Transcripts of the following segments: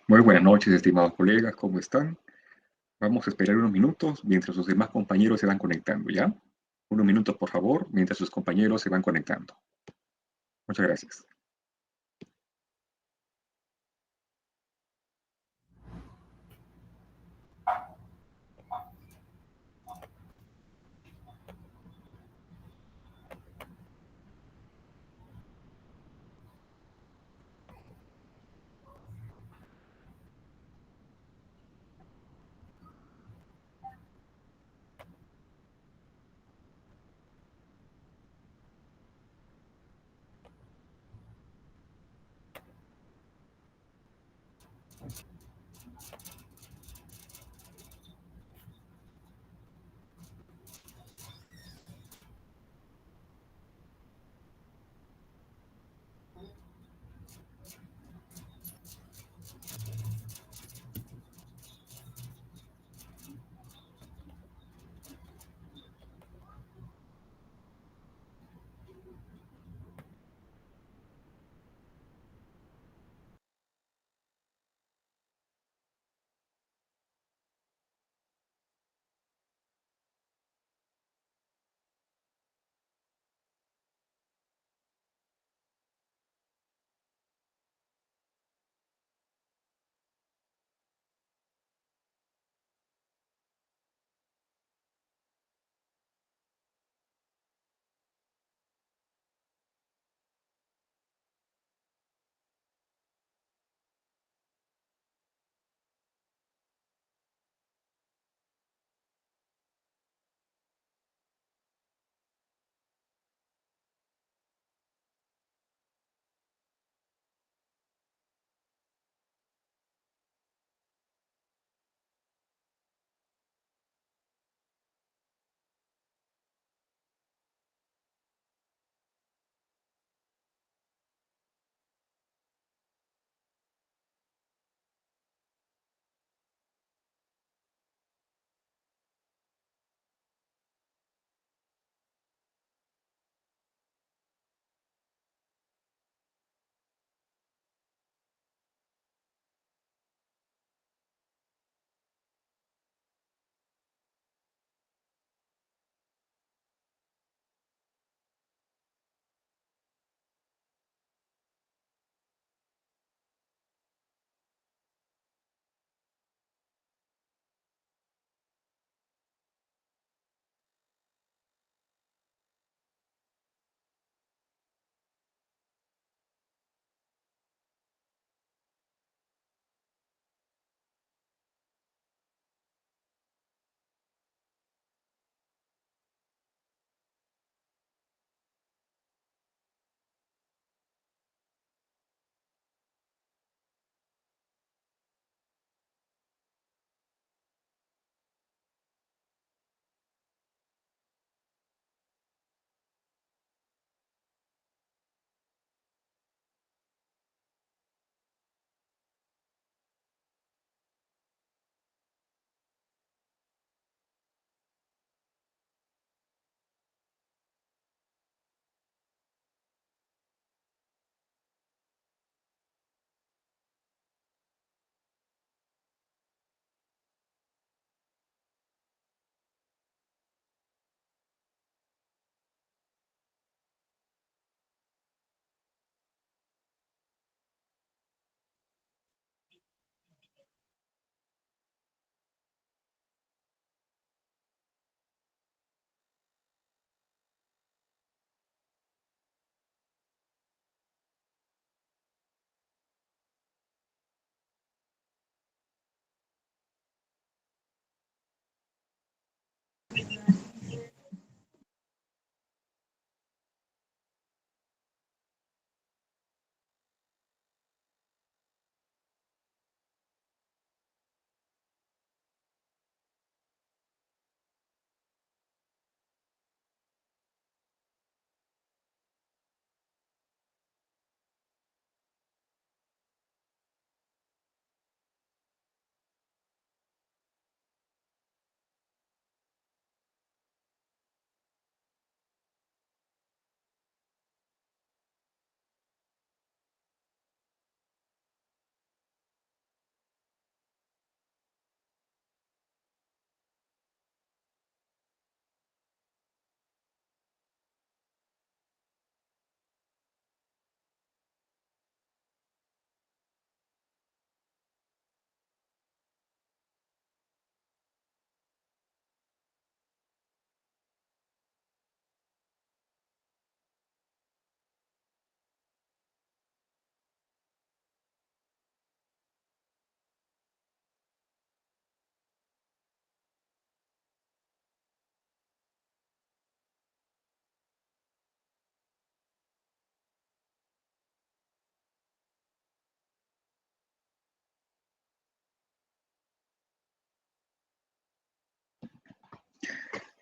Muy buenas noches, estimados colegas, ¿cómo están? Vamos a esperar unos minutos mientras sus demás compañeros se van conectando, ¿ya? Unos minutos, por favor, mientras sus compañeros se van conectando. Muchas gracias.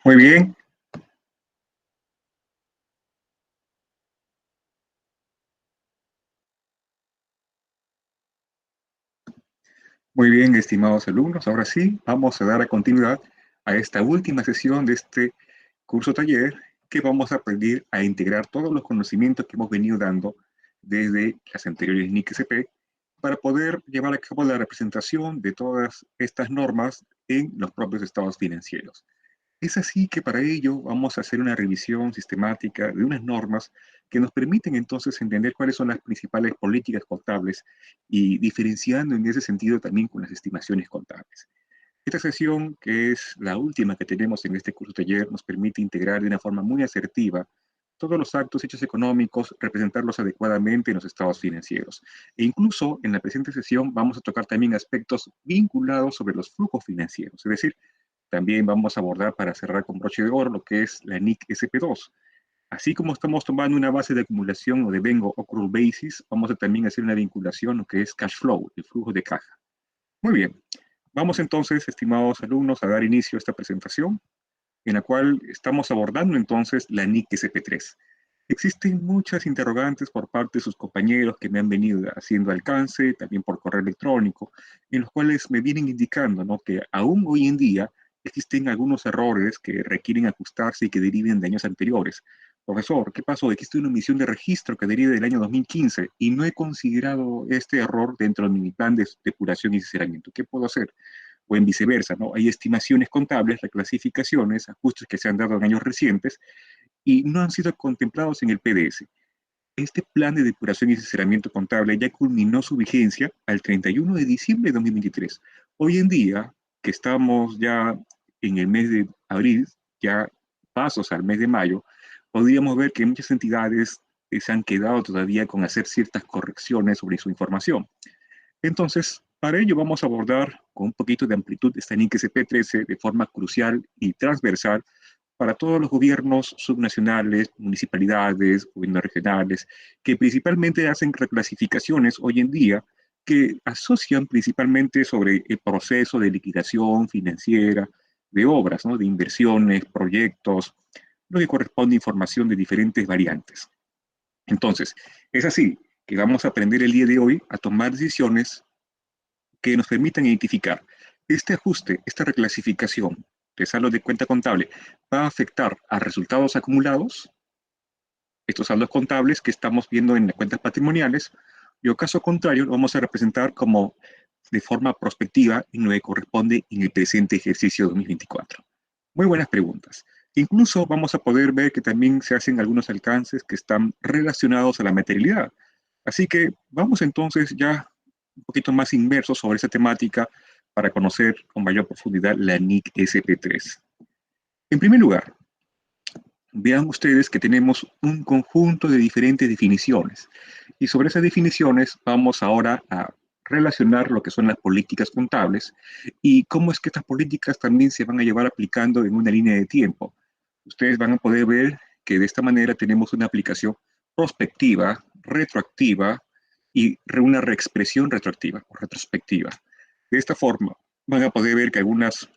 Muy bien, muy bien, estimados alumnos. Ahora sí, vamos a dar a continuidad a esta última sesión de este curso taller que vamos a aprender a integrar todos los conocimientos que hemos venido dando desde las anteriores NIC-SP para poder llevar a cabo la representación de todas estas normas en los propios estados financieros. Es así que para ello vamos a hacer una revisión sistemática de unas normas que nos permiten entonces entender cuáles son las principales políticas contables y diferenciando en ese sentido también con las estimaciones contables. Esta sesión, que es la última que tenemos en este curso taller, nos permite integrar de una forma muy asertiva todos los actos hechos económicos, representarlos adecuadamente en los estados financieros. E incluso en la presente sesión vamos a tocar también aspectos vinculados sobre los flujos financieros, es decir, también vamos a abordar para cerrar con broche de oro lo que es la NIC SP2. Así como estamos tomando una base de acumulación o de Vengo Accrual Basis, vamos a también hacer una vinculación lo que es cash flow, el flujo de caja. Muy bien. Vamos entonces, estimados alumnos, a dar inicio a esta presentación en la cual estamos abordando entonces la NIC SP3. Existen muchas interrogantes por parte de sus compañeros que me han venido haciendo alcance, también por correo electrónico, en los cuales me vienen indicando, ¿no?, que aún hoy en día existen algunos errores que requieren ajustarse y que deriven de años anteriores. Profesor, ¿qué pasó? Existe una omisión de registro que deriva del año 2015 y no he considerado este error dentro de mi plan de depuración y sinceramiento. ¿Qué puedo hacer? O en viceversa, ¿no? Hay estimaciones contables, reclasificaciones, ajustes que se han dado en años recientes y no han sido contemplados en el PDS. Este plan de depuración y sinceramiento contable ya culminó su vigencia al 31 de diciembre de 2023. Hoy en día, que estamos ya en el mes de abril, ya pasos al mes de mayo, podríamos ver que muchas entidades se han quedado todavía con hacer ciertas correcciones sobre su información. Entonces, para ello vamos a abordar con un poquito de amplitud esta NIC SP13 de forma crucial y transversal para todos los gobiernos subnacionales, municipalidades, gobiernos regionales, que principalmente hacen reclasificaciones hoy en día que asocian principalmente sobre el proceso de liquidación financiera de obras, ¿no?, de inversiones, proyectos, lo que corresponde a información de diferentes variantes. Entonces, es así que vamos a aprender el día de hoy a tomar decisiones que nos permitan identificar este ajuste, esta reclasificación de saldo de cuenta contable va a afectar a resultados acumulados, estos saldos contables que estamos viendo en las cuentas patrimoniales, y o caso contrario, lo vamos a representar como de forma prospectiva en lo que corresponde en el presente ejercicio 2024. Muy buenas preguntas. Incluso vamos a poder ver que también se hacen algunos alcances que están relacionados a la materialidad. Así que vamos entonces ya un poquito más inmersos sobre esa temática para conocer con mayor profundidad la NIC SP3. En primer lugar, vean ustedes que tenemos un conjunto de diferentes definiciones y sobre esas definiciones vamos ahora a relacionar lo que son las políticas contables y cómo es que estas políticas también se van a llevar aplicando en una línea de tiempo. Ustedes van a poder ver que de esta manera tenemos una aplicación prospectiva, retroactiva y una reexpresión retroactiva o retrospectiva. De esta forma van a poder ver que algunas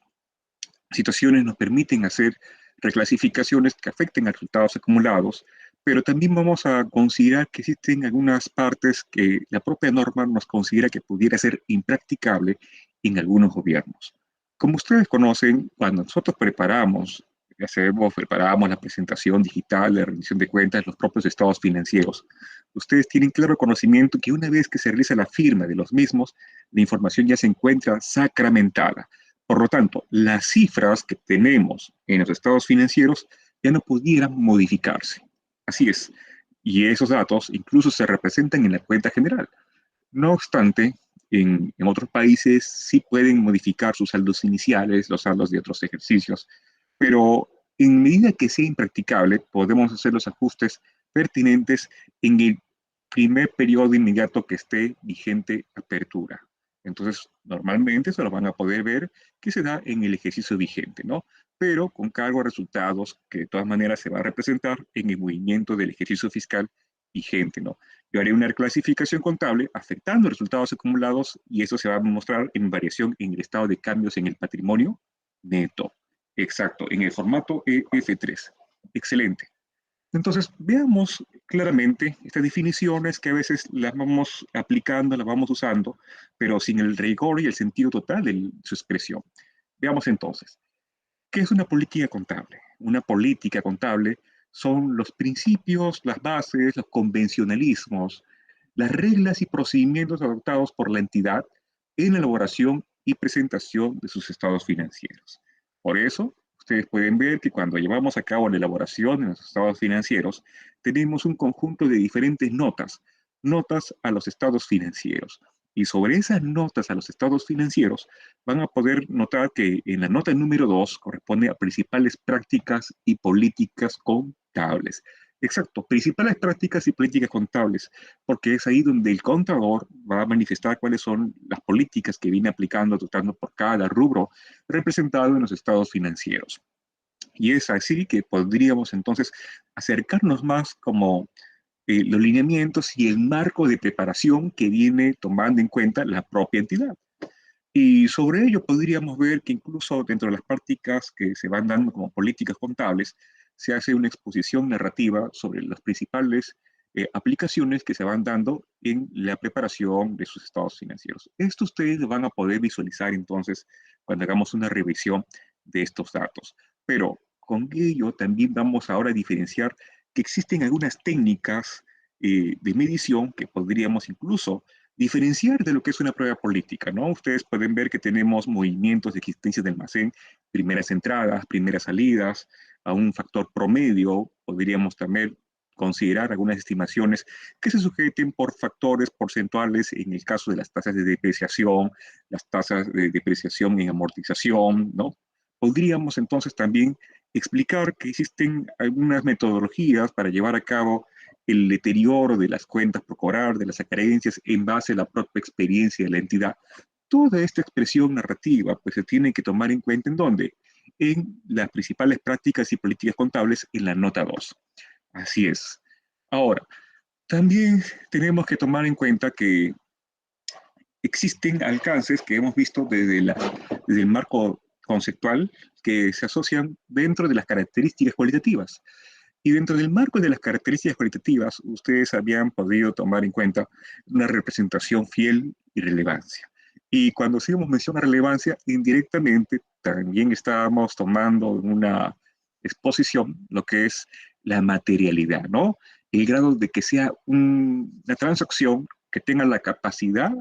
situaciones nos permiten hacer reclasificaciones que afecten a resultados acumulados, pero también vamos a considerar que existen algunas partes que la propia norma nos considera que pudiera ser impracticable en algunos gobiernos. Como ustedes conocen, cuando nosotros preparamos la presentación digital, la rendición de cuentas, los propios estados financieros, ustedes tienen claro conocimiento que una vez que se realiza la firma de los mismos, la información ya se encuentra sacramentada. Por lo tanto, las cifras que tenemos en los estados financieros ya no pudieran modificarse. Así es. Y esos datos incluso se representan en la cuenta general. No obstante, en otros países sí pueden modificar sus saldos iniciales, los saldos de otros ejercicios, pero en medida que sea impracticable, podemos hacer los ajustes pertinentes en el primer periodo inmediato que esté vigente apertura. Entonces, normalmente se lo van a poder ver que se da en el ejercicio vigente, ¿no? Pero con cargo a resultados que de todas maneras se va a representar en el movimiento del ejercicio fiscal vigente, ¿no? Yo haré una reclasificación contable afectando resultados acumulados y eso se va a mostrar en variación en el estado de cambios en el patrimonio neto. Exacto, en el formato EF3. Excelente. Entonces, veamos claramente estas definiciones que a veces las vamos aplicando, las vamos usando, pero sin el rigor y el sentido total de su expresión. Veamos entonces, ¿qué es una política contable? Una política contable son los principios, las bases, los convencionalismos, las reglas y procedimientos adoptados por la entidad en la elaboración y presentación de sus estados financieros. Por eso, ustedes pueden ver que cuando llevamos a cabo la elaboración de los estados financieros, tenemos un conjunto de diferentes notas, notas a los estados financieros. Y sobre esas notas a los estados financieros, van a poder notar que en la nota número 2 corresponde a principales prácticas y políticas contables. Exacto, principales prácticas y políticas contables, porque es ahí donde el contador va a manifestar cuáles son las políticas que viene aplicando, adoptando por cada rubro representado en los estados financieros. Y es así que podríamos entonces acercarnos más como los lineamientos y el marco de preparación que viene tomando en cuenta la propia entidad. Y sobre ello podríamos ver que incluso dentro de las prácticas que se van dando como políticas contables, se hace una exposición narrativa sobre las principales aplicaciones que se van dando en la preparación de sus estados financieros. Esto ustedes van a poder visualizar entonces cuando hagamos una revisión de estos datos. Pero con ello también vamos ahora a diferenciar que existen algunas técnicas de medición que podríamos incluso diferenciar de lo que es una prueba política, ¿no? Ustedes pueden ver que tenemos movimientos de existencia de almacén, primeras entradas, primeras salidas, a un factor promedio, podríamos también considerar algunas estimaciones que se sujeten por factores porcentuales en el caso de las tasas de depreciación, las tasas de depreciación en amortización, ¿no? Podríamos entonces también explicar que existen algunas metodologías para llevar a cabo el deterioro de las cuentas por cobrar, de las acreencias en base a la propia experiencia de la entidad. Toda esta expresión narrativa pues se tiene que tomar en cuenta en dónde? En las principales prácticas y políticas contables en la nota 2. Así es. Ahora, también tenemos que tomar en cuenta que existen alcances que hemos visto desde el marco conceptual que se asocian dentro de las características cualitativas. Y dentro del marco de las características cualitativas, ustedes habían podido tomar en cuenta una representación fiel y relevancia. Y cuando hacíamos mención a relevancia, indirectamente también estábamos tomando una exposición lo que es la materialidad, ¿no? El grado de que sea una transacción que tenga la capacidad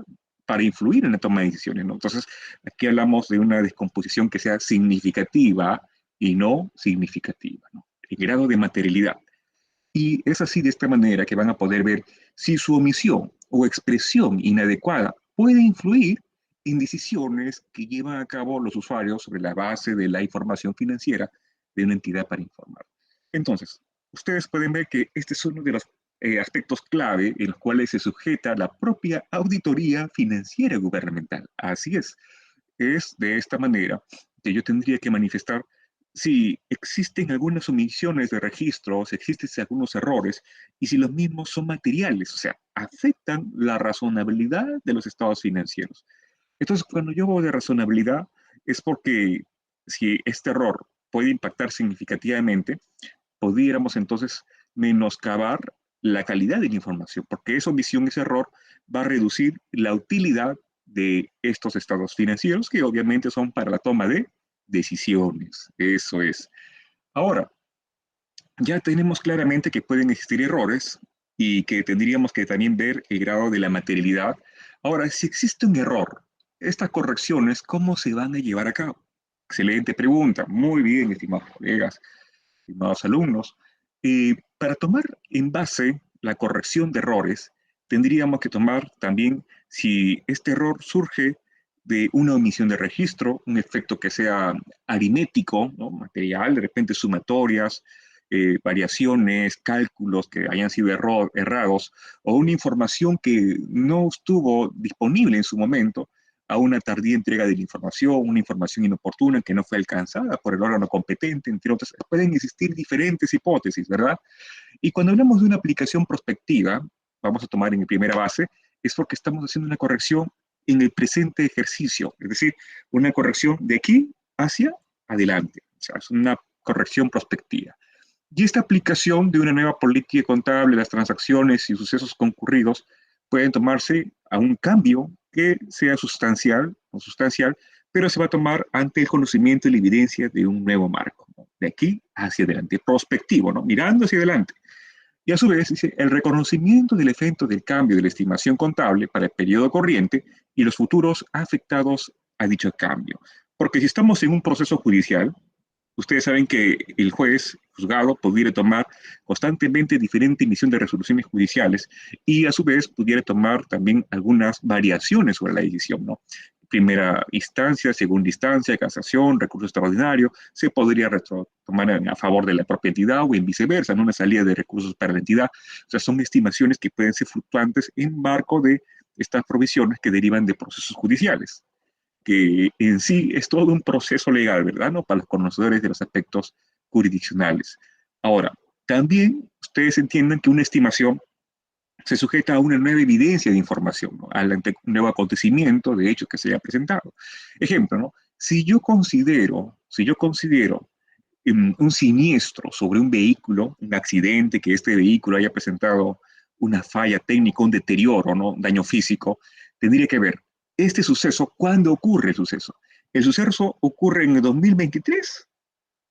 para influir en la toma de decisiones, ¿no? Entonces, aquí hablamos de una descomposición que sea significativa y no significativa, ¿no? El grado de materialidad. Y es así de esta manera que van a poder ver si su omisión o expresión inadecuada puede influir en decisiones que llevan a cabo los usuarios sobre la base de la información financiera de una entidad para informar. Entonces, ustedes pueden ver que este es uno de los aspectos clave en los cuales se sujeta la propia auditoría financiera gubernamental. Así es de esta manera que yo tendría que manifestar si existen algunas omisiones de registro, si existen algunos errores y si los mismos son materiales, o sea, afectan la razonabilidad de los estados financieros. Entonces, cuando yo hablo de razonabilidad, es porque si este error puede impactar significativamente, pudiéramos entonces menoscabar la calidad de la información, porque esa omisión, ese error, va a reducir la utilidad de estos estados financieros, que obviamente son para la toma de decisiones. Eso es. Ahora, ya tenemos claramente que pueden existir errores y que tendríamos que también ver el grado de la materialidad. Ahora, si existe un error, estas correcciones, ¿cómo se van a llevar a cabo? Excelente pregunta. Muy bien, estimados colegas, estimados alumnos. Para tomar en base la corrección de errores, tendríamos que tomar también si este error surge de una omisión de registro, un efecto que sea aritmético, ¿no? Material, de repente sumatorias, variaciones, cálculos que hayan sido errados, o una información que no estuvo disponible en su momento, a una tardía entrega de la información, una información inoportuna que no fue alcanzada por el órgano competente, entre otras. Pueden existir diferentes hipótesis, ¿verdad? Y cuando hablamos de una aplicación prospectiva, vamos a tomar en primera base, es porque estamos haciendo una corrección en el presente ejercicio, es decir, una corrección de aquí hacia adelante. sea, es una corrección prospectiva. Y esta aplicación de una nueva política contable, las transacciones y sucesos concurridos pueden tomarse a un cambio que sea sustancial o sustancial, pero se va a tomar ante el conocimiento y la evidencia de un nuevo marco, ¿no? De aquí hacia adelante, prospectivo, ¿no? Mirando hacia adelante. Y a su vez, dice, el reconocimiento del efecto del cambio de la estimación contable para el periodo corriente y los futuros afectados a dicho cambio. Porque si estamos en un proceso judicial, ustedes saben que el juez, juzgado, pudiera tomar constantemente diferente emisión de resoluciones judiciales y a su vez pudiera tomar también algunas variaciones sobre la decisión, ¿no? Primera instancia, segunda instancia, casación, recurso extraordinario, se podría tomar a favor de la propia entidad o en viceversa, ¿no? Una salida de recursos para la entidad. O sea, son estimaciones que pueden ser fluctuantes en marco de estas provisiones que derivan de procesos judiciales, que en sí es todo un proceso legal, ¿verdad? ¿No? Para los conocedores de los aspectos jurisdiccionales. Ahora, también ustedes entiendan que una estimación se sujeta a una nueva evidencia de información, ¿no? Al nuevo acontecimiento de hecho que se haya presentado. Ejemplo, ¿no? Si yo considero un siniestro sobre un vehículo, un accidente, que este vehículo haya presentado una falla técnica, un deterioro, ¿no? Un daño físico, tendría que ver este suceso, ¿cuándo ocurre el suceso? ¿El suceso ocurre en el 2023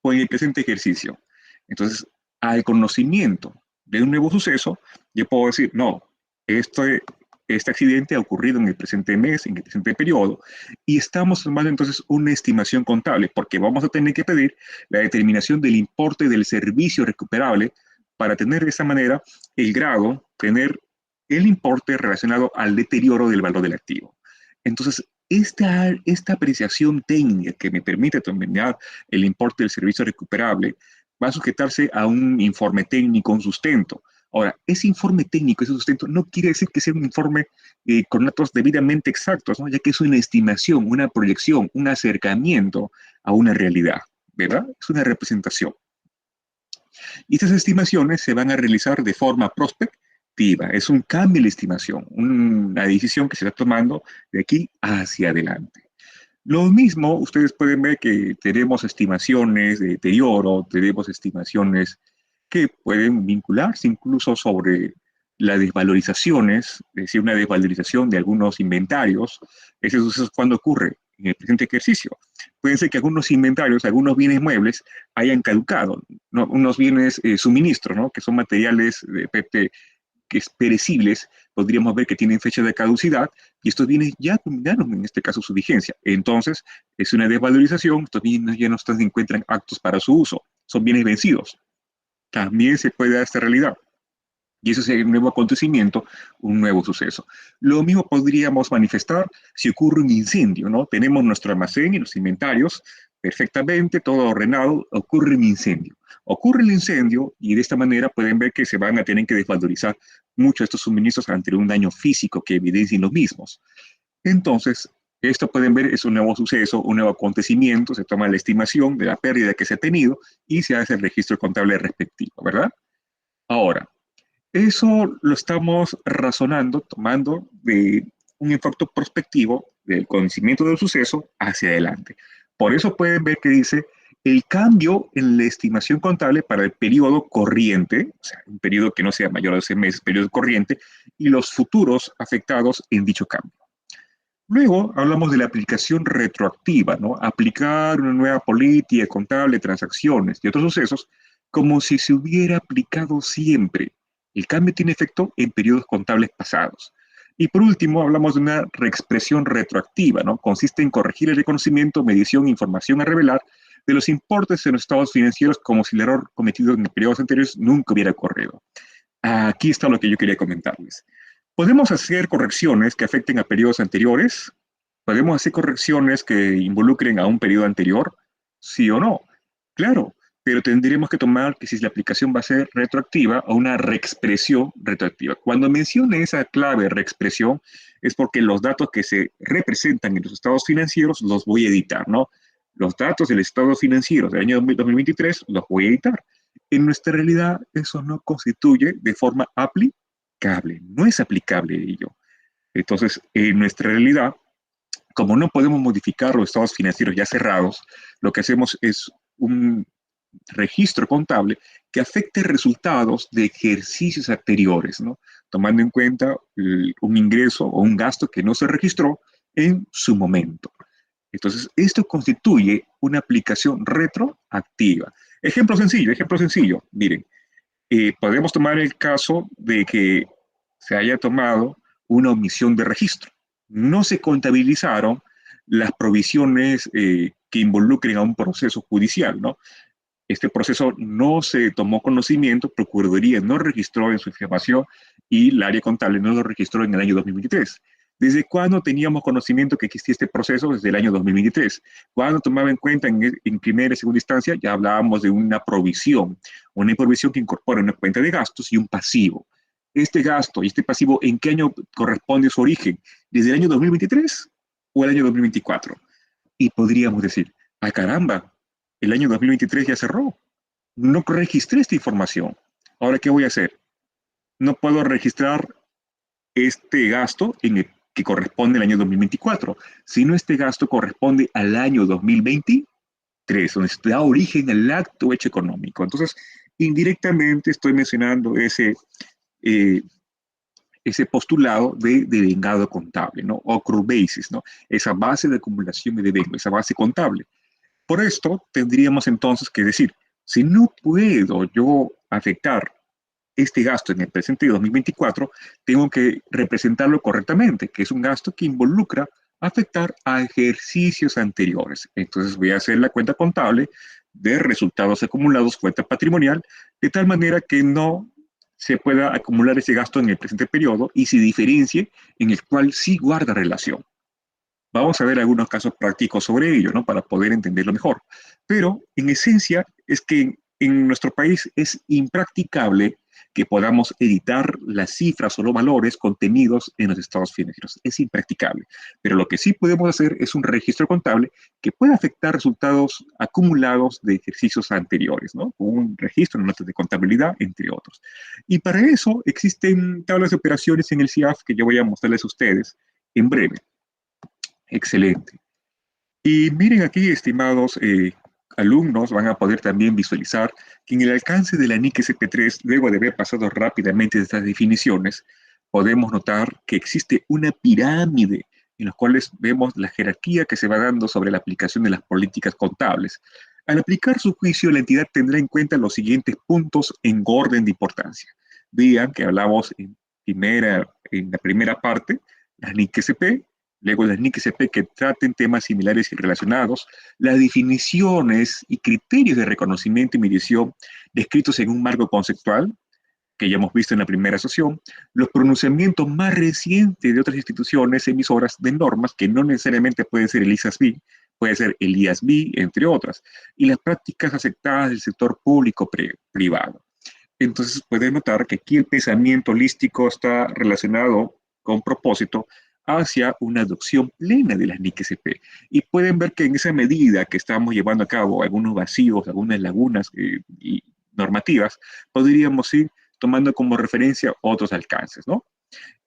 o en el presente ejercicio? Entonces, al conocimiento de un nuevo suceso, yo puedo decir, no, este, este accidente ha ocurrido en el presente mes, en el presente periodo, y estamos tomando entonces una estimación contable, porque vamos a tener que pedir la determinación del importe del servicio recuperable para tener de esa manera el grado, tener el importe relacionado al deterioro del valor del activo. Entonces, esta apreciación técnica que me permite determinar el importe del servicio recuperable va a sujetarse a un informe técnico, un sustento. Ahora, ese informe técnico, ese sustento, no quiere decir que sea un informe con datos debidamente exactos, ¿no? Ya que es una estimación, una proyección, un acercamiento a una realidad, ¿verdad? Es una representación. Y estas estimaciones se van a realizar de forma prospectiva. Es un cambio en la estimación, una decisión que se está tomando de aquí hacia adelante. Lo mismo, ustedes pueden ver que tenemos estimaciones de deterioro, tenemos estimaciones que pueden vincularse incluso sobre las desvalorizaciones, es decir, una desvalorización de algunos inventarios. Ese suceso cuando ocurre en el presente ejercicio. Pueden ser que algunos inventarios, algunos bienes muebles hayan caducado, ¿no? Unos bienes suministros, ¿no? Que son materiales que es perecibles, podríamos ver que tienen fecha de caducidad y estos bienes ya terminaron, en este caso, su vigencia. Entonces, es una desvalorización, estos bienes ya no se encuentran aptos para su uso, son bienes vencidos. También se puede dar esta realidad. Y eso es un nuevo acontecimiento, un nuevo suceso. Lo mismo podríamos manifestar si ocurre un incendio, ¿no? Tenemos nuestro almacén y los inventarios perfectamente, todo ordenado, ocurre un incendio. Ocurre el incendio y de esta manera pueden ver que se van a tener que desvalorizar muchos de estos suministros ante un daño físico que evidencien los mismos. Entonces, esto pueden ver es un nuevo suceso, un nuevo acontecimiento, se toma la estimación de la pérdida que se ha tenido y se hace el registro contable respectivo, ¿verdad? Ahora, eso lo estamos razonando, tomando de un enfoque prospectivo del conocimiento del suceso hacia adelante. Por eso pueden ver que dice el cambio en la estimación contable para el periodo corriente, o sea, un periodo que no sea mayor a 12 meses, periodo corriente, y los futuros afectados en dicho cambio. Luego hablamos de la aplicación retroactiva, ¿no? Aplicar una nueva política contable, transacciones y otros sucesos como si se hubiera aplicado siempre. El cambio tiene efecto en periodos contables pasados. Y por último, hablamos de una reexpresión retroactiva, ¿no? Consiste en corregir el reconocimiento, medición e información a revelar de los importes en los estados financieros como si el error cometido en periodos anteriores nunca hubiera ocurrido. Aquí está lo que yo quería comentarles. Podemos hacer correcciones que afecten a periodos anteriores. Podemos hacer correcciones que involucren a un periodo anterior, sí o no. Claro, pero tendríamos que tomar que si la aplicación va a ser retroactiva o una reexpresión retroactiva. Cuando mencione esa clave reexpresión es porque los datos que se representan en los estados financieros los voy a editar, ¿no? Los datos del estado financiero del año 2023 los voy a editar. En nuestra realidad eso no constituye de forma aplicable, no es aplicable ello. Entonces, en nuestra realidad, como no podemos modificar los estados financieros ya cerrados, lo que hacemos es un registro contable que afecte resultados de ejercicios anteriores, ¿no? Tomando en cuenta un ingreso o un gasto que no se registró en su momento. Entonces, esto constituye una aplicación retroactiva. Ejemplo sencillo. Miren, podemos tomar el caso de que se haya tomado una omisión de registro. No se contabilizaron las provisiones que involucren a un proceso judicial, ¿no? Este proceso no se tomó conocimiento, Procuraduría no registró en su información y el área contable no lo registró en el año 2023. ¿Desde cuándo teníamos conocimiento que existía este proceso? Desde el año 2023. Cuando tomaba en cuenta en primera y segunda instancia, ya hablábamos de una provisión que incorpora una cuenta de gastos y un pasivo. Este gasto y este pasivo, ¿en qué año corresponde su origen? ¿Desde el año 2023 o el año 2024? Y podríamos decir, ¡ah, caramba! El año 2023 ya cerró. No registré esta información. Ahora, ¿qué voy a hacer? No puedo registrar este gasto que corresponde al año 2024, sino este gasto corresponde al año 2023, donde se da origen al acto hecho económico. Entonces, indirectamente estoy mencionando eh, ese postulado de devengado contable, ¿no? O accrual basis, ¿no? Esa base de acumulación y devengo, esa base contable. Por esto, tendríamos entonces que decir, si no puedo yo afectar este gasto en el presente de 2024, tengo que representarlo correctamente, que es un gasto que involucra afectar a ejercicios anteriores. Entonces voy a hacer la cuenta contable de resultados acumulados, cuenta patrimonial, de tal manera que no se pueda acumular ese gasto en el presente periodo y se diferencie en el cual sí guarda relación. Vamos a ver algunos casos prácticos sobre ello, ¿no? Para poder entenderlo mejor. Pero, en esencia, es que en nuestro país es impracticable que podamos editar las cifras o los valores contenidos en los estados financieros. Es impracticable. Pero lo que sí podemos hacer es un registro contable que pueda afectar resultados acumulados de ejercicios anteriores, ¿no? Un registro en notas de contabilidad, entre otros. Y para eso existen tablas de operaciones en el CIAF que yo voy a mostrarles a ustedes en breve. Excelente. Y miren aquí, estimados alumnos, van a poder también visualizar que en el alcance de la NIC SP3, luego de haber pasado rápidamente estas definiciones, podemos notar que existe una pirámide en la cual vemos la jerarquía que se va dando sobre la aplicación de las políticas contables. Al aplicar su juicio, la entidad tendrá en cuenta los siguientes puntos en orden de importancia. Vean que hablamos en la primera parte, la NIC SP, luego las NIC-SP que traten temas similares y relacionados, las definiciones y criterios de reconocimiento y medición descritos en un marco conceptual, que ya hemos visto en la primera sesión, los pronunciamientos más recientes de otras instituciones emisoras de normas, que no necesariamente pueden ser el ISASB, puede ser el IASB, entre otras, y las prácticas aceptadas del sector público-privado. Entonces pueden notar que aquí el pensamiento holístico está relacionado con propósito hacia una adopción plena de las NIC-SP. Y pueden ver que en esa medida que estamos llevando a cabo algunos vacíos, algunas lagunas normativas, podríamos ir tomando como referencia otros alcances, ¿no?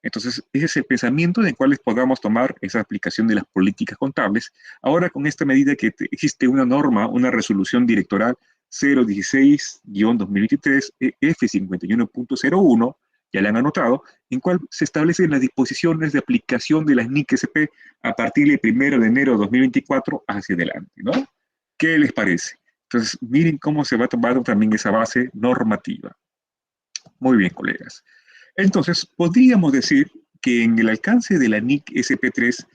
Entonces, ese es el pensamiento en el cual podamos tomar esa aplicación de las políticas contables. Ahora, con esta medida que existe una norma, una resolución directoral 016-2023 F51.01, ya le han anotado, en cual se establecen las disposiciones de aplicación de las NIC-SP a partir del 1 de enero de 2024 hacia adelante, ¿no? ¿Qué les parece? Entonces, miren cómo se va tomando también esa base normativa. Muy bien, colegas. Entonces, podríamos decir que en el alcance de la NIC SP3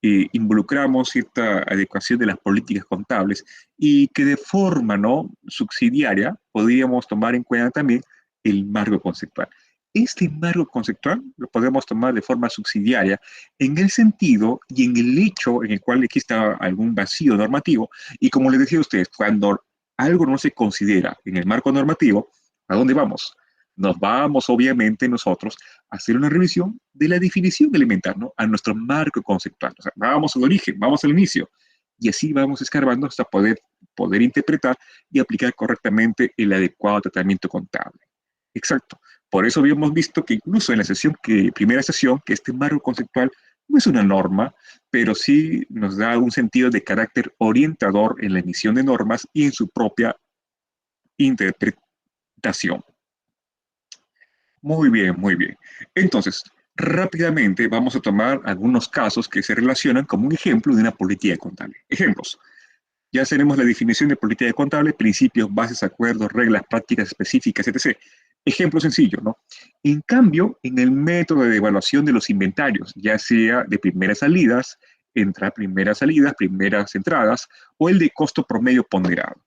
involucramos cierta adecuación de las políticas contables y que de forma no subsidiaria podríamos tomar en cuenta también el marco conceptual. Este marco conceptual lo podemos tomar de forma subsidiaria en el sentido y en el hecho en el cual exista algún vacío normativo y como les decía a ustedes, cuando algo no se considera en el marco normativo, ¿a dónde vamos? Nos vamos, obviamente, nosotros a hacer una revisión de la definición elemental, ¿no? A nuestro marco conceptual. O sea, vamos al origen, vamos al inicio. Y así vamos escarbando hasta poder interpretar y aplicar correctamente el adecuado tratamiento contable. Exacto. Por eso habíamos visto que incluso en la primera sesión, que este marco conceptual No es una norma, pero sí nos da un sentido de carácter orientador en la emisión de normas y en su propia interpretación. Muy bien, muy bien. Entonces, rápidamente vamos a tomar algunos casos que se relacionan como un ejemplo de una política contable. Ejemplos. Ya tenemos la definición de política contable, principios, bases, acuerdos, reglas, prácticas específicas, etc. Ejemplo sencillo, ¿no? En cambio, en el método de evaluación de los inventarios, ya sea de primeras salidas, primeras salidas, primeras entradas, o el de costo promedio ponderado.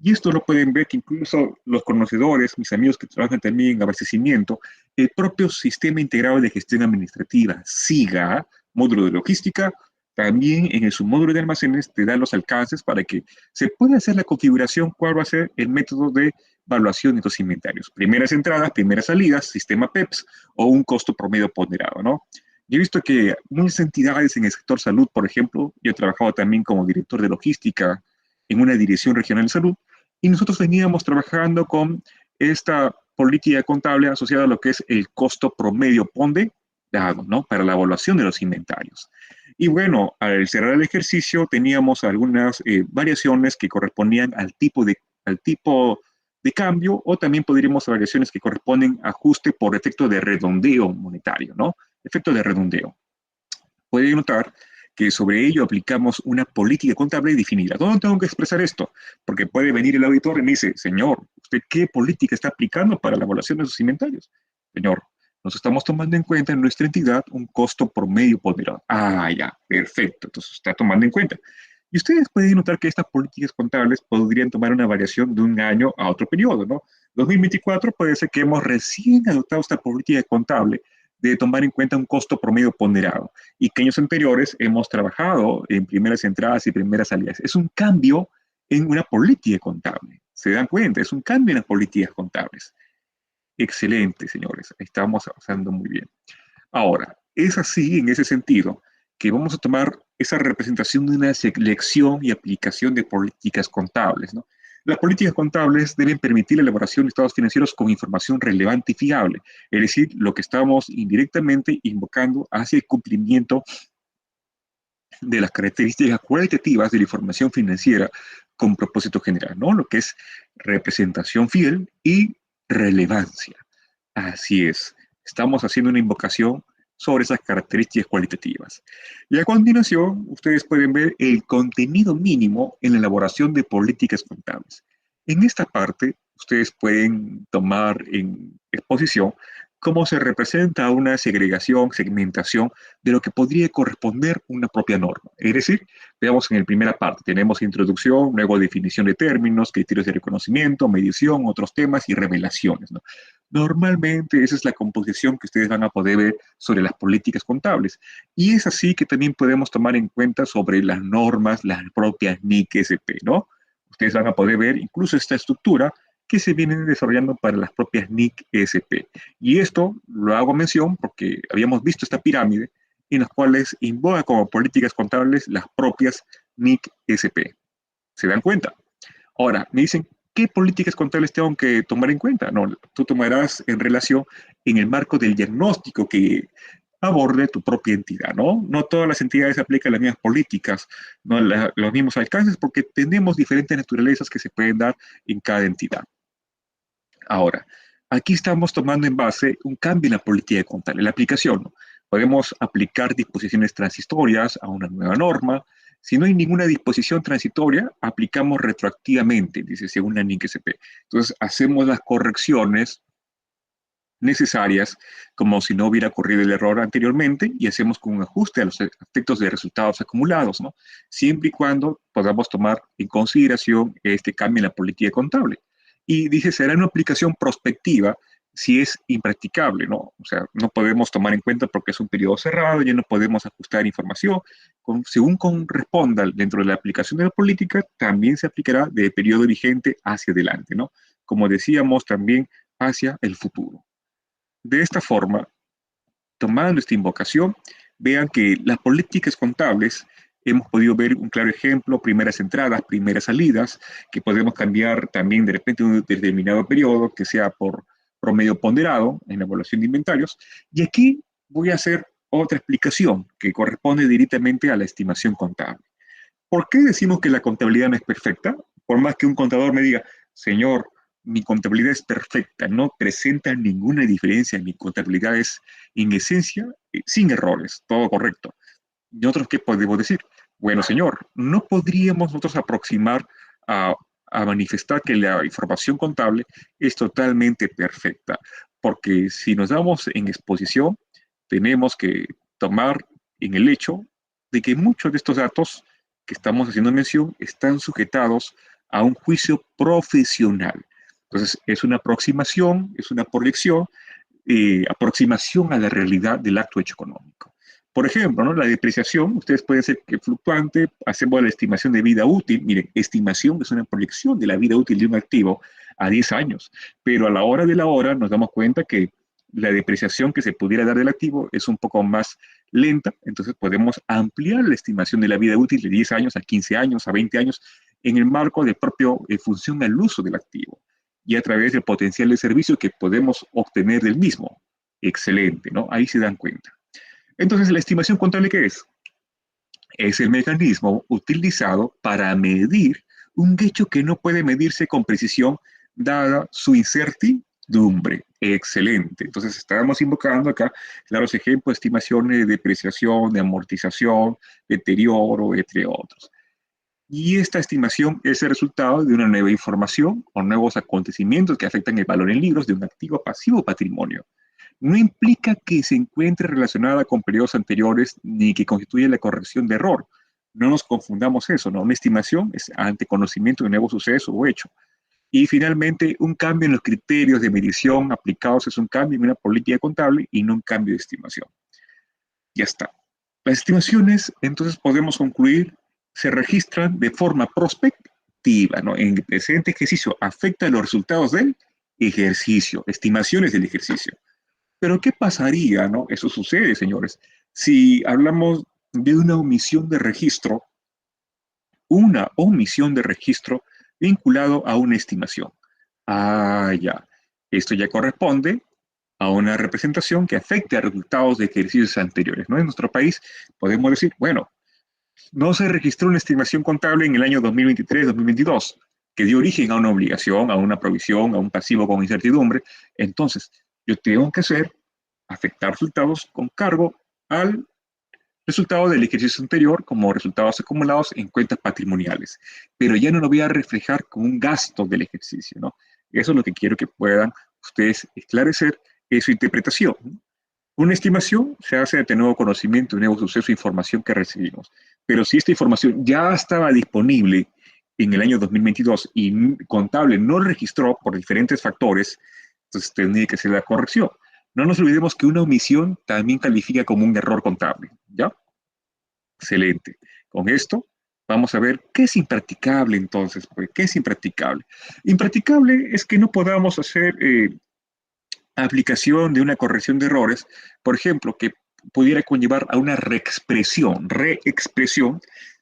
Y esto lo pueden ver que incluso los conocedores, mis amigos que trabajan también en abastecimiento, el propio Sistema Integrado de Gestión Administrativa, SIGA, módulo de logística, también en el submódulo de almacenes te da los alcances para que se pueda hacer la configuración, cuál va a ser el método de evaluación de los inventarios. Primeras entradas, primeras salidas, sistema PEPS o un costo promedio ponderado, ¿no? Yo he visto que muchas entidades en el sector salud, por ejemplo, yo he trabajado también como director de logística en una dirección regional de salud, y nosotros veníamos trabajando con esta política contable asociada a lo que es el costo promedio ponderado, ¿no? Para la evaluación de los inventarios. Y bueno, al cerrar el ejercicio teníamos algunas variaciones que correspondían al tipo de cambio, o también podríamos variaciones que corresponden a ajuste por efecto de redondeo monetario, ¿no? Efecto de redondeo. Pueden notar que sobre ello aplicamos una política contable definida. ¿Dónde tengo que expresar esto? Porque puede venir el auditor y me dice, señor, ¿usted qué política está aplicando para la evaluación de sus inventarios? Señor, nos estamos tomando en cuenta en nuestra entidad un costo promedio ponderado. Ah, ya, perfecto, entonces está tomando en cuenta. Y ustedes pueden notar que estas políticas contables podrían tomar una variación de un año a otro periodo, ¿no? 2024 puede ser que hemos recién adoptado esta política contable de tomar en cuenta un costo promedio ponderado y que años anteriores hemos trabajado en primeras entradas y primeras salidas. Es un cambio en una política contable. ¿Se dan cuenta? Es un cambio en las políticas contables. Excelente, señores. Estamos avanzando muy bien. Ahora, es así en ese sentido que vamos a tomar esa representación de una selección y aplicación de políticas contables, ¿no? Las políticas contables deben permitir la elaboración de estados financieros con información relevante y fiable, es decir, lo que estamos indirectamente invocando hacia el cumplimiento de las características cualitativas de la información financiera con propósito general, ¿no? Lo que es representación fiel y relevancia. Así es, estamos haciendo una invocación sobre esas características cualitativas. Y a continuación, ustedes pueden ver el contenido mínimo en la elaboración de políticas contables. En esta parte, ustedes pueden tomar en exposición cómo se representa una segregación, segmentación de lo que podría corresponder una propia norma. Es decir, veamos en la primera parte, tenemos introducción, luego definición de términos, criterios de reconocimiento, medición, otros temas y revelaciones, ¿no? Normalmente esa es la composición que ustedes van a poder ver sobre las políticas contables. Y es así que también podemos tomar en cuenta sobre las normas, las propias NIC-SP, ¿no? Ustedes van a poder ver incluso esta estructura que se vienen desarrollando para las propias NIC-SP. Y esto lo hago mención porque habíamos visto esta pirámide en las cuales invoca como políticas contables las propias NIC-SP. ¿Se dan cuenta? Ahora, me dicen, ¿qué políticas contables tengo que tomar en cuenta? No, tú tomarás en relación en el marco del diagnóstico que aborde tu propia entidad, ¿no? No todas las entidades aplican las mismas políticas, no los mismos alcances, porque tenemos diferentes naturalezas que se pueden dar en cada entidad. Ahora, aquí estamos tomando en base un cambio en la política contable, la aplicación, ¿no? Podemos aplicar disposiciones transitorias a una nueva norma. Si no hay ninguna disposición transitoria, aplicamos retroactivamente, dice según la NIC-SP. Entonces, hacemos las correcciones necesarias como si no hubiera ocurrido el error anteriormente y hacemos con un ajuste a los efectos de resultados acumulados, ¿no? Siempre y cuando podamos tomar en consideración este cambio en la política contable. Y dice, será una aplicación prospectiva si es impracticable, ¿no? O sea, no podemos tomar en cuenta porque es un periodo cerrado, ya no podemos ajustar información. Según corresponda dentro de la aplicación de la política, también se aplicará de periodo vigente hacia adelante, ¿no? Como decíamos, también hacia el futuro. De esta forma, tomando esta invocación, vean que las políticas contables, hemos podido ver un claro ejemplo, primeras entradas, primeras salidas, que podemos cambiar también de repente un determinado periodo, que sea por promedio ponderado en la evaluación de inventarios. Y aquí voy a hacer otra explicación que corresponde directamente a la estimación contable. ¿Por qué decimos que la contabilidad no es perfecta? Por más que un contador me diga, señor, mi contabilidad es perfecta, no presenta ninguna diferencia, mi contabilidad es en esencia sin errores, todo correcto. ¿Nosotros qué podemos decir? Bueno, señor, no podríamos nosotros aproximar a, a manifestar que la información contable es totalmente perfecta, porque si nos damos en exposición, tenemos que tomar en el hecho de que muchos de estos datos que estamos haciendo mención están sujetados a un juicio profesional. Entonces, es una aproximación, es una proyección, aproximación a la realidad del acto hecho económico. Por ejemplo, ¿no? La depreciación, ustedes pueden ser que fluctuante, hacemos la estimación de vida útil. Miren, estimación es una proyección de la vida útil de un activo a 10 años, pero a la hora de la hora nos damos cuenta que la depreciación que se pudiera dar del activo es un poco más lenta, entonces podemos ampliar la estimación de la vida útil de 10 años a 15 años, a 20 años, en el marco de propio función al uso del activo y a través del potencial de servicio que podemos obtener del mismo. Excelente, ¿no? Ahí se dan cuenta. Entonces, ¿la estimación contable qué es? Es el mecanismo utilizado para medir un hecho que no puede medirse con precisión dada su incertidumbre. Excelente. Entonces estábamos invocando acá claros ejemplos, estimaciones de depreciación, de amortización, deterioro, entre otros. Y esta estimación es el resultado de una nueva información o nuevos acontecimientos que afectan el valor en libros de un activo pasivo o patrimonio. No implica que se encuentre relacionada con periodos anteriores ni que constituya la corrección de error. No nos confundamos eso, ¿no? Una estimación es ante conocimiento de un nuevo suceso o hecho. Y finalmente, un cambio en los criterios de medición aplicados es un cambio en una política contable y no un cambio de estimación. Ya está. Las estimaciones, entonces podemos concluir, se registran de forma prospectiva, ¿no? En el presente ejercicio afecta los resultados del ejercicio, estimaciones del ejercicio. Pero ¿qué pasaría, no? Eso sucede, señores. Si hablamos de una omisión de registro vinculado a una estimación. Ah, ya. Esto ya corresponde a una representación que afecte a resultados de ejercicios anteriores, ¿no? En nuestro país podemos decir, bueno, no se registró una estimación contable en el año 2023-2022 que dio origen a una obligación, a una provisión, a un pasivo con incertidumbre. Entonces, yo tengo que hacer afectar resultados con cargo al resultado del ejercicio anterior como resultados acumulados en cuentas patrimoniales, pero ya no lo voy a reflejar como un gasto del ejercicio, ¿no? Eso es lo que quiero que puedan ustedes esclarecer, es su interpretación. Una estimación se hace de nuevo conocimiento, de nuevo suceso, información que recibimos. Pero si esta información ya estaba disponible en el año 2022 y contable no registró por diferentes factores, entonces tendría que hacer la corrección. No nos olvidemos que una omisión también califica como un error contable, ¿ya? Excelente. Con esto vamos a ver qué es impracticable entonces. ¿Qué es impracticable? Impracticable es que no podamos hacer aplicación de una corrección de errores, por ejemplo, que pudiera conllevar a una reexpresión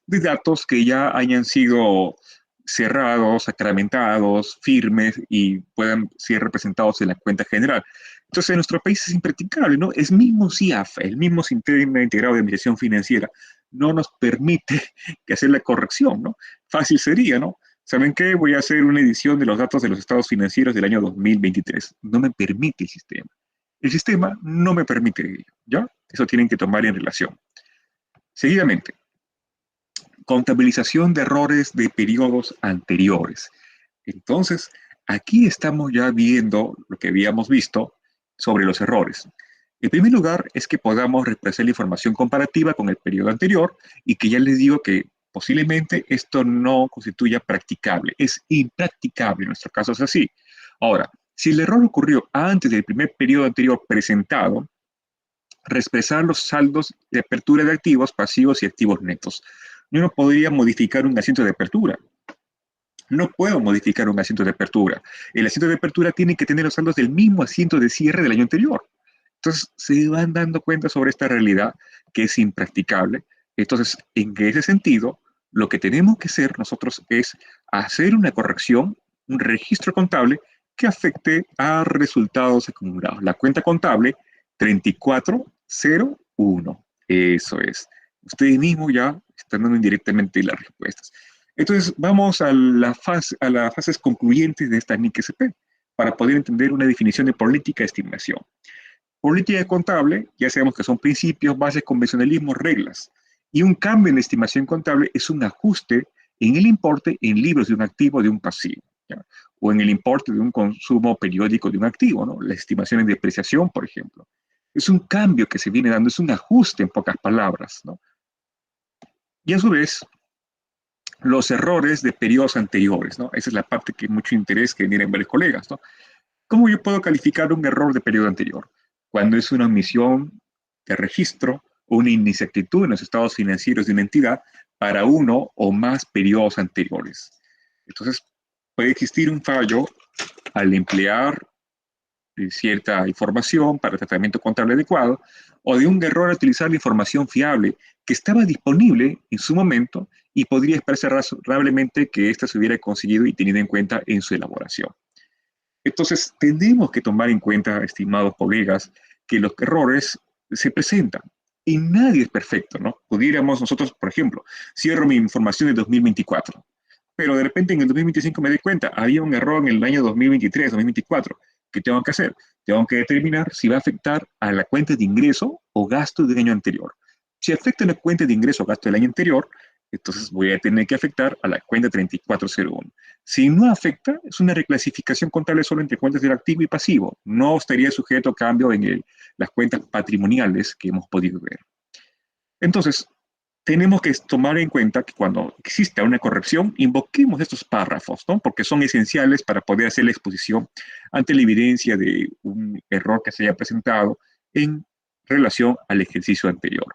de datos que ya hayan sido cerrados, sacramentados, firmes y puedan ser representados en la cuenta general. Entonces, en nuestro país es impracticable, ¿no? El mismo CIAF, el mismo Sistema Integrado de Administración Financiera, no nos permite que hacer la corrección, ¿no? Fácil sería, ¿no? ¿Saben qué? Voy a hacer una edición de los datos de los estados financieros del año 2023. No me permite el sistema. El sistema no me permite ello, ¿ya? Eso tienen que tomar en relación. Seguidamente, contabilización de errores de periodos anteriores. Entonces, aquí estamos ya viendo lo que habíamos visto sobre los errores. En primer lugar, es que podamos representar la información comparativa con el periodo anterior y que ya les digo que posiblemente esto no constituya practicable, es impracticable, en nuestro caso es así. Ahora, si el error ocurrió antes del primer periodo anterior presentado, reexpresar los saldos de apertura de activos, pasivos y activos netos. Yo no podría modificar un asiento de apertura. No puedo modificar un asiento de apertura. El asiento de apertura tiene que tener los saldos del mismo asiento de cierre del año anterior. Entonces, se van dando cuenta sobre esta realidad que es impracticable. Entonces, en ese sentido, lo que tenemos que hacer nosotros es hacer una corrección, un registro contable que afecte a resultados acumulados. La cuenta contable 340 1. Eso es. Ustedes mismos ya están dando indirectamente las respuestas. Entonces, vamos a las fases concluyentes de esta NIC-SP para poder entender una definición de política de estimación. Política contable, ya sabemos que son principios, bases, convencionalismos, reglas. Y un cambio en la estimación contable es un ajuste en el importe en libros de un activo o de un pasivo, ¿ya? O en el importe de un consumo periódico de un activo, ¿no? Las estimaciones de depreciación, por ejemplo. Es un cambio que se viene dando, es un ajuste en pocas palabras, ¿no? Y a su vez, los errores de periodos anteriores, ¿no? Esa es la parte que mucho interés que tienen varios colegas, ¿no? ¿Cómo yo puedo calificar un error de periodo anterior? Cuando es una omisión de registro o una inexactitud en los estados financieros de una entidad para uno o más periodos anteriores. Entonces, puede existir un fallo al emplear cierta información para tratamiento contable adecuado o de un error al utilizar la información fiable que estaba disponible en su momento y podría expresar razonablemente que ésta se hubiera conseguido y tenido en cuenta en su elaboración. Entonces, tenemos que tomar en cuenta, estimados colegas, que los errores se presentan y nadie es perfecto, ¿no? Pudiéramos nosotros, por ejemplo, cierro mi información de 2024, pero de repente en el 2025 me doy cuenta, había un error en el año 2023, 2024. ¿Qué tengo que hacer? Tengo que determinar si va a afectar a la cuenta de ingreso o gasto del año anterior. Si afecta a la cuenta de ingreso o gasto del año anterior, entonces voy a tener que afectar a la cuenta 3401. Si no afecta, es una reclasificación contable solo entre cuentas del activo y pasivo. No estaría sujeto a cambio en las cuentas patrimoniales que hemos podido ver. Entonces, tenemos que tomar en cuenta que cuando exista una corrección, invoquemos estos párrafos, ¿no? Porque son esenciales para poder hacer la exposición ante la evidencia de un error que se haya presentado en relación al ejercicio anterior.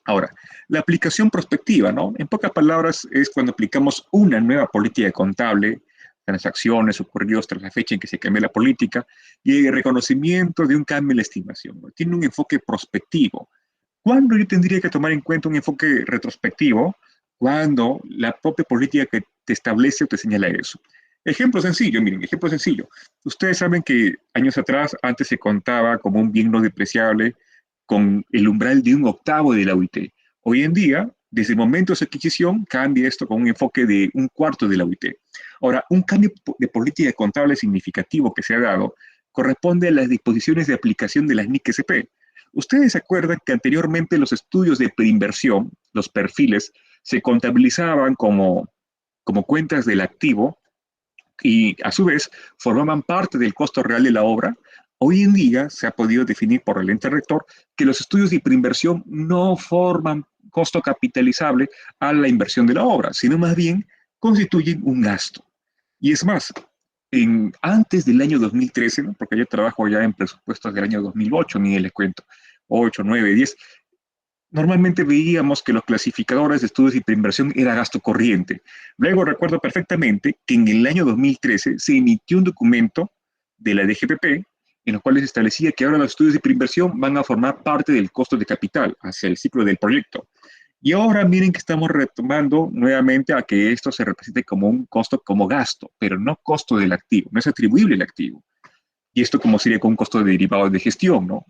Ahora, la aplicación prospectiva, ¿no? En pocas palabras, es cuando aplicamos una nueva política contable, transacciones ocurridas tras la fecha en que se cambia la política, y el reconocimiento de un cambio en la estimación, ¿no? Tiene un enfoque prospectivo. ¿Cuándo yo tendría que tomar en cuenta un enfoque retrospectivo? Cuando la propia política que te establece o te señala eso. Ejemplo sencillo, miren, ejemplo sencillo. Ustedes saben que años atrás, antes se contaba como un bien no depreciable con el umbral de un octavo de la UIT. Hoy en día, desde el momento de su adquisición, cambia esto con un enfoque de un cuarto de la UIT. Ahora, un cambio de política contable significativo que se ha dado corresponde a las disposiciones de aplicación de las NIC-SP. Ustedes se acuerdan que anteriormente los estudios de preinversión, los perfiles, se contabilizaban como cuentas del activo y a su vez formaban parte del costo real de la obra. Hoy en día se ha podido definir por el ente rector que los estudios de preinversión no forman costo capitalizable a la inversión de la obra, sino más bien constituyen un gasto. Y es más, antes del año 2013, ¿no? Porque yo trabajo ya en presupuestos del año 2008, ni les cuento, 8, 9, 10, normalmente veíamos que los clasificadores de estudios y preinversión era gasto corriente. Luego recuerdo perfectamente que en el año 2013 se emitió un documento de la DGPP en los cuales se establecía que ahora los estudios de preinversión van a formar parte del costo de capital hacia el ciclo del proyecto. Y ahora miren que estamos retomando nuevamente a que esto se represente como un costo, como gasto, pero no costo del activo, no es atribuible el activo. Y esto como sería con un costo de derivado de gestión, ¿no?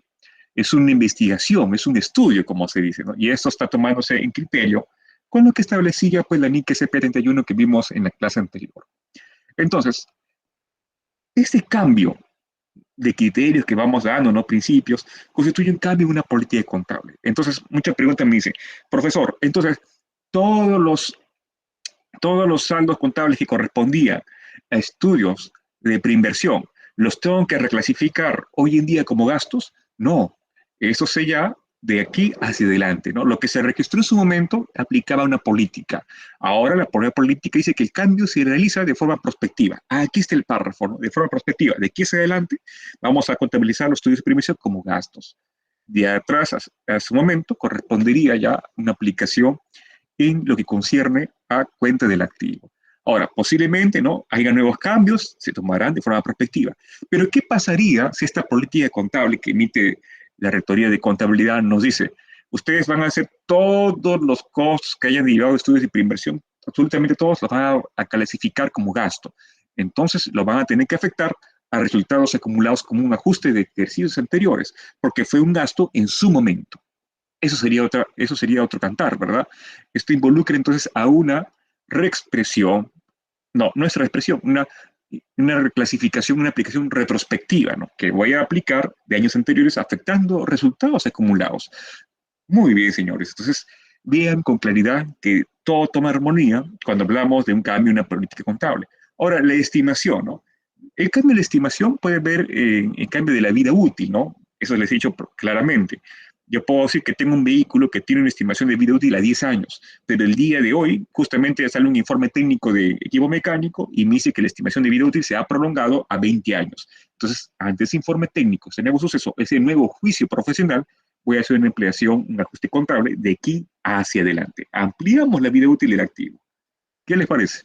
Es una investigación, es un estudio, como se dice, ¿no? Y esto está tomándose en criterio con lo que establecía pues la NIC SP31 que vimos en la clase anterior. Entonces, este cambio de criterios que vamos dando, ¿no? Principios, constituye un cambio en una política contable. Entonces, muchas preguntas me dicen, profesor, entonces, todos los, todos los saldos contables que correspondían a estudios de preinversión, ¿los tengo que reclasificar hoy en día como gastos? No, eso se ya de aquí hacia adelante, ¿no? Lo que se registró en su momento aplicaba una política. Ahora la política dice que el cambio se realiza de forma prospectiva. Aquí está el párrafo, ¿no? De forma prospectiva. De aquí hacia adelante vamos a contabilizar los estudios de previsión como gastos. De atrás a su momento correspondería ya una aplicación en lo que concierne a cuenta del activo. Ahora, posiblemente no haya nuevos cambios, se tomarán de forma prospectiva. Pero ¿qué pasaría si esta política contable que emite la Rectoría de Contabilidad nos dice, ustedes van a hacer todos los costos que hayan derivado de estudios de preinversión, absolutamente todos los van a clasificar como gasto? Entonces lo van a tener que afectar a resultados acumulados como un ajuste de ejercicios anteriores, porque fue un gasto en su momento. Eso sería otro cantar, ¿verdad? Esto involucra entonces a una reexpresión, no, no es reexpresión, una reclasificación, una aplicación retrospectiva, ¿no? Que voy a aplicar de años anteriores afectando resultados acumulados. Muy bien, señores. Entonces, vean con claridad que todo toma armonía cuando hablamos de un cambio en una política contable. Ahora, la estimación, ¿no? El cambio de la estimación puede ver en cambio de la vida útil, ¿no? Eso les he dicho claramente. Yo puedo decir que tengo un vehículo que tiene una estimación de vida útil a 10 años, pero el día de hoy justamente sale un informe técnico de equipo mecánico y me dice que la estimación de vida útil se ha prolongado a 20 años. Entonces, ante ese informe técnico, ese nuevo suceso, ese nuevo juicio profesional, voy a hacer una ampliación, un ajuste contable de aquí hacia adelante. Ampliamos la vida útil del activo. ¿Qué les parece?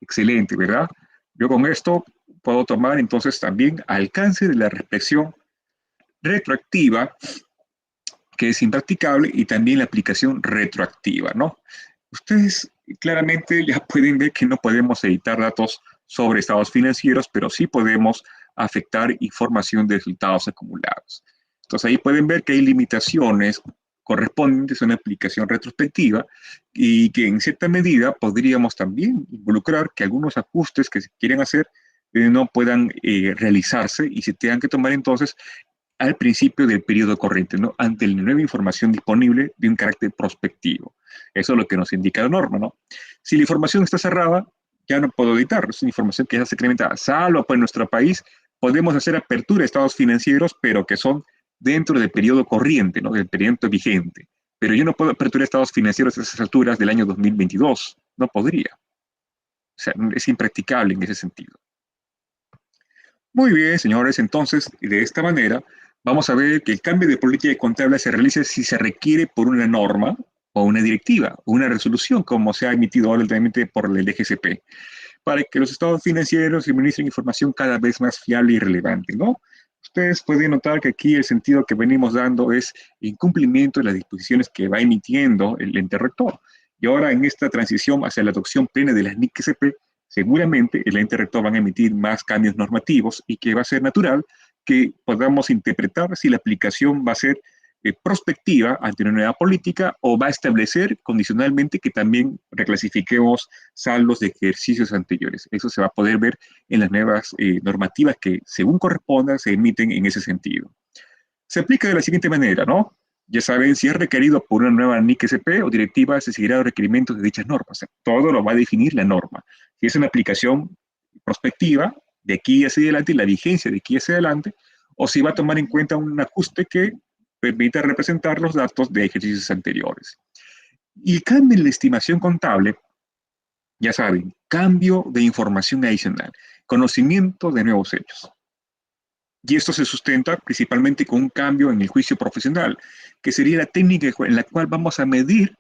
Excelente, ¿verdad? Yo con esto puedo tomar entonces también alcance de la reflexión retroactiva, que es impracticable, y también la aplicación retroactiva, ¿no? Ustedes claramente ya pueden ver que no podemos editar datos sobre estados financieros, pero sí podemos afectar información de resultados acumulados. Entonces ahí pueden ver que hay limitaciones correspondientes a una aplicación retrospectiva y que en cierta medida podríamos también involucrar que algunos ajustes que se quieren hacer no puedan realizarse y se tengan que tomar entonces al principio del periodo corriente, ¿no? Ante la nueva información disponible de un carácter prospectivo. Eso es lo que nos indica la norma, ¿no? Si la información está cerrada, ya no puedo editar, es una información que ya se incrementa, salvo pues en nuestro país podemos hacer apertura de estados financieros, pero que son dentro del periodo corriente, ¿no? Del periodo vigente. Pero yo no puedo aperturar estados financieros a esas alturas del año 2022, no podría. O sea, es impracticable en ese sentido. Muy bien, señores, entonces, de esta manera, vamos a ver que el cambio de política contable se realiza si se requiere por una norma o una directiva o una resolución, como se ha emitido actualmente por el DGCP, para que los estados financieros suministren información cada vez más fiable y relevante, ¿no? Ustedes pueden notar que aquí el sentido que venimos dando es incumplimiento de las disposiciones que va emitiendo el ente rector. Y ahora en esta transición hacia la adopción plena de las NIC-CP, seguramente el ente rector van a emitir más cambios normativos y que va a ser natural que podamos interpretar si la aplicación va a ser prospectiva ante una nueva política o va a establecer condicionalmente que también reclasifiquemos saldos de ejercicios anteriores. Eso se va a poder ver en las nuevas normativas que, según corresponda, se emiten en ese sentido. Se aplica de la siguiente manera, ¿no? Ya saben, si es requerido por una nueva NIC-SP o directiva, se seguirá los requerimientos de dichas normas. O sea, todo lo va a definir la norma. Si es una aplicación prospectiva, de aquí hacia adelante, la vigencia de aquí hacia adelante, o si va a tomar en cuenta un ajuste que permita representar los datos de ejercicios anteriores. Y el cambio en la estimación contable, ya saben, cambio de información adicional, conocimiento de nuevos hechos. Y esto se sustenta principalmente con un cambio en el juicio profesional, que sería la técnica en la cual vamos a medir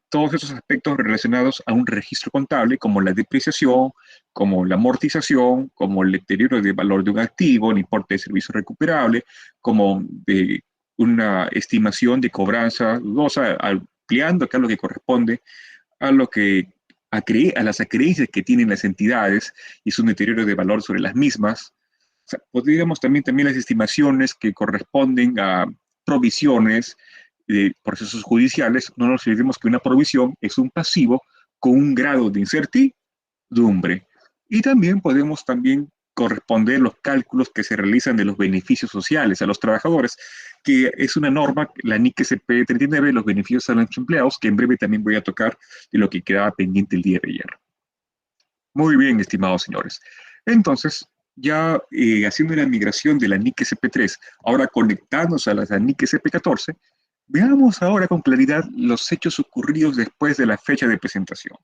todos esos aspectos relacionados a un registro contable, como la depreciación, como la amortización, como el deterioro de valor de un activo, el importe de servicio recuperable, como de una estimación de cobranza dudosa, ampliando acá lo que corresponde a lo que a las acreencias que tienen las entidades y su deterioro de valor sobre las mismas. O sea, podríamos también las estimaciones que corresponden a provisiones de procesos judiciales. No nos olvidemos que una provisión es un pasivo con un grado de incertidumbre. Y también podemos también corresponder los cálculos que se realizan de los beneficios sociales a los trabajadores, que es una norma, la NIC SP 39, los beneficios a los empleados, que en breve también voy a tocar de lo que quedaba pendiente el día de ayer. Muy bien, estimados señores. Entonces, ya haciendo la migración de la NIC SP3, ahora conectándose a la NIC SP14, veamos ahora con claridad los hechos ocurridos después de la fecha de presentación.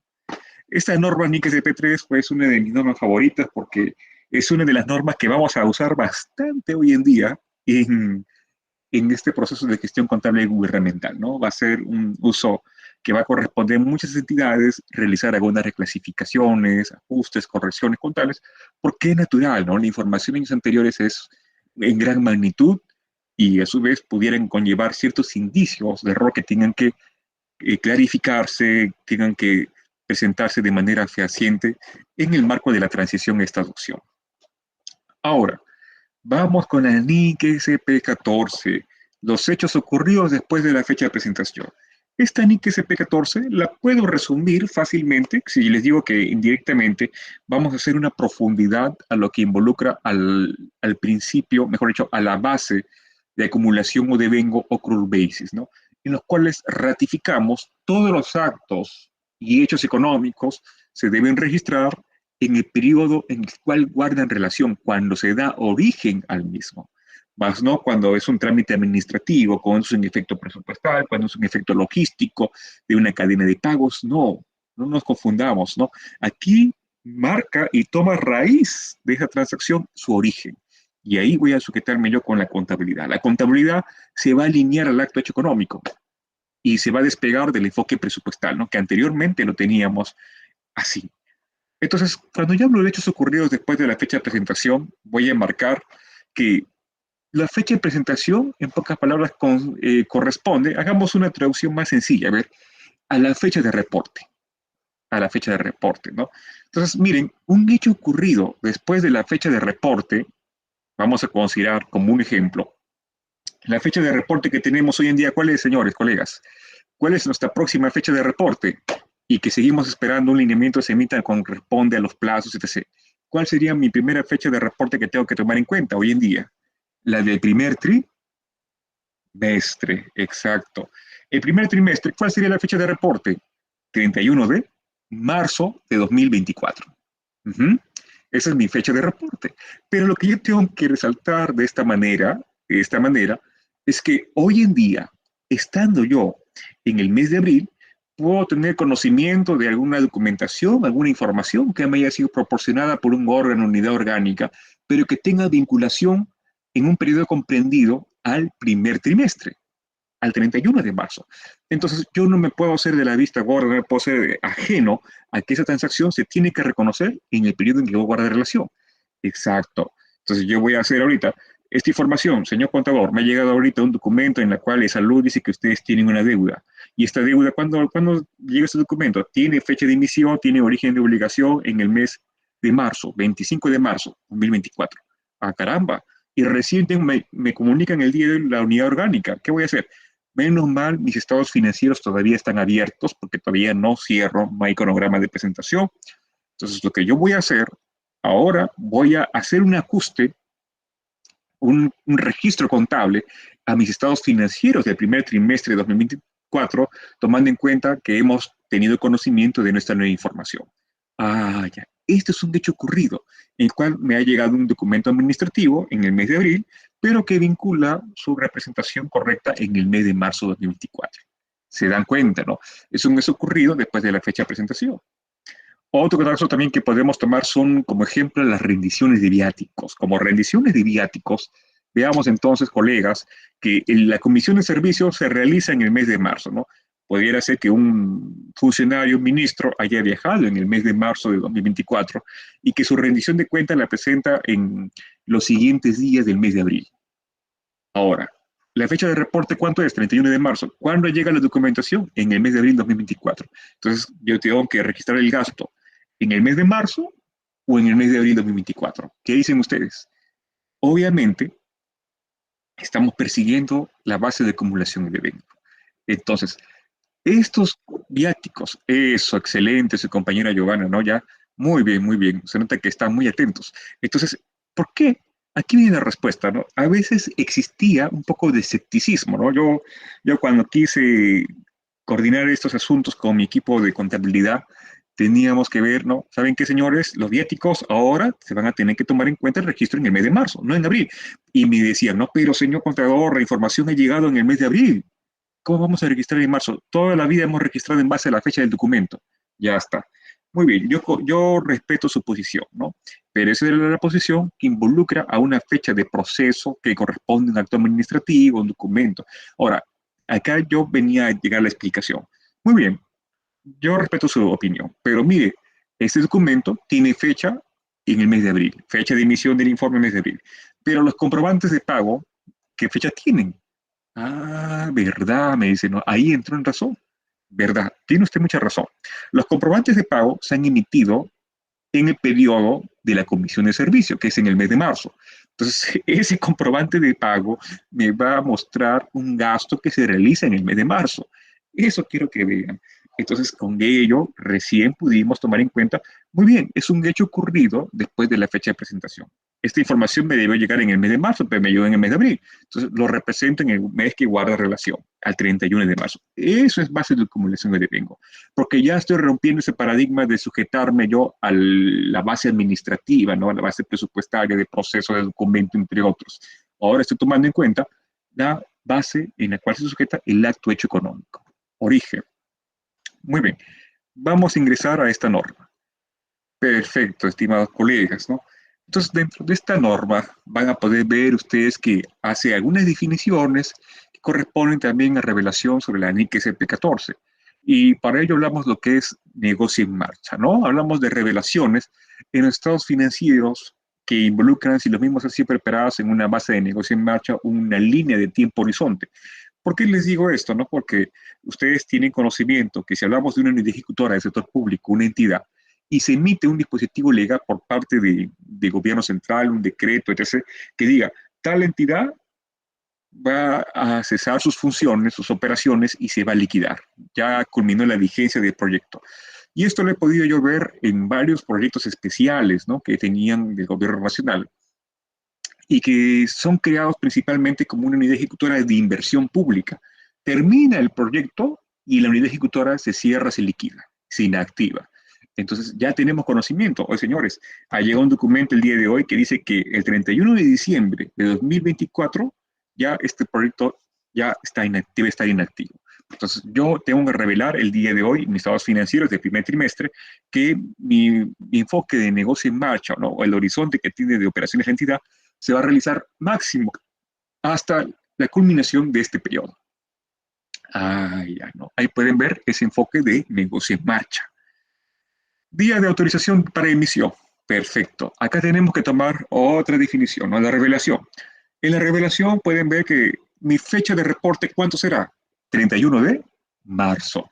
Esta norma NIC SP3 pues, es una de mis normas favoritas porque es una de las normas que vamos a usar bastante hoy en día en este proceso de gestión contable gubernamental, ¿no? Va a ser un uso que va a corresponder a muchas entidades realizar algunas reclasificaciones, ajustes, correcciones contables, porque es natural, ¿no? La información en años anteriores es en gran magnitud y a su vez pudieran conllevar ciertos indicios de error que tengan que clarificarse, tengan que presentarse de manera fehaciente en el marco de la transición a esta adopción. Ahora, vamos con la NIC SP14, los hechos ocurridos después de la fecha de presentación. Esta NIC SP14 la puedo resumir fácilmente si les digo que indirectamente vamos a hacer una profundidad a lo que involucra al principio, mejor dicho, a la base de acumulación o devengo o accrual basis, ¿no? En los cuales ratificamos todos los actos y hechos económicos se deben registrar en el periodo en el cual guardan relación, cuando se da origen al mismo. Más no cuando es un trámite administrativo, cuando es un efecto presupuestal, cuando es un efecto logístico de una cadena de pagos. No, no nos confundamos, ¿no? Aquí marca y toma raíz de esa transacción su origen. Y ahí voy a sujetarme yo con la contabilidad. La contabilidad se va a alinear al acto hecho económico y se va a despegar del enfoque presupuestal, ¿no? Que anteriormente lo teníamos así. Entonces, cuando yo hablo de hechos ocurridos después de la fecha de presentación, voy a marcar que la fecha de presentación, en pocas palabras, corresponde, hagamos una traducción más sencilla, a ver, a la fecha de reporte, a la fecha de reporte, ¿no? Entonces, miren, un hecho ocurrido después de la fecha de reporte, vamos a considerar como un ejemplo, la fecha de reporte que tenemos hoy en día, ¿cuál es, señores, colegas? ¿Cuál es nuestra próxima fecha de reporte? Y que seguimos esperando un lineamiento se emita cuando corresponde a los plazos, etc. ¿Cuál sería mi primera fecha de reporte que tengo que tomar en cuenta hoy en día? La del primer trimestre, exacto. El primer trimestre, ¿cuál sería la fecha de reporte? 31 de marzo de 2024. Uh-huh. Esa es mi fecha de reporte. Pero lo que yo tengo que resaltar de esta manera, es que hoy en día, estando yo en el mes de abril, puedo tener conocimiento de alguna documentación, alguna información que me haya sido proporcionada por un órgano, unidad orgánica, pero que tenga vinculación en un periodo comprendido al primer trimestre, al 31 de marzo. Entonces, yo no me puedo hacer de la vista gorda, no me puedo ser ajeno a que esa transacción se tiene que reconocer en el periodo en que yo guardo relación. Exacto. Entonces, yo voy a hacer ahorita esta información, señor contador, me ha llegado ahorita un documento en el cual el salud dice que ustedes tienen una deuda. Y esta deuda, ¿cuándo llega ese documento? Tiene fecha de emisión, tiene origen de obligación en el mes de marzo, 25 de marzo 2024. Ah, caramba. Y recién me comunican el día de la unidad orgánica. ¿Qué voy a hacer? Menos mal, mis estados financieros todavía están abiertos porque todavía no cierro, no hay cronograma de presentación. Entonces, lo que yo voy a hacer ahora, voy a hacer un ajuste, un registro contable a mis estados financieros del primer trimestre de 2024, tomando en cuenta que hemos tenido conocimiento de nuestra nueva información. Ah, ya. Este es un hecho ocurrido, en el cual me ha llegado un documento administrativo en el mes de abril, pero que vincula su representación correcta en el mes de marzo de 2024. Se dan cuenta, ¿no? Es un hecho ocurrido después de la fecha de presentación. Otro caso también que podemos tomar son como ejemplo las rendiciones de viáticos. Como rendiciones de viáticos, veamos entonces, colegas, que la comisión de servicios se realiza en el mes de marzo, ¿no? Pudiera ser que un funcionario, un ministro, haya viajado en el mes de marzo de 2024 y que su rendición de cuentas la presenta en los siguientes días del mes de abril. Ahora, la fecha de reporte, ¿cuánto es? 31 de marzo. ¿Cuándo llega la documentación? En el mes de abril de 2024. Entonces, yo tengo que registrar el gasto en el mes de marzo o en el mes de abril de 2024. ¿Qué dicen ustedes? Obviamente, estamos persiguiendo la base de acumulación de evento. Entonces, estos viáticos, eso, excelente, su compañera Giovanna, ¿no? Ya, muy bien, se nota que están muy atentos. Entonces, ¿por qué? Aquí viene la respuesta, ¿no? A veces existía un poco de escepticismo, ¿no? Yo cuando quise coordinar estos asuntos con mi equipo de contabilidad, teníamos que ver, ¿no? ¿Saben qué, señores? Los viáticos ahora se van a tener que tomar en cuenta el registro en el mes de marzo, no en abril. Y me decían, no, pero señor contador, la información ha llegado en el mes de abril. ¿Cómo vamos a registrar en marzo? Toda la vida hemos registrado en base a la fecha del documento. Ya está. Muy bien, yo respeto su posición, ¿no? Pero esa es la posición que involucra a una fecha de proceso que corresponde a un acto administrativo, un documento. Ahora, acá yo venía a llegar a la explicación. Muy bien, yo respeto su opinión, pero mire, este documento tiene fecha en el mes de abril, fecha de emisión del informe en el mes de abril, pero los comprobantes de pago, ¿qué fecha tienen? Ah, verdad, me dice, no, ahí entró en razón. Verdad, tiene usted mucha razón. Los comprobantes de pago se han emitido en el periodo de la comisión de servicio, que es en el mes de marzo. Entonces, ese comprobante de pago me va a mostrar un gasto que se realiza en el mes de marzo. Eso quiero que vean. Entonces, con ello, recién pudimos tomar en cuenta, muy bien, es un hecho ocurrido después de la fecha de presentación. Esta información me debe llegar en el mes de marzo, pero me llegó en el mes de abril. Entonces, lo represento en el mes que guarda relación, al 31 de marzo. Eso es base de acumulación que tengo, porque ya estoy rompiendo ese paradigma de sujetarme yo a la base administrativa, ¿no? A la base presupuestaria, de proceso, de documento, entre otros. Ahora estoy tomando en cuenta la base en la cual se sujeta el acto hecho económico. Origen. Muy bien. Vamos a ingresar a esta norma. Perfecto, estimados colegas, ¿no? Entonces, dentro de esta norma van a poder ver ustedes que hace algunas definiciones que corresponden también a revelación sobre la NIC SP14. Y para ello hablamos de lo que es negocio en marcha, ¿no? Hablamos de revelaciones en los estados financieros que involucran, si los mismos así preparados en una base de negocio en marcha, una línea de tiempo horizonte. ¿Por qué les digo esto? ¿No? Porque ustedes tienen conocimiento que si hablamos de una unidad ejecutora del sector público, una entidad, y se emite un dispositivo legal por parte de gobierno central, un decreto, etc., que diga, tal entidad va a cesar sus funciones, sus operaciones y se va a liquidar. Ya culminó la vigencia del proyecto. Y esto lo he podido yo ver en varios proyectos especiales, ¿no?, que tenían del gobierno nacional y que son creados principalmente como una unidad ejecutora de inversión pública. Termina el proyecto y la unidad ejecutora se cierra, se liquida, se inactiva. Entonces ya tenemos conocimiento. Hoy, señores, ha llegado un documento el día de hoy que dice que el 31 de diciembre de 2024 ya este proyecto ya está inactivo, está inactivo. Entonces yo tengo que revelar el día de hoy mis estados financieros del primer trimestre que mi enfoque de negocio en marcha, ¿no?, o el horizonte que tiene de operaciones de entidad se va a realizar máximo hasta la culminación de este periodo. Ya no. Ahí pueden ver ese enfoque de negocio en marcha. Día de autorización para emisión. Perfecto. Acá tenemos que tomar otra definición, ¿no?, la revelación. En la revelación pueden ver que mi fecha de reporte, ¿cuánto será? 31 de marzo.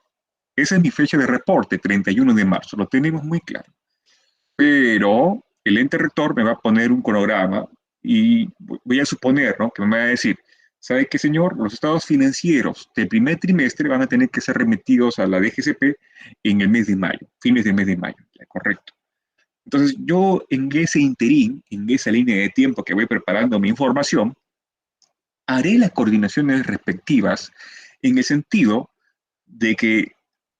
Esa es mi fecha de reporte, 31 de marzo. Lo tenemos muy claro. Pero el ente rector me va a poner un cronograma y voy a suponer, ¿no?, que me va a decir, ¿sabe qué, señor? Los estados financieros del primer trimestre van a tener que ser remitidos a la DGCP en el mes de mayo, fines del mes de mayo, ¿ya? Correcto. Entonces, yo en ese interín, en esa línea de tiempo que voy preparando mi información, haré las coordinaciones respectivas en el sentido de que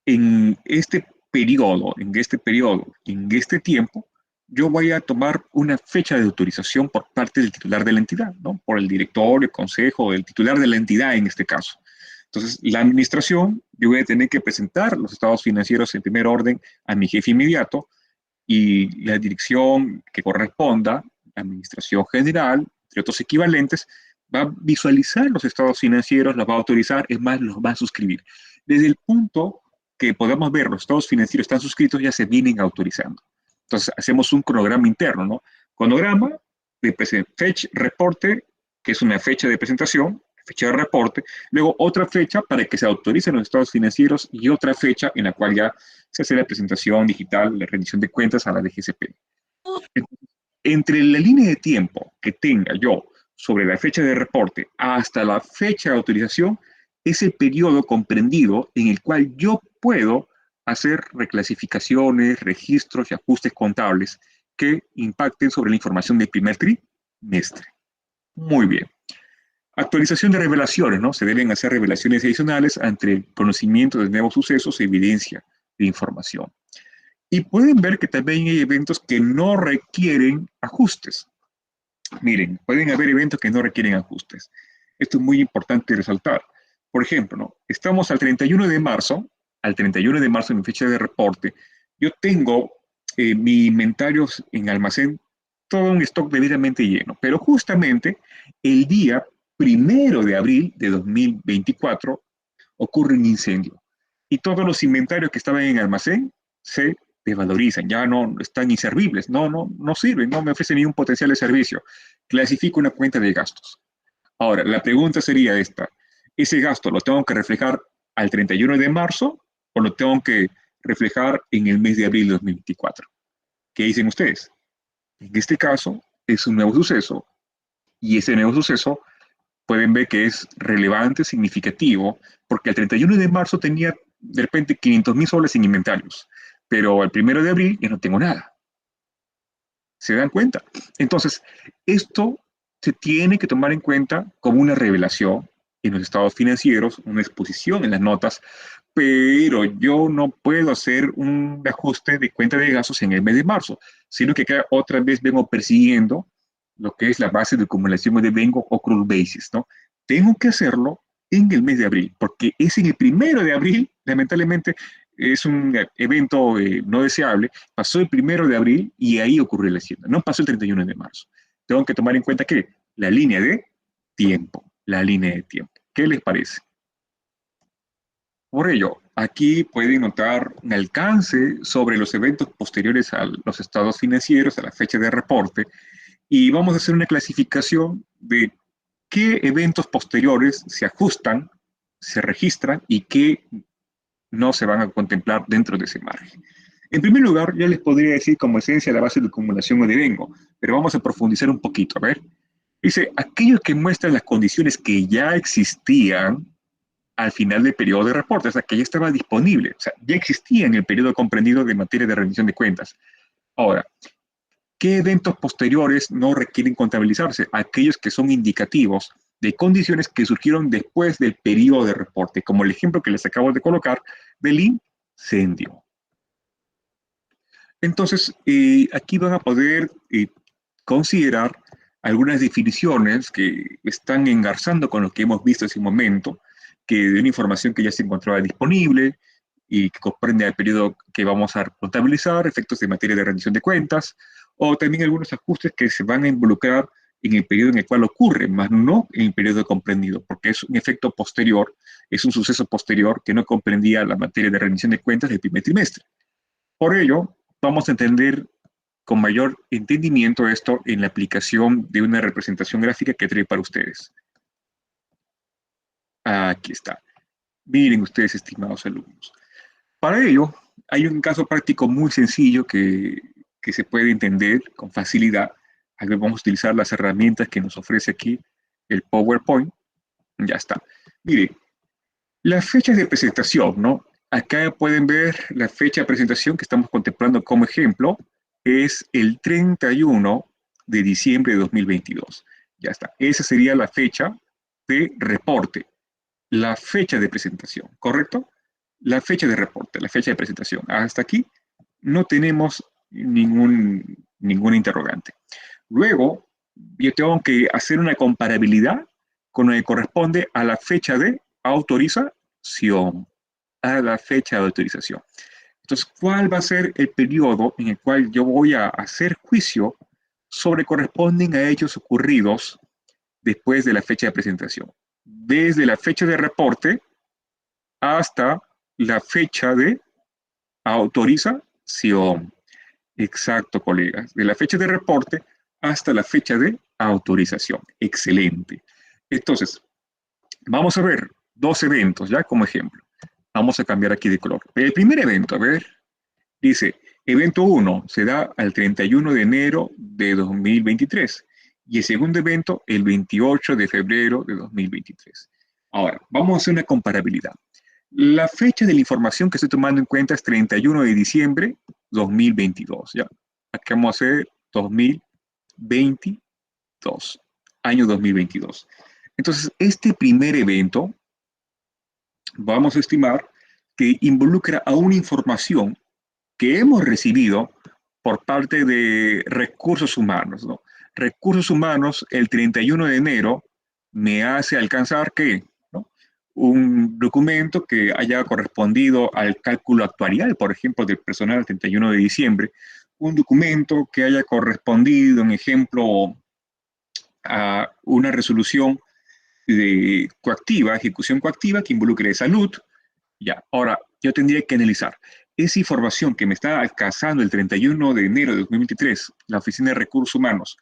en este en este tiempo, yo voy a tomar una fecha de autorización por parte del titular de la entidad, ¿no?, por el directorio, el consejo, el titular de la entidad en este caso. Entonces, la administración, yo voy a tener que presentar los estados financieros en primer orden a mi jefe inmediato y la dirección que corresponda, la administración general, entre otros equivalentes, va a visualizar los estados financieros, los va a autorizar, es más, los va a suscribir. Desde el punto que podamos ver los estados financieros están suscritos, ya se vienen autorizando. Entonces, hacemos un cronograma interno, ¿no? Cronograma de fecha, reporte, que es una fecha de presentación, fecha de reporte, luego otra fecha para que se autoricen los estados financieros y otra fecha en la cual ya se hace la presentación digital, la rendición de cuentas a la DGCP. Entre la línea de tiempo que tenga yo sobre la fecha de reporte hasta la fecha de autorización es el periodo comprendido en el cual yo puedo hacer reclasificaciones, registros y ajustes contables que impacten sobre la información del primer trimestre. Muy bien. Actualización de revelaciones, ¿no? Se deben hacer revelaciones adicionales ante el conocimiento de nuevos sucesos e evidencia de información. Y pueden ver que también hay eventos que no requieren ajustes. Miren, pueden haber eventos que no requieren ajustes. Esto es muy importante resaltar. Por ejemplo, ¿no?, estamos al 31 de marzo, en mi fecha de reporte, yo tengo mi inventario en almacén, todo un stock debidamente lleno, pero justamente el día 1 de abril de 2024 ocurre un incendio y todos los inventarios que estaban en almacén se desvalorizan, ya no están inservibles, no sirven, no me ofrecen ningún potencial de servicio. Clasifico una cuenta de gastos. Ahora, la pregunta sería esta: ¿ese gasto lo tengo que reflejar al 31 de marzo o lo tengo que reflejar en el mes de abril de 2024? ¿Qué dicen ustedes? En este caso, es un nuevo suceso, y ese nuevo suceso pueden ver que es relevante, significativo, porque el 31 de marzo tenía de repente 500.000 soles sin inventarios, pero el 1 de abril ya no tengo nada. ¿Se dan cuenta? Entonces, esto se tiene que tomar en cuenta como una revelación en los estados financieros, una exposición en las notas, pero yo no puedo hacer un ajuste de cuenta de gastos en el mes de marzo, sino que acá otra vez vengo persiguiendo lo que es la base de acumulación de vengo o accrual basis, ¿no? Tengo que hacerlo en el mes de abril, porque es en el 1 de abril, lamentablemente, es un evento no deseable, pasó el 1 de abril y ahí ocurrió la hacienda, no pasó el 31 de marzo. Tengo que tomar en cuenta que la línea de tiempo, la línea de tiempo. ¿Qué les parece? Por ello, aquí pueden notar un alcance sobre los eventos posteriores a los estados financieros, a la fecha de reporte, y vamos a hacer una clasificación de qué eventos posteriores se ajustan, se registran y qué no se van a contemplar dentro de ese margen. En primer lugar, ya les podría decir como esencia la base de acumulación o de vengo, pero vamos a profundizar un poquito. A ver, dice, aquellos que muestran las condiciones que ya existían al final del periodo de reporte, o sea, que ya estaba disponible, o sea, ya existía en el periodo comprendido de materia de rendición de cuentas. Ahora, ¿qué eventos posteriores no requieren contabilizarse? Aquellos que son indicativos de condiciones que surgieron después del periodo de reporte, como el ejemplo que les acabo de colocar del incendio. Entonces, aquí van a poder considerar algunas definiciones que están engarzando con lo que hemos visto hace un momento, que de una información que ya se encontraba disponible y que comprende el periodo que vamos a contabilizar, efectos de materia de rendición de cuentas, o también algunos ajustes que se van a involucrar en el periodo en el cual ocurre, más no en el periodo comprendido, porque es un efecto posterior, es un suceso posterior que no comprendía la materia de rendición de cuentas del primer trimestre. Por ello, vamos a entender con mayor entendimiento esto en la aplicación de una representación gráfica que trae para ustedes. Aquí está. Miren ustedes, estimados alumnos. Para ello, hay un caso práctico muy sencillo que se puede entender con facilidad. Aquí vamos a utilizar las herramientas que nos ofrece aquí el PowerPoint. Ya está. Miren, las fechas de presentación, ¿no? Acá pueden ver la fecha de presentación que estamos contemplando como ejemplo, es el 31 de diciembre de 2022. Ya está. Esa sería la fecha de reporte, la fecha de presentación, ¿correcto? La fecha de reporte, la fecha de presentación. Hasta aquí no tenemos ningún interrogante. Luego, yo tengo que hacer una comparabilidad con lo que corresponde a la fecha de autorización, a la fecha de autorización. Entonces, ¿cuál va a ser el periodo en el cual yo voy a hacer juicio sobre corresponden a hechos ocurridos después de la fecha de presentación? Desde la fecha de reporte hasta la fecha de autorización. Exacto, colegas. De la fecha de reporte hasta la fecha de autorización. Excelente. Entonces, vamos a ver dos eventos, ya como ejemplo. Vamos a cambiar aquí de color. El primer evento, a ver, dice, evento 1 se da al 31 de enero de 2023 y el segundo evento el 28 de febrero de 2023. Ahora, vamos a hacer una comparabilidad. La fecha de la información que estoy tomando en cuenta es 31 de diciembre 2022. ¿Ya? Aquí vamos a hacer 2022, año 2022. Entonces, este primer evento, vamos a estimar que involucra a una información que hemos recibido por parte de recursos humanos, ¿no? Recursos humanos, el 31 de enero, me hace alcanzar ¿qué? ¿No? Un documento que haya correspondido al cálculo actuarial, por ejemplo, del personal al 31 de diciembre, un documento que haya correspondido, en ejemplo, a una resolución de coactiva, ejecución coactiva que involucre salud. Ya, ahora yo tendría que analizar esa información que me está alcanzando el 31 de enero de 2023, la Oficina de Recursos Humanos,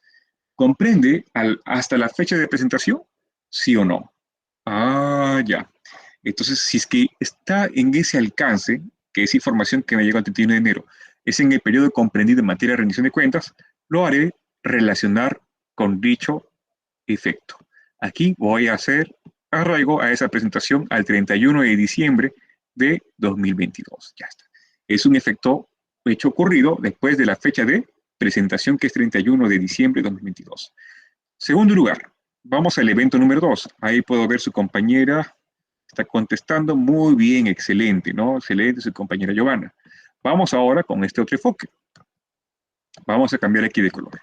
¿comprende hasta la fecha de presentación? ¿Sí o no? Ah, ya. Entonces, si es que está en ese alcance, que es información que me llegó el 31 de enero, es en el periodo comprendido en materia de rendición de cuentas, lo haré relacionar con dicho efecto. Aquí voy a hacer arraigo a esa presentación al 31 de diciembre de 2022. Ya está. Es un efecto hecho ocurrido después de la fecha de presentación, que es 31 de diciembre de 2022. Segundo lugar, vamos al evento número 2. Ahí puedo ver su compañera está contestando muy bien, excelente, ¿no? Excelente su compañera Giovanna. Vamos ahora con este otro enfoque. Vamos a cambiar aquí de color.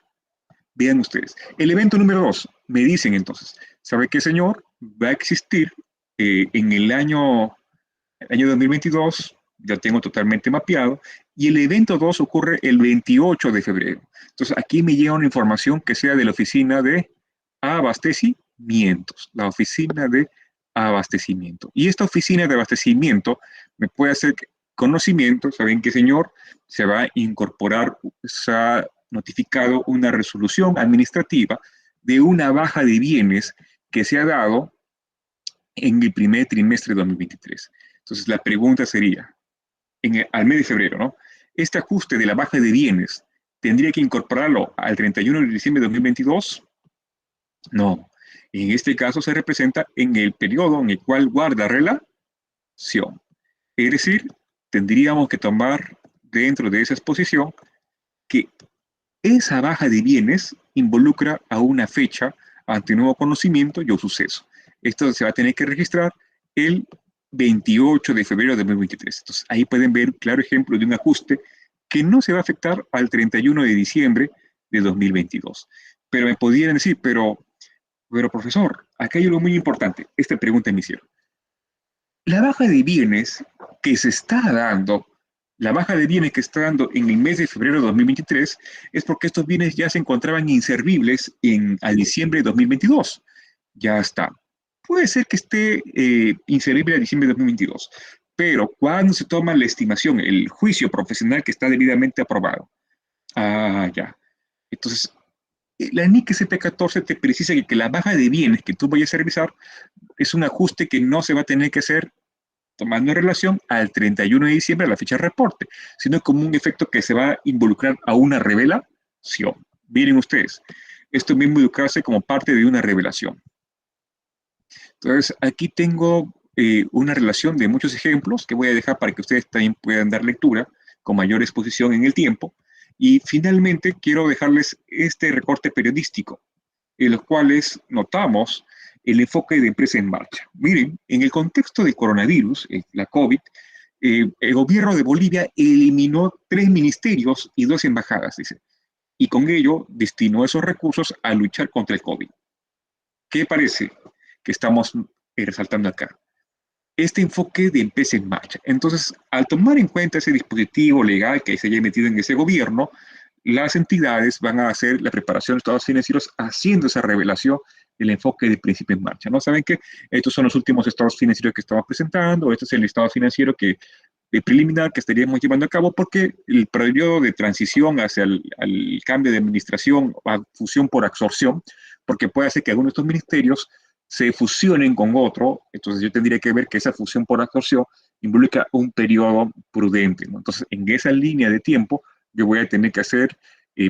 Vean ustedes. El evento número 2, me dicen entonces, ¿sabe qué, señor? Va a existir en el año 2022, ya tengo totalmente mapeado, y el evento 2 ocurre el 28 de febrero. Entonces, aquí me llega una información que sea de la oficina de abastecimientos, la oficina de abastecimiento. Y esta oficina de abastecimiento me puede hacer conocimiento, ¿saben qué, señor? Se va a incorporar, se ha notificado una resolución administrativa de una baja de bienes que se ha dado en el primer trimestre de 2023. Entonces, la pregunta sería, al mes de febrero, ¿no? Este ajuste de la baja de bienes, ¿tendría que incorporarlo al 31 de diciembre de 2022? No. En este caso se representa en el periodo en el cual guarda relación. Es decir, tendríamos que tomar dentro de esa exposición que esa baja de bienes involucra a una fecha ante nuevo conocimiento y o suceso. Esto se va a tener que registrar el 28 de febrero de 2023. Entonces, ahí pueden ver un claro ejemplo de un ajuste que no se va a afectar al 31 de diciembre de 2022. Pero me podrían decir, pero profesor, acá hay algo muy importante. Esta pregunta me hicieron. La baja de bienes que se está dando, la baja de bienes que está dando en el mes de febrero de 2023 es porque estos bienes ya se encontraban inservibles a diciembre de 2022. Ya está. Puede ser que esté inservible a diciembre de 2022, pero cuando se toma la estimación, el juicio profesional que está debidamente aprobado. Ah, ya. Entonces, la NIC CP14 te precisa que la baja de bienes que tú vayas a revisar es un ajuste que no se va a tener que hacer tomando en relación al 31 de diciembre a la fecha de reporte, sino como un efecto que se va a involucrar a una revelación. Miren ustedes, esto va a involucrarse como parte de una revelación. Entonces, aquí tengo una relación de muchos ejemplos que voy a dejar para que ustedes también puedan dar lectura con mayor exposición en el tiempo. Y finalmente quiero dejarles este recorte periodístico, en los cuales notamos el enfoque de empresa en marcha. Miren, en el contexto del coronavirus, la COVID, el gobierno de Bolivia eliminó 3 ministerios y 2 embajadas, dice, y con ello destinó esos recursos a luchar contra el COVID. ¿Qué parece que estamos resaltando acá? Este enfoque de empresa en marcha. Entonces, al tomar en cuenta ese dispositivo legal que se haya metido en ese gobierno, las entidades van a hacer la preparación de estados financieros haciendo esa revelación del enfoque de principio en marcha. ¿No saben qué? Estos son los últimos estados financieros que estamos presentando, este es el estado financiero preliminar que estaríamos llevando a cabo porque el periodo de transición hacia el cambio de administración, a fusión por absorción, porque puede ser que algunos de estos ministerios se fusionen con otro, entonces yo tendría que ver que esa fusión por absorción involucra un periodo prudente, ¿no? Entonces, en esa línea de tiempo, yo voy a tener que hacer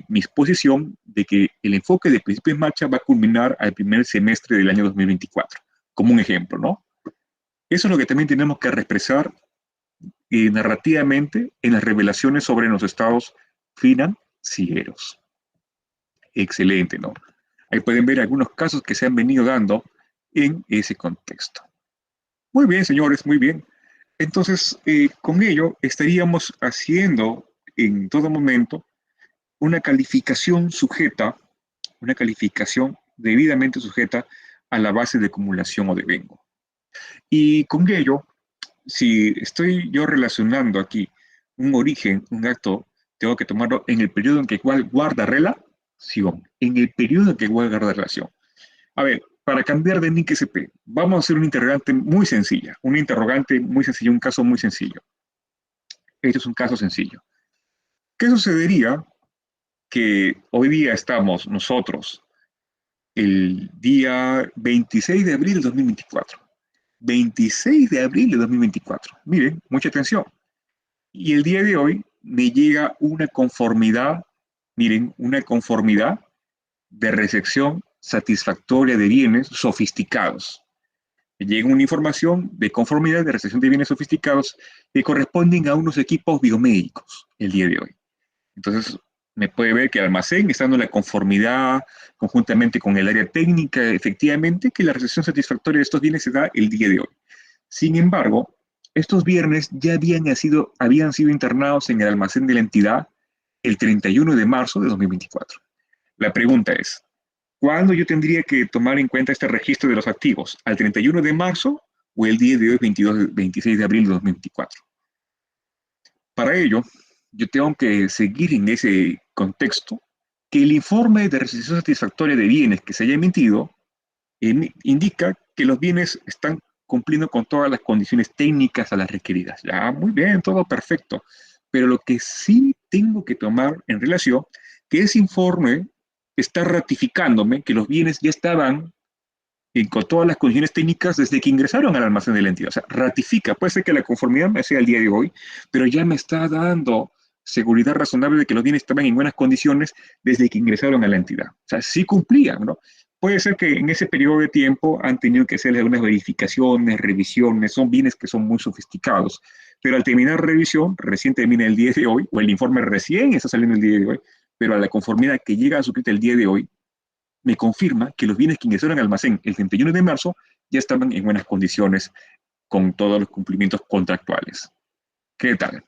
mi exposición de que el enfoque de principio en marcha va a culminar al primer semestre del año 2024, como un ejemplo, ¿no? Eso es lo que también tenemos que expresar narrativamente en las revelaciones sobre los estados financieros. Excelente, ¿no? Ahí pueden ver algunos casos que se han venido dando en ese contexto. Muy bien, señores, muy bien. Entonces, con ello estaríamos haciendo en todo momento una calificación debidamente sujeta a la base de acumulación o de vengo. Y con ello, si estoy yo relacionando aquí un origen, un acto, tengo que tomarlo en el periodo en que guarda relación. En el periodo en que guarda relación. A ver, para cambiar de NIC SP, vamos a hacer una interrogante muy sencilla. Una interrogante muy sencilla, un caso muy sencillo. Este es un caso sencillo. ¿Qué sucedería que hoy día estamos nosotros, el día 26 de abril de 2024? 26 de abril de 2024. Miren, mucha atención. Y el día de hoy me llega una conformidad, miren, una conformidad de recepción satisfactoria de bienes sofisticados. Me llega una información de conformidad de recepción de bienes sofisticados que corresponden a unos equipos biomédicos el día de hoy. Entonces, me puede ver que el almacén está dando la conformidad conjuntamente con el área técnica, efectivamente, que la recepción satisfactoria de estos bienes se da el día de hoy. Sin embargo, estos bienes ya habían sido internados en el almacén de la entidad el 31 de marzo de 2024. La pregunta es, ¿cuándo yo tendría que tomar en cuenta este registro de los activos? ¿Al 31 de marzo o el día de hoy, 26 de abril de 2024? Para ello, yo tengo que seguir en ese contexto que el informe de recepción satisfactoria de bienes que se haya emitido indica que los bienes están cumpliendo con todas las condiciones técnicas a las requeridas. Ya, muy bien, todo perfecto. Pero lo que sí tengo que tomar en relación, que ese informe está ratificándome que los bienes ya estaban con todas las condiciones técnicas desde que ingresaron al almacén de la entidad. O sea, ratifica, puede ser que la conformidad me sea el día de hoy, pero ya me está dando seguridad razonable de que los bienes estaban en buenas condiciones desde que ingresaron a la entidad. O sea, sí cumplían, ¿no? Puede ser que en ese periodo de tiempo han tenido que hacer algunas verificaciones, revisiones, son bienes que son muy sofisticados, pero al terminar revisión, recién termina el día de hoy, o el informe recién está saliendo el día de hoy, pero a la conformidad que llega a su el día de hoy, me confirma que los bienes que ingresaron al almacén el 31 de marzo ya estaban en buenas condiciones con todos los cumplimientos contractuales. ¿Qué tal?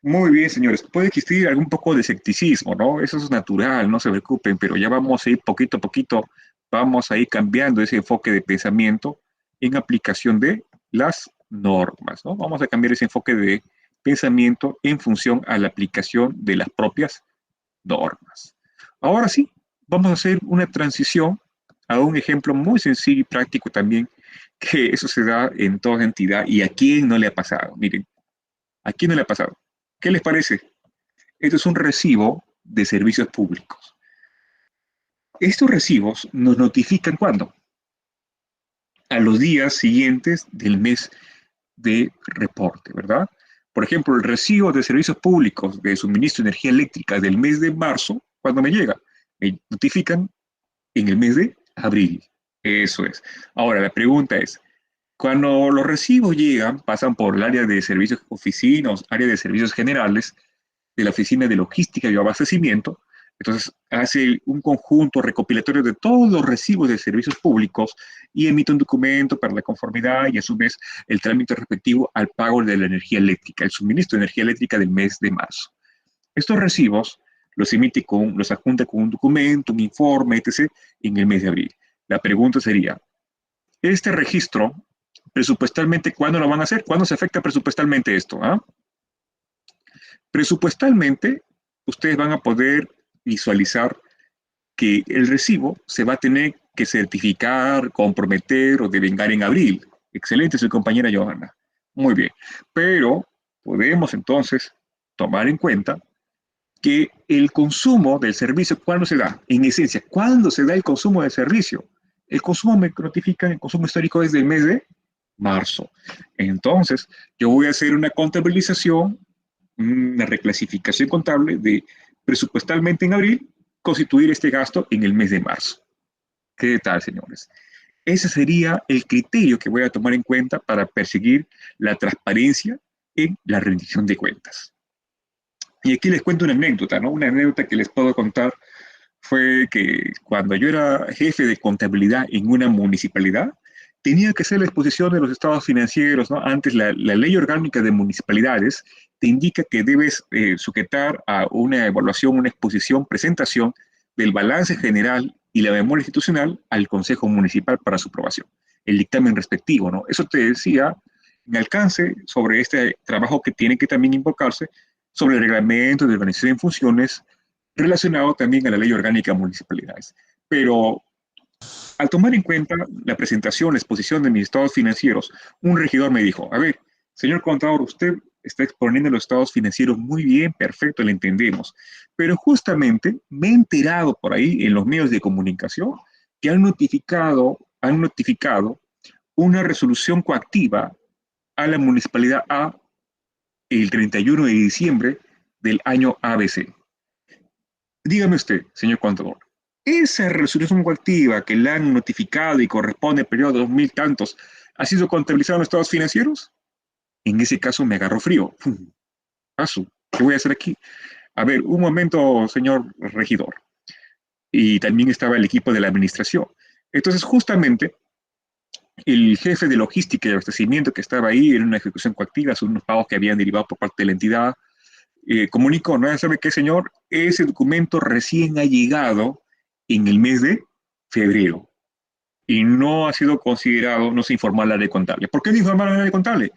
Muy bien, señores. Puede existir algún poco de escepticismo, ¿no? Eso es natural, no se preocupen, pero ya vamos a ir poquito a poquito, vamos a ir cambiando ese enfoque de pensamiento en aplicación de las normas, ¿no? Vamos a cambiar ese enfoque de pensamiento en función a la aplicación de las propias normas. Ahora sí, vamos a hacer una transición a un ejemplo muy sencillo y práctico también, que eso se da en toda entidad y a quién no le ha pasado. Miren, ¿a quién no le ha pasado? ¿Qué les parece? Esto es un recibo de servicios públicos. Estos recibos nos notifican ¿cuándo? A los días siguientes del mes de reporte, ¿verdad? Por ejemplo, el recibo de servicios públicos de suministro de energía eléctrica del mes de marzo, ¿cuándo me llega? Me notifican en el mes de abril. Eso es. Ahora, la pregunta es, cuando los recibos llegan, pasan por el área de servicios oficinas, área de servicios generales, de la Oficina de Logística y Abastecimiento, entonces hace un conjunto recopilatorio de todos los recibos de servicios públicos y emite un documento para la conformidad y a su vez el trámite respectivo al pago de la energía eléctrica, el suministro de energía eléctrica del mes de marzo. Estos recibos los adjunta con un documento, un informe, etc., en el mes de abril. La pregunta sería, este registro, presupuestalmente, ¿cuándo lo van a hacer? ¿Cuándo se afecta presupuestalmente esto? ¿Ah? Presupuestalmente, ustedes van a poder visualizar que el recibo se va a tener que certificar, comprometer o devengar en abril. Excelente, su compañera Johanna. Muy bien. Pero podemos entonces tomar en cuenta que el consumo del servicio, ¿cuándo se da? En esencia, ¿cuándo se da el consumo del servicio? El consumo me notifica, el consumo histórico es del mes de marzo. Entonces, yo voy a hacer una contabilización, una reclasificación contable de presupuestalmente en abril, constituir este gasto en el mes de marzo. ¿Qué tal, señores? Ese sería el criterio que voy a tomar en cuenta para perseguir la transparencia en la rendición de cuentas. Y aquí les cuento una anécdota, ¿no? Una anécdota que les puedo contar fue que cuando yo era jefe de contabilidad en una municipalidad, tenía que hacer la exposición de los estados financieros, ¿no? Antes la ley orgánica de municipalidades te indica que debes sujetar a una evaluación, una exposición, presentación del balance general y la memoria institucional al Consejo Municipal para su aprobación, el dictamen respectivo, ¿no? Eso te decía en alcance sobre este trabajo que tiene que también invocarse sobre el reglamento de organización en funciones relacionado también a la ley orgánica de municipalidades. Pero al tomar en cuenta la presentación, la exposición de mis estados financieros, un regidor me dijo, a ver, señor contador, usted está exponiendo los estados financieros muy bien, perfecto, le entendemos, pero justamente me he enterado por ahí en los medios de comunicación que han notificado una resolución coactiva a la municipalidad A el 31 de diciembre del año ABC. Dígame usted, señor contador, ¿esa resolución coactiva que le han notificado y corresponde al periodo de 2000 tantos ha sido contabilizada en los estados financieros? En ese caso me agarró frío. Paso, ¿qué voy a hacer aquí? A ver, un momento, señor regidor. Y también estaba el equipo de la administración. Entonces, justamente, el jefe de logística y abastecimiento que estaba ahí en una ejecución coactiva, son unos pagos que habían derivado por parte de la entidad, comunicó, ¿no? ¿Sabe qué, señor? Ese documento recién ha llegado en el mes de febrero y no ha sido considerado, no se informó al área contable. ¿Por qué no informar al área contable?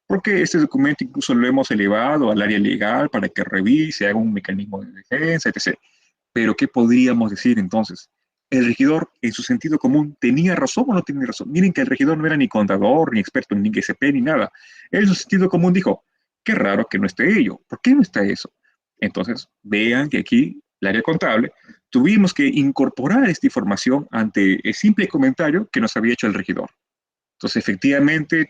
Porque este documento incluso lo hemos elevado al área legal para que revise, haga un mecanismo de defensa, etc. Pero ¿qué podríamos decir entonces? ¿El regidor, en su sentido común, tenía razón o no tenía razón? Miren que el regidor no era ni contador, ni experto en IGCP, ni nada. Él, en su sentido común, dijo, qué raro que no esté ello. ¿Por qué no está eso? Entonces, vean que aquí, el área contable, tuvimos que incorporar esta información ante el simple comentario que nos había hecho el regidor. Entonces, efectivamente,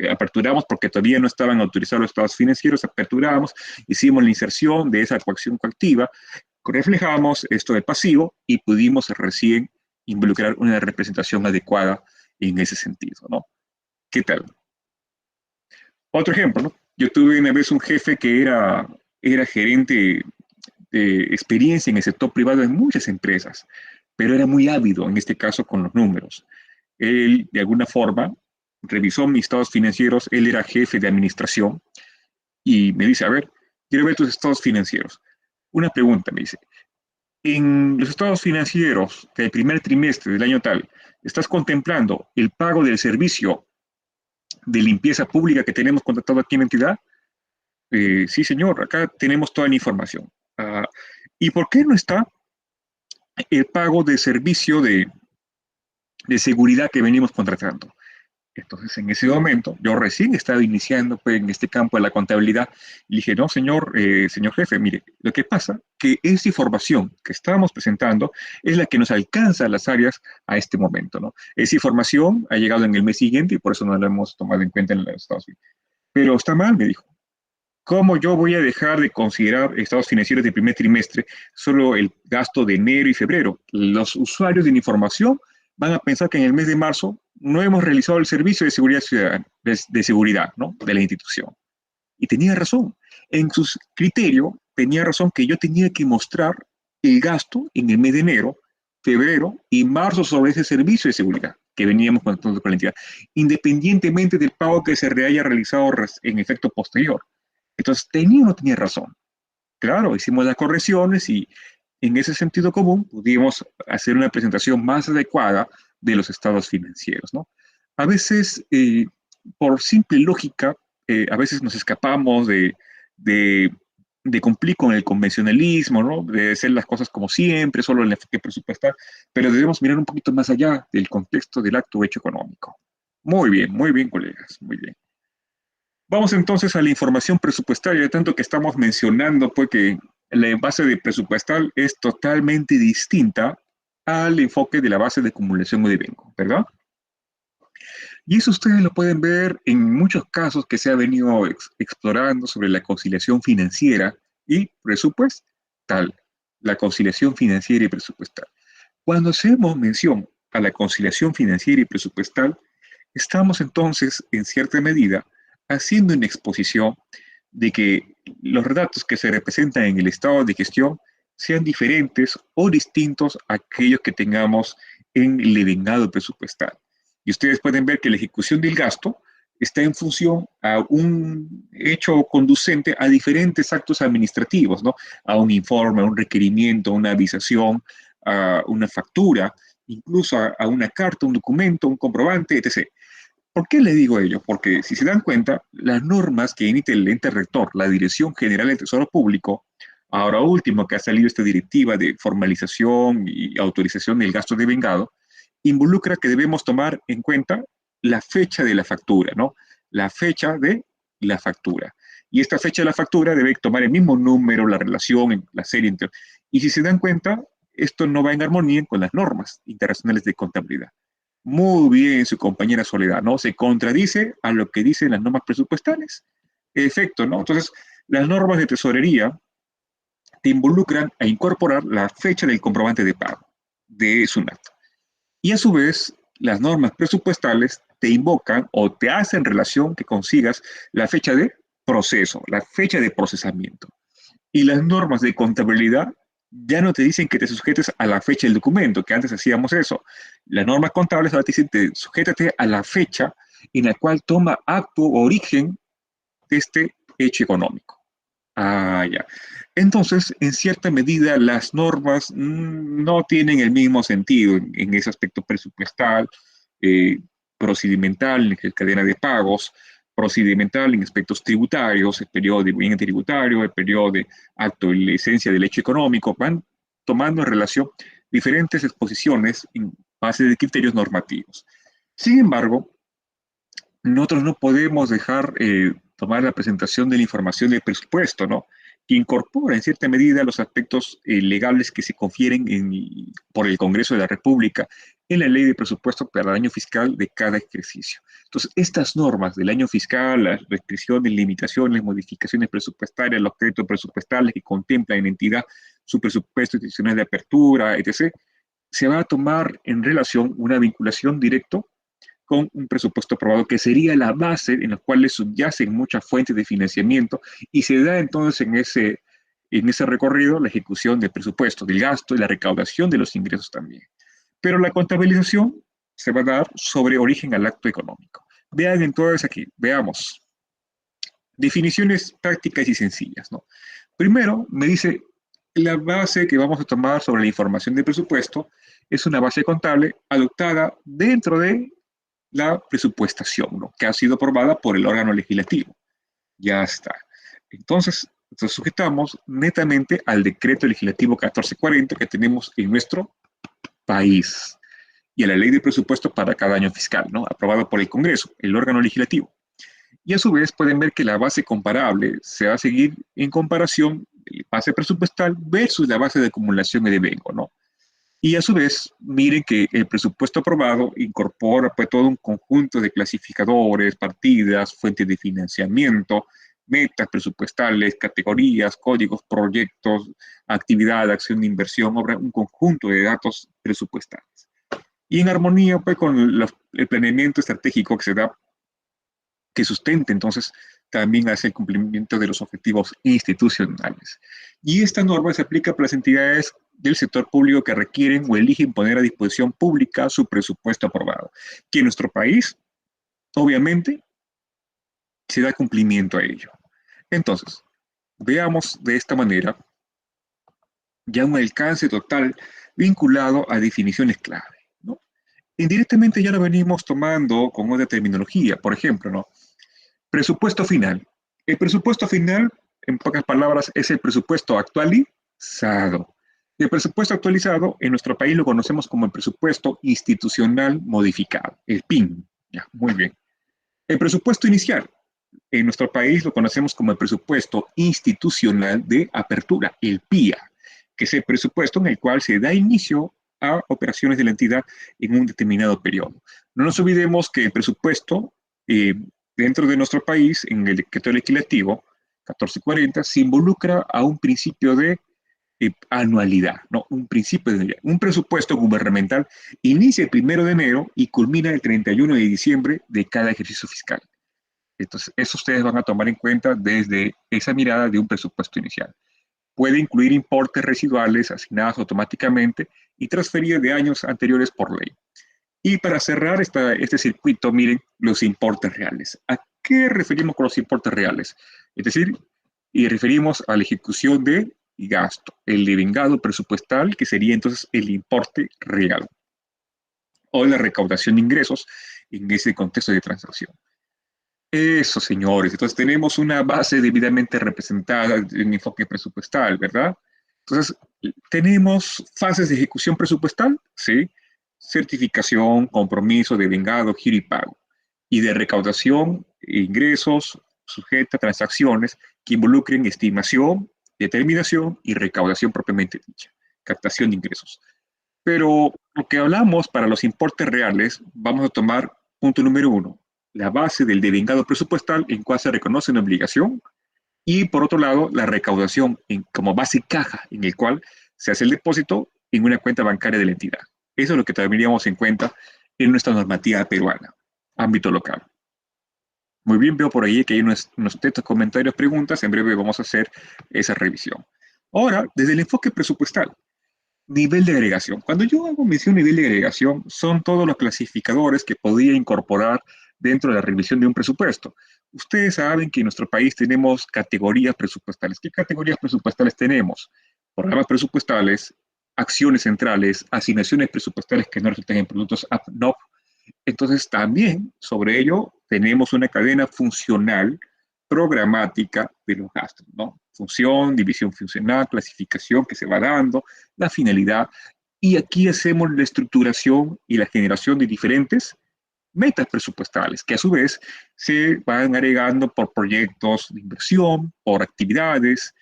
aperturamos porque todavía no estaban autorizados los estados financieros, aperturamos, hicimos la inserción de esa coacción coactiva, reflejamos esto del pasivo y pudimos recién involucrar una representación adecuada en ese sentido, ¿no? ¿Qué tal? Otro ejemplo, ¿no? Yo tuve una vez un jefe que era gerente de experiencia en el sector privado en muchas empresas, pero era muy ávido, en este caso, con los números. Él, de alguna forma, revisó mis estados financieros, él era jefe de administración, y me dice, a ver, quiero ver tus estados financieros. Una pregunta, me dice, en los estados financieros del primer trimestre del año tal, ¿estás contemplando el pago del servicio de limpieza pública que tenemos contratado aquí en la entidad? Sí, señor, acá tenemos toda la información. ¿Y por qué no está el pago de servicio de seguridad que venimos contratando? Entonces, en ese momento, yo recién estaba iniciando pues, en este campo de la contabilidad y dije, no, señor jefe, mire, lo que pasa que esa información que estábamos presentando es la que nos alcanza a las áreas a este momento, ¿no? Esa información ha llegado en el mes siguiente y por eso no la hemos tomado en cuenta en los Estados Unidos. Pero está mal, me dijo. ¿Cómo yo voy a dejar de considerar estados financieros del primer trimestre solo el gasto de enero y febrero? Los usuarios de la información van a pensar que en el mes de marzo no hemos realizado el servicio de seguridad ciudadana, de seguridad, ¿no? De la institución. Y tenía razón. En su criterio, tenía razón que yo tenía que mostrar el gasto en el mes de enero, febrero y marzo sobre ese servicio de seguridad que veníamos contando con la entidad, independientemente del pago que se haya realizado en efecto posterior. Entonces, tenía o no tenía razón. Claro, hicimos las correcciones y en ese sentido común pudimos hacer una presentación más adecuada de los estados financieros, ¿no? A veces, por simple lógica, a veces nos escapamos de, de cumplir con el convencionalismo, ¿no? De hacer las cosas como siempre, solo el enfoque presupuestal, pero debemos mirar un poquito más allá del contexto del acto hecho económico. Muy bien, colegas, muy bien. Vamos entonces a la información presupuestaria, tanto que estamos mencionando pues, que la base de presupuestal es totalmente distinta al enfoque de la base de acumulación o de vengo, ¿verdad? Y eso ustedes lo pueden ver en muchos casos que se ha venido explorando sobre la conciliación financiera y presupuestal, la conciliación financiera y presupuestal. Cuando hacemos mención a la conciliación financiera y presupuestal, estamos entonces, en cierta medida, haciendo una exposición de que los datos que se representan en el estado de gestión sean diferentes o distintos a aquellos que tengamos en el devengado presupuestal. Y ustedes pueden ver que la ejecución del gasto está en función a un hecho conducente a diferentes actos administrativos, ¿no? A un informe, a un requerimiento, a una avisación, a una factura, incluso a una carta, un documento, un comprobante, etc. ¿Por qué le digo ello? Porque si se dan cuenta, las normas que emite el ente rector, la Dirección General del Tesoro Público, ahora último que ha salido esta directiva de formalización y autorización del gasto de vengado, involucra que debemos tomar en cuenta la fecha de la factura, ¿no? La fecha de la factura. Y esta fecha de la factura debe tomar el mismo número, la relación, la serie. Y si se dan cuenta, esto no va en armonía con las normas internacionales de contabilidad. Muy bien, su compañera Soledad, ¿no? Se contradice a lo que dicen las normas presupuestales. efecto, ¿no? Entonces, las normas de tesorería te involucran a incorporar la fecha del comprobante de pago de SUNAT. Y a su vez, las normas presupuestales te invocan o te hacen relación que consigas la fecha de proceso, la fecha de procesamiento. Y las normas de contabilidad ya no te dicen que te sujetes a la fecha del documento, que antes hacíamos eso. Las normas contables ahora te dicen que sujétate a la fecha en la cual toma acto o origen de este hecho económico. Ah, ya. Entonces, en cierta medida, las normas no tienen el mismo sentido en ese aspecto presupuestal, eh, procedimental, en cadena de pagos, procedimental en aspectos tributarios, el periodo de bien tributario, el periodo de acto y la esencia del hecho económico, van tomando en relación diferentes exposiciones en base de criterios normativos. Sin embargo, nosotros no podemos dejar tomar la presentación de la información del presupuesto, ¿no? Que incorpora en cierta medida los aspectos legales que se confieren por el Congreso de la República en la ley de presupuesto para el año fiscal de cada ejercicio. Entonces, estas normas del año fiscal, las restricciones, limitaciones, modificaciones presupuestarias, los créditos presupuestales que contemplan en entidad su presupuesto institucional de apertura, etc., se va a tomar en relación una vinculación directa con un presupuesto aprobado, que sería la base en la cual subyacen muchas fuentes de financiamiento y se da entonces en ese recorrido la ejecución del presupuesto, del gasto y la recaudación de los ingresos también. Pero la contabilización se va a dar sobre origen al acto económico. Vean entonces aquí, veamos. Definiciones prácticas y sencillas, ¿no? Primero, me dice, la base que vamos a tomar sobre la información del presupuesto es una base contable adoptada dentro de la presupuestación, ¿no? Que ha sido aprobada por el órgano legislativo. Ya está. Entonces, nos sujetamos netamente al decreto legislativo 1440 que tenemos en nuestro país y a la ley de presupuesto para cada año fiscal, ¿no? Aprobado por el Congreso, el órgano legislativo. Y a su vez pueden ver que la base comparable se va a seguir en comparación de base presupuestal versus la base de acumulación y de vengo, ¿no? Y a su vez, miren que el presupuesto aprobado incorpora pues, todo un conjunto de clasificadores, partidas, fuentes de financiamiento, metas presupuestales, categorías, códigos, proyectos, actividad, acción de inversión, obra, un conjunto de datos presupuestales. Y en armonía pues, con el planeamiento estratégico que se da, que sustente entonces también hace el cumplimiento de los objetivos institucionales. Y esta norma se aplica para las entidades del sector público que requieren o eligen poner a disposición pública su presupuesto aprobado, que en nuestro país, obviamente, se da cumplimiento a ello. Entonces, veamos de esta manera ya un alcance total vinculado a definiciones clave, ¿no? Indirectamente ya lo venimos tomando con otra terminología, por ejemplo, ¿no? Presupuesto final. El presupuesto final, en pocas palabras, es el presupuesto actualizado. El presupuesto actualizado en nuestro país lo conocemos como el presupuesto institucional modificado, el PIN. Ya, muy bien. El presupuesto inicial en nuestro país lo conocemos como el presupuesto institucional de apertura, el PIA, que es el presupuesto en el cual se da inicio a operaciones de la entidad en un determinado periodo. No nos olvidemos que el presupuesto dentro de nuestro país, en el decreto legislativo 1440, se involucra a un principio de anualidad, ¿no? Un principio de un presupuesto gubernamental inicia el 1 de enero y culmina el 31 de diciembre de cada ejercicio fiscal. Entonces, eso ustedes van a tomar en cuenta desde esa mirada de un presupuesto inicial. Puede incluir importes residuales asignados automáticamente y transferidos de años anteriores por ley. Y para cerrar este circuito, miren los importes reales. ¿A qué referimos con los importes reales? Es decir, y referimos a la ejecución de gasto, el devengado presupuestal, que sería entonces el importe real, o la recaudación de ingresos en ese contexto de transacción. Eso, señores. Entonces tenemos una base debidamente representada en enfoque presupuestal, ¿verdad? Entonces, tenemos fases de ejecución presupuestal, ¿sí? Certificación, compromiso, devengado, giro y pago. Y de recaudación, ingresos, sujeta a transacciones que involucren estimación, determinación y recaudación propiamente dicha, captación de ingresos. Pero lo que hablamos para los importes reales, vamos a tomar punto número 1, la base del devengado presupuestal en cual se reconoce una obligación, y por otro lado, la recaudación como base caja en el cual se hace el depósito en una cuenta bancaria de la entidad. Eso es lo que tendríamos en cuenta en nuestra normativa peruana, ámbito local. Muy bien, veo por ahí que hay unos textos, comentarios, preguntas. En breve vamos a hacer esa revisión. Ahora, desde el enfoque presupuestal, nivel de agregación. Cuando yo hago mención nivel de agregación, son todos los clasificadores que podría incorporar dentro de la revisión de un presupuesto. Ustedes saben que en nuestro país tenemos categorías presupuestales. ¿Qué categorías presupuestales tenemos? Programas presupuestales, acciones centrales, asignaciones presupuestales que no resultan en productos APNOP. Entonces, también sobre ello tenemos una cadena funcional programática de los gastos, ¿no? Función, división funcional, clasificación que se va dando, la finalidad, y aquí hacemos la estructuración y la generación de diferentes metas presupuestales, que a su vez se van agregando por proyectos de inversión, por actividades,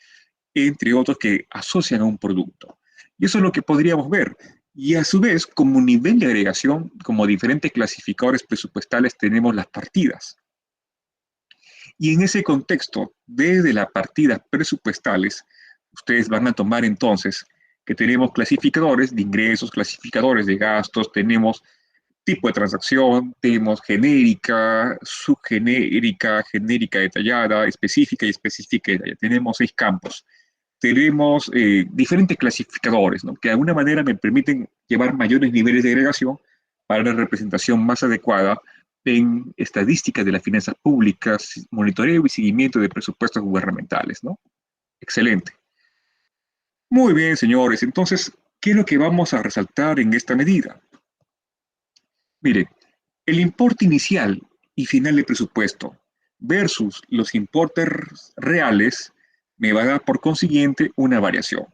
entre otros que asocian a un producto. Y eso es lo que podríamos ver. Y a su vez, como nivel de agregación, como diferentes clasificadores presupuestales, tenemos las partidas. Y en ese contexto, desde las partidas presupuestales, ustedes van a tomar entonces que tenemos clasificadores de ingresos, clasificadores de gastos, tenemos tipo de transacción, tenemos genérica, subgenérica, genérica detallada, específica y específica detallada. Tenemos 6 campos. Tenemos diferentes clasificadores, ¿no? Que de alguna manera me permiten llevar mayores niveles de agregación para la representación más adecuada en estadísticas de las finanzas públicas, monitoreo y seguimiento de presupuestos gubernamentales, ¿no? Excelente. Muy bien, señores. Entonces, ¿qué es lo que vamos a resaltar en esta medida? Mire, el importe inicial y final de presupuesto versus los importes reales me va a dar por consiguiente una variación.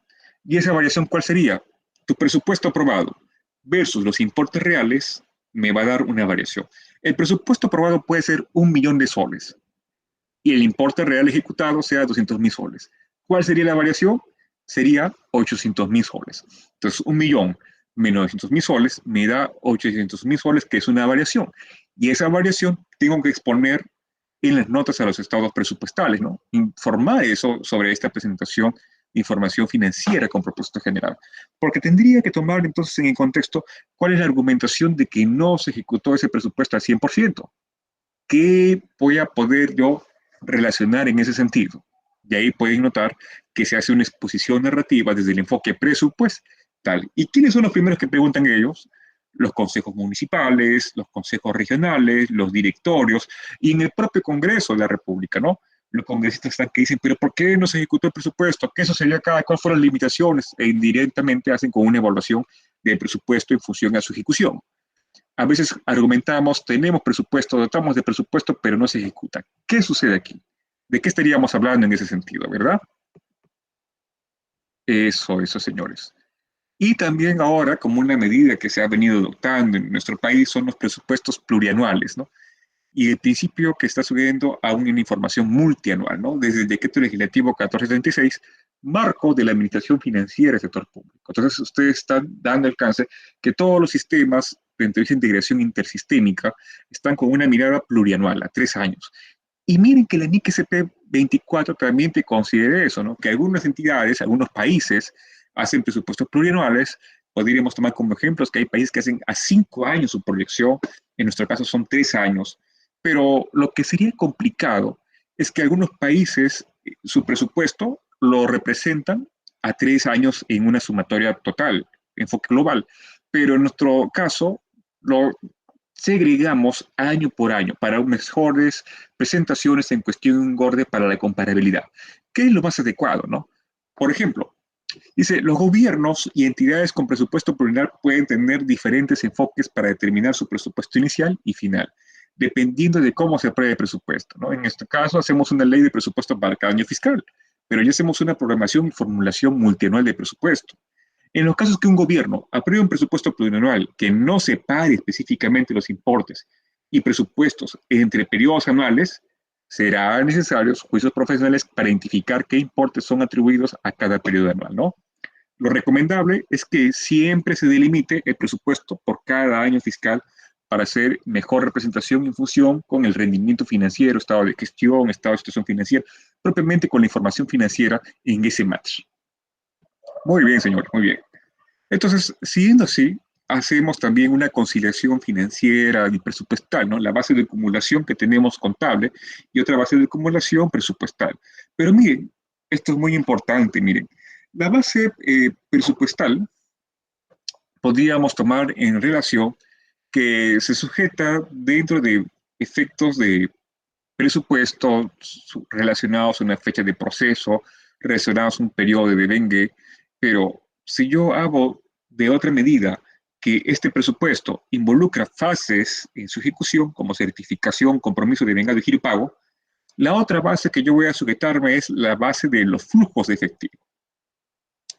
¿Y esa variación cuál sería? Tu presupuesto aprobado versus los importes reales me va a dar una variación. El presupuesto aprobado puede ser 1.000.000 de soles y el importe real ejecutado sea 200.000 soles. ¿Cuál sería la variación? Sería 800.000 soles. Entonces, 1.000.000 menos 900.000 soles me da 800.000 soles, que es una variación. Y esa variación tengo que exponer en las notas a los estados presupuestales, ¿no? Informar eso sobre esta presentación de información financiera con propósito general. Porque tendría que tomar entonces en el contexto cuál es la argumentación de que no se ejecutó ese presupuesto al 100%. ¿Qué voy a poder yo relacionar en ese sentido? Y ahí pueden notar que se hace una exposición narrativa desde el enfoque presupuestal. ¿Y quiénes son los primeros que preguntan ellos? Los consejos municipales, los consejos regionales, los directorios y en el propio Congreso de la República, ¿no? Los congresistas están que dicen, pero ¿por qué no se ejecutó el presupuesto? ¿Qué sucedió acá? ¿Cuáles fueron las limitaciones? E indirectamente hacen con una evaluación del presupuesto en función a su ejecución. A veces argumentamos, tenemos presupuesto, dotamos de presupuesto, pero no se ejecuta. ¿Qué sucede aquí? ¿De qué estaríamos hablando en ese sentido, verdad? Eso, señores. Y también ahora, como una medida que se ha venido adoptando en nuestro país, son los presupuestos plurianuales, ¿no? Y el principio que está subiendo a una información multianual, ¿no? Desde el decreto legislativo 1436, marco de la administración financiera del sector público. Entonces, ustedes están dando alcance que todos los sistemas dentro de esa integración intersistémica están con una mirada plurianual, a 3 años. Y miren que la NIC SP 24 también te considera eso, ¿no? Que algunas entidades, algunos países hacen presupuestos plurianuales. Podríamos tomar como ejemplos que hay países que hacen a 5 años su proyección, en nuestro caso son 3 años, pero lo que sería complicado es que algunos países su presupuesto lo representan a 3 años en una sumatoria total, enfoque global, pero en nuestro caso lo segregamos año por año para mejores presentaciones en cuestión de para la comparabilidad. ¿Qué es lo más adecuado, no? Por ejemplo, dice, los gobiernos y entidades con presupuesto plurianual pueden tener diferentes enfoques para determinar su presupuesto inicial y final, dependiendo de cómo se apruebe el presupuesto, ¿no? En este caso, hacemos una ley de presupuesto para cada año fiscal, pero ya hacemos una programación y formulación multianual de presupuesto. En los casos que un gobierno apruebe un presupuesto plurianual que no separe específicamente los importes y presupuestos entre periodos anuales, serán necesarios juicios profesionales para identificar qué importes son atribuidos a cada periodo anual, ¿no? Lo recomendable es que siempre se delimite el presupuesto por cada año fiscal para hacer mejor representación en función con el rendimiento financiero, estado de gestión, estado de situación financiera, propiamente con la información financiera en ese match. Muy bien, señor, muy bien. Entonces, siguiendo así, hacemos también una conciliación financiera y presupuestal, ¿no? La base de acumulación que tenemos contable y otra base de acumulación presupuestal. Pero miren, esto es muy importante, miren. La base presupuestal podríamos tomar en relación que se sujeta dentro de efectos de presupuesto relacionados a una fecha de proceso, relacionados a un periodo de devengue, pero si yo hago de otra medida que este presupuesto involucra fases en su ejecución, como certificación, compromiso de vengado y giro y pago, la otra base que yo voy a sujetarme es la base de los flujos de efectivo.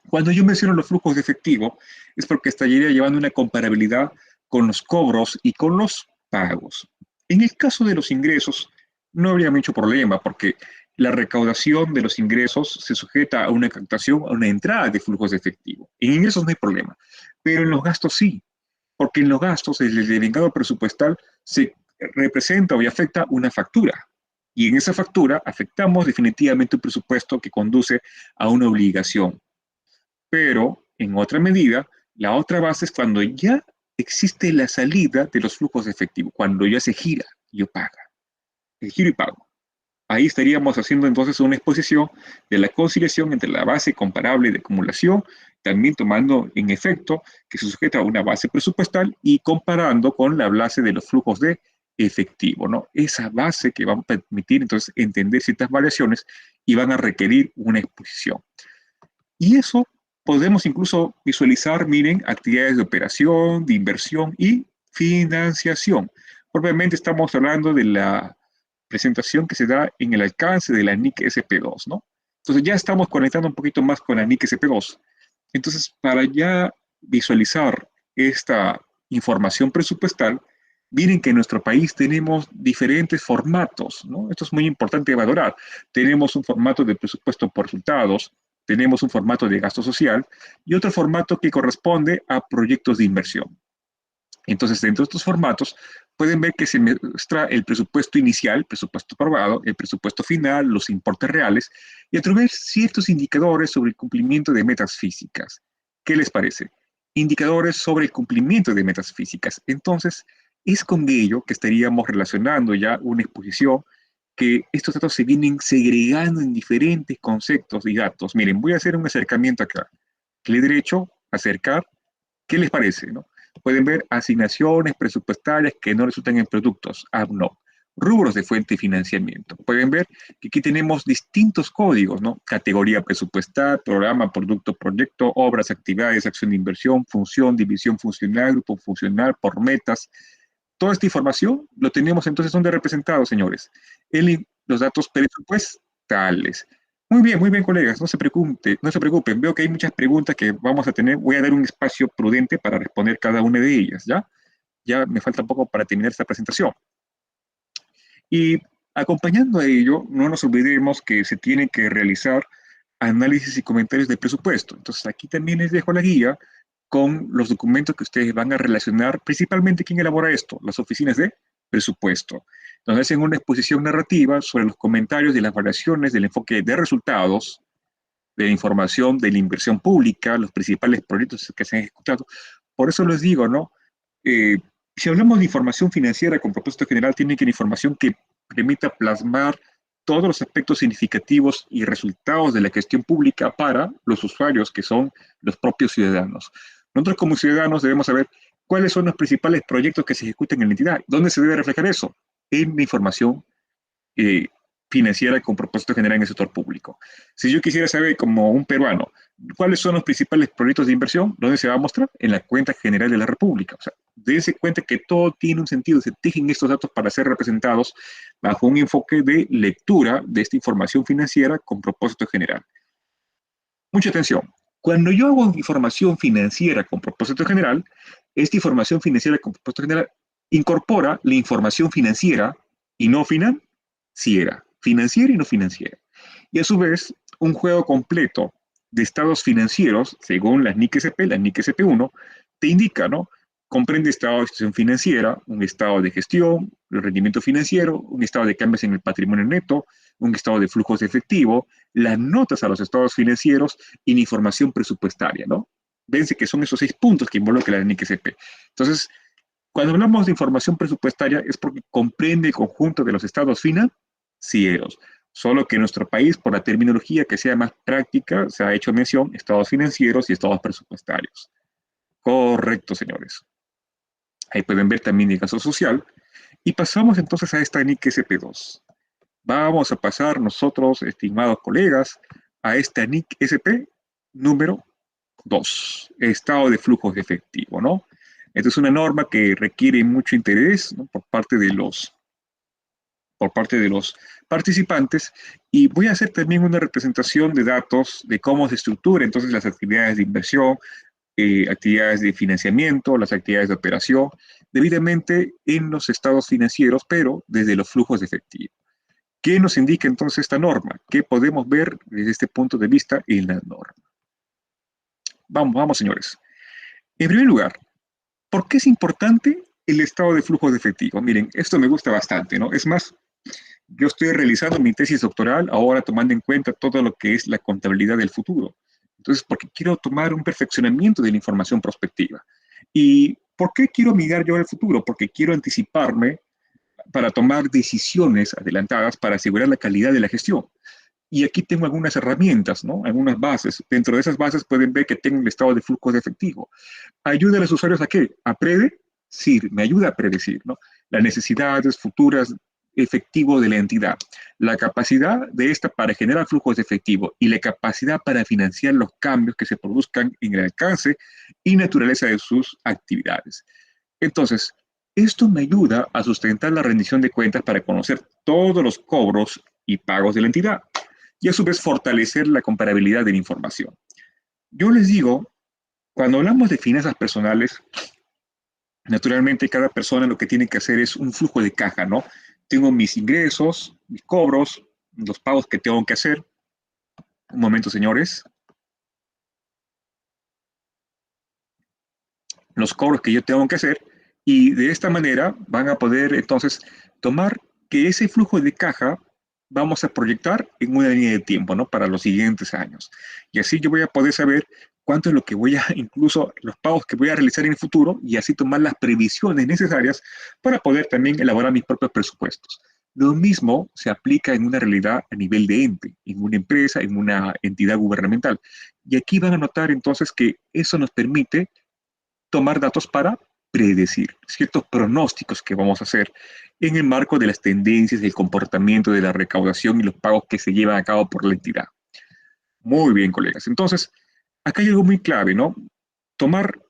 Cuando yo menciono los flujos de efectivo, es porque estaría llevando una comparabilidad con los cobros y con los pagos. En el caso de los ingresos, no habría mucho problema porque la recaudación de los ingresos se sujeta a una captación, a una entrada de flujos de efectivo. En ingresos no hay problema, pero en los gastos sí, porque en los gastos el devengado presupuestal se representa o afecta una factura. Y en esa factura afectamos definitivamente un presupuesto que conduce a una obligación. Pero en otra medida, la otra base es cuando ya existe la salida de los flujos de efectivo, cuando ya se gira y yo paga, el giro y pago. Ahí estaríamos haciendo entonces una exposición de la conciliación entre la base comparable de acumulación, también tomando en efecto que se sujeta a una base presupuestal y comparando con la base de los flujos de efectivo, ¿no? Esa base que va a permitir entonces entender ciertas variaciones y van a requerir una exposición. Y eso podemos incluso visualizar, miren, actividades de operación, de inversión y financiación. Obviamente estamos hablando de la presentación que se da en el alcance de la NIC SP2, ¿no? Entonces ya estamos conectando un poquito más con la NIC SP2. Entonces, para ya visualizar esta información presupuestal, miren que en nuestro país tenemos diferentes formatos, ¿no? Esto es muy importante valorar. Tenemos un formato de presupuesto por resultados, tenemos un formato de gasto social y otro formato que corresponde a proyectos de inversión. Entonces, dentro de estos formatos, pueden ver que se muestra el presupuesto inicial, el presupuesto aprobado, el presupuesto final, los importes reales, y a través de ciertos indicadores sobre el cumplimiento de metas físicas. ¿Qué les parece? Indicadores sobre el cumplimiento de metas físicas. Entonces, es con ello que estaríamos relacionando ya una exposición que estos datos se vienen segregando en diferentes conceptos y datos. Miren, voy a hacer un acercamiento acá. Clic derecho, acercar. ¿Qué les parece? ¿No? Pueden ver asignaciones presupuestarias que no resultan en productos, no. Rubros de fuente de financiamiento. Pueden ver que aquí tenemos distintos códigos, ¿no? Categoría presupuestal, programa, producto, proyecto, obras, actividades, acción de inversión, función, división funcional, grupo funcional, por metas. Toda esta información lo tenemos entonces donde representados, señores. Los datos presupuestales. Muy bien, colegas, no se preocupen. Veo que hay muchas preguntas que vamos a tener. Voy a dar un espacio prudente para responder cada una de ellas, ¿ya? Ya me falta poco para terminar esta presentación. Y acompañando a ello, no nos olvidemos que se tiene que realizar análisis y comentarios de presupuesto. Entonces, aquí también les dejo la guía con los documentos que ustedes van a relacionar, principalmente quién elabora esto, las oficinas de presupuesto, donde hacen una exposición narrativa sobre los comentarios de las variaciones del enfoque de resultados, de la información de la inversión pública, los principales proyectos que se han ejecutado. Por eso les digo, ¿no? Si hablamos de información financiera con propósito general, tiene que ser información que permita plasmar todos los aspectos significativos y resultados de la gestión pública para los usuarios, que son los propios ciudadanos. Nosotros como ciudadanos debemos saber cuáles son los principales proyectos que se ejecutan en la entidad. ¿Dónde se debe reflejar eso? En la información financiera con propósito general en el sector público. Si yo quisiera saber, como un peruano, cuáles son los principales proyectos de inversión, ¿dónde se va a mostrar? En la cuenta general de la República. O sea, dése cuenta que todo tiene un sentido, se tejen estos datos para ser representados bajo un enfoque de lectura de esta información financiera con propósito general. Mucha atención. Cuando yo hago información financiera con propósito general, esta información financiera con propósito general incorpora la información financiera y no financiera y no financiera. Y a su vez, un juego completo de estados financieros, según las NIC SP, la NIC SP1, te indica, ¿no? comprende estado de situación financiera, un estado de gestión, el rendimiento financiero, un estado de cambios en el patrimonio neto, un estado de flujos de efectivo, las notas a los estados financieros y la información presupuestaria, ¿no? Véanse que son esos 6 puntos que involucra la NICSP. Entonces, cuando hablamos de información presupuestaria es porque comprende el conjunto de los estados financieros, solo que en nuestro país, por la terminología que sea más práctica, se ha hecho mención estados financieros y estados presupuestarios. Correcto, señores. Ahí pueden ver también el gasto social. Y pasamos entonces a esta NIC SP2. Vamos a pasar nosotros, estimados colegas, a esta NIC SP número 2, estado de flujos de efectivo, ¿no? Esta es una norma que requiere mucho interés, ¿no? Por parte de los participantes, y voy a hacer también una representación de datos de cómo se estructura entonces las actividades de inversión, actividades de financiamiento, las actividades de operación, debidamente en los estados financieros, pero desde los flujos de efectivo. ¿Qué nos indica entonces esta norma? ¿Qué podemos ver desde este punto de vista en la norma? Vamos, señores. En primer lugar, ¿por qué es importante el estado de flujo de efectivo? Miren, esto me gusta bastante, ¿no? Es más, yo estoy realizando mi tesis doctoral ahora tomando en cuenta todo lo que es la contabilidad del futuro. Entonces, porque quiero tomar un perfeccionamiento de la información prospectiva. ¿Y por qué quiero mirar yo al futuro? Porque quiero anticiparme para tomar decisiones adelantadas para asegurar la calidad de la gestión. Y aquí tengo algunas herramientas, ¿no? Algunas bases. Dentro de esas bases pueden ver que tengo el estado de flujo de efectivo. ¿Ayuda a los usuarios a qué? A predecir, me ayuda a predecir, ¿no? Las necesidades futuras efectivo de la entidad, la capacidad de esta para generar flujos de efectivo y la capacidad para financiar los cambios que se produzcan en el alcance y naturaleza de sus actividades. Entonces, esto me ayuda a sustentar la rendición de cuentas para conocer todos los cobros y pagos de la entidad y a su vez fortalecer la comparabilidad de la información. Yo les digo, cuando hablamos de finanzas personales, naturalmente cada persona lo que tiene que hacer es un flujo de caja, ¿no? Tengo mis ingresos, mis cobros, los pagos que tengo que hacer. Un momento, señores. Los cobros que yo tengo que hacer y de esta manera van a poder entonces tomar que ese flujo de caja vamos a proyectar en una línea de tiempo, ¿no? Para los siguientes años. Y así yo voy a poder saber cuánto es lo que voy a, incluso los pagos que voy a realizar en el futuro y así tomar las previsiones necesarias para poder también elaborar mis propios presupuestos. Lo mismo se aplica en una realidad a nivel de ente, en una empresa, en una entidad gubernamental. Y aquí van a notar entonces que eso nos permite tomar datos para predecir ciertos pronósticos que vamos a hacer en el marco de las tendencias, del comportamiento de la recaudación y los pagos que se llevan a cabo por la entidad. Muy bien, colegas. Entonces, acá hay algo muy clave, ¿no? Tomar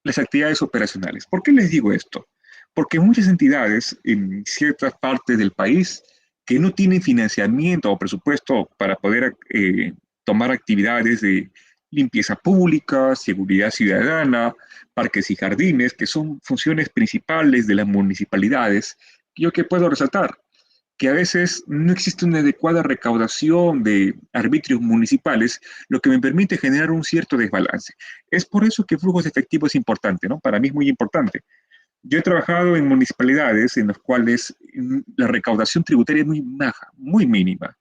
las actividades operacionales. ¿Por qué les digo esto? Porque muchas entidades en ciertas partes del país que no tienen financiamiento o presupuesto para poder tomar actividades de limpieza pública, seguridad ciudadana, parques y jardines, que son funciones principales de las municipalidades, yo que puedo resaltar que a veces no existe una adecuada recaudación de arbitrios municipales, lo que me permite generar un cierto desbalance. Es por eso que flujos de efectivo es importante, ¿no? Para mí es muy importante. Yo he trabajado en municipalidades en las cuales la recaudación tributaria es muy baja, muy mínima.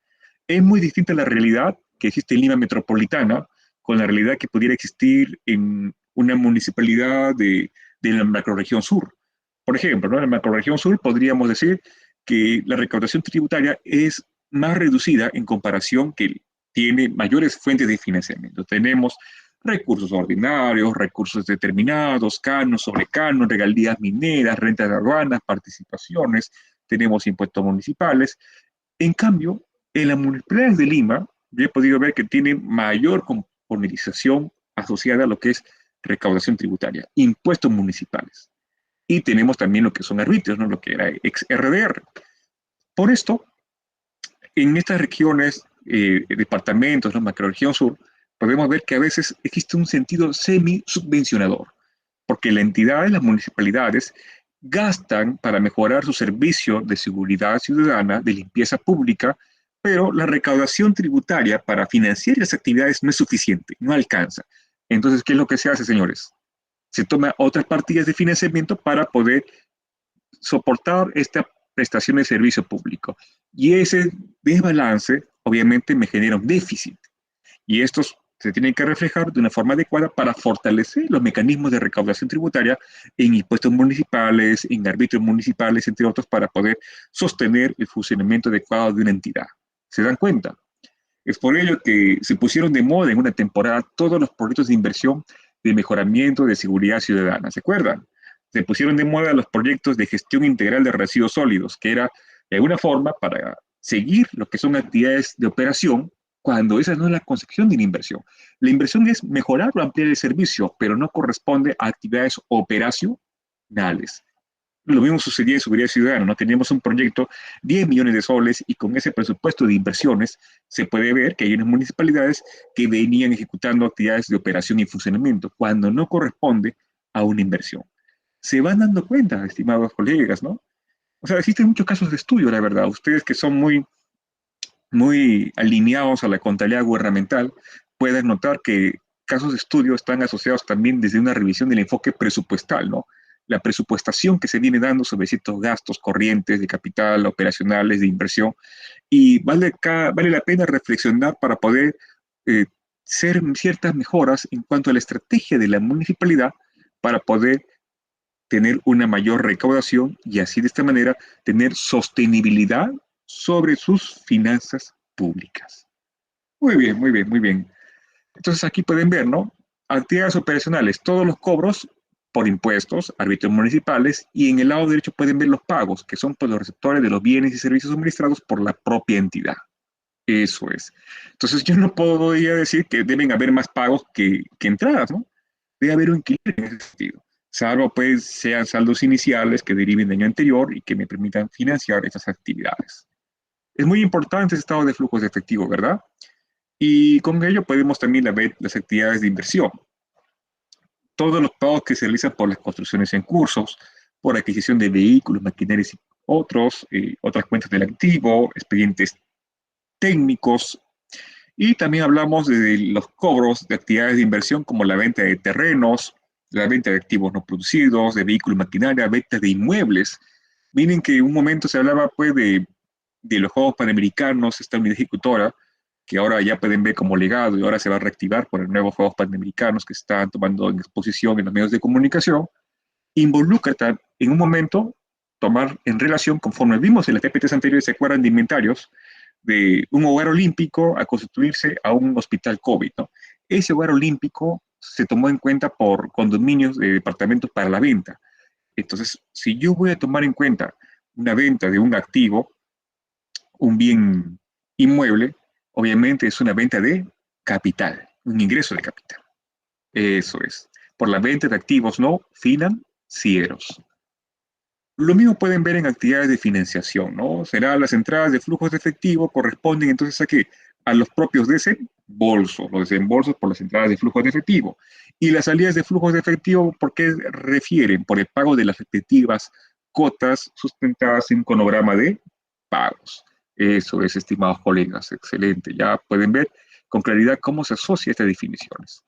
Es muy distinta a la realidad que existe en Lima metropolitana con la realidad que pudiera existir en una municipalidad de la macrorregión sur. Por ejemplo, ¿no? En la macrorregión sur podríamos decir que la recaudación tributaria es más reducida en comparación que tiene mayores fuentes de financiamiento. Tenemos recursos ordinarios, recursos determinados, canos sobre canos, regalías mineras, rentas de aduanas, participaciones, tenemos impuestos municipales. En cambio, en las municipalidades de Lima, yo he podido ver que tiene mayor componentización asociada a lo que es recaudación tributaria, impuestos municipales. Y tenemos también lo que son arbitrios, ¿no? Lo que era ex RDR. Por esto, en estas regiones, departamentos, la macroregión sur, podemos ver que a veces existe un sentido semi-subvencionador, porque la entidad y las municipalidades gastan para mejorar su servicio de seguridad ciudadana, de limpieza pública, pero la recaudación tributaria para financiar las actividades no es suficiente, no alcanza. Entonces, ¿qué es lo que se hace, señores? se toma otras partidas de financiamiento para poder soportar esta prestación de servicio público. Y ese desbalance obviamente me genera un déficit. Y estos se tienen que reflejar de una forma adecuada para fortalecer los mecanismos de recaudación tributaria en impuestos municipales, en arbitrios municipales, entre otros, para poder sostener el funcionamiento adecuado de una entidad. ¿Se dan cuenta? Es por ello que se pusieron de moda en una temporada todos los proyectos de inversión de mejoramiento de seguridad ciudadana. ¿Se acuerdan? Se pusieron de moda los proyectos de gestión integral de residuos sólidos, que era de alguna forma para seguir lo que son actividades de operación cuando esa no es la concepción de la inversión. La inversión es mejorar o ampliar el servicio, pero no corresponde a actividades operacionales. Lo mismo sucedía en Seguridad Ciudadana, ¿no? Teníamos un proyecto, 10 millones de soles, y con ese presupuesto de inversiones se puede ver que hay unas municipalidades que venían ejecutando actividades de operación y funcionamiento, cuando no corresponde a una inversión. Se van dando cuenta, estimados colegas, ¿no? O sea, existen muchos casos de estudio, la verdad. Ustedes que son muy alineados a la contabilidad gubernamental, pueden notar que casos de estudio están asociados también desde una revisión del enfoque presupuestal, ¿no? La presupuestación que se viene dando sobre ciertos gastos corrientes de capital, operacionales, de inversión, y vale la pena reflexionar para poder hacer ciertas mejoras en cuanto a la estrategia de la municipalidad para poder tener una mayor recaudación y así de esta manera tener sostenibilidad sobre sus finanzas públicas. Muy bien, muy bien, muy bien. Entonces aquí pueden ver, ¿no? Actividades operacionales, todos los cobros por impuestos, arbitrios municipales, y en el lado derecho pueden ver los pagos, que son por los receptores de los bienes y servicios suministrados por la propia entidad. Eso es. Entonces yo no podría decir que deben haber más pagos que entradas, ¿no? Debe haber un equilibrio en ese sentido. Salvo pues sean saldos iniciales que deriven del año anterior y que me permitan financiar estas actividades. Es muy importante ese estado de flujos de efectivo, ¿verdad? Y con ello podemos también ver las actividades de inversión. Todos los pagos que se realizan por las construcciones en cursos, por adquisición de vehículos, maquinarias y otras cuentas del activo, expedientes técnicos. Y también hablamos de los cobros de actividades de inversión como la venta de terrenos, la venta de activos no producidos, de vehículos, maquinaria, venta de inmuebles. Miren que en un momento se hablaba pues de los Juegos Panamericanos, esta unidad ejecutora, que ahora ya pueden ver como legado y ahora se va a reactivar por el nuevo Juegos Panamericanos que están tomando en exposición en los medios de comunicación, involucra en un momento tomar en relación, conforme vimos en las TPTs anteriores, se acuerdan de inventarios, de un hogar olímpico a constituirse a un hospital COVID, ¿no? Ese hogar olímpico se tomó en cuenta por condominios de departamentos para la venta. Entonces, si yo voy a tomar en cuenta una venta de un activo, un bien inmueble, obviamente es una venta de capital, un ingreso de capital. Eso es. Por la venta de activos no financieros. Lo mismo pueden ver en actividades de financiación, ¿no? Será las entradas de flujos de efectivo corresponden entonces a qué? A los propios desembolsos, los desembolsos por las entradas de flujos de efectivo. Y las salidas de flujos de efectivo, ¿por qué refieren? Por el pago de las respectivas cotas sustentadas en un cronograma de pagos. Eso es, estimados colegas, excelente. Ya pueden ver con claridad cómo se asocia estas definiciones.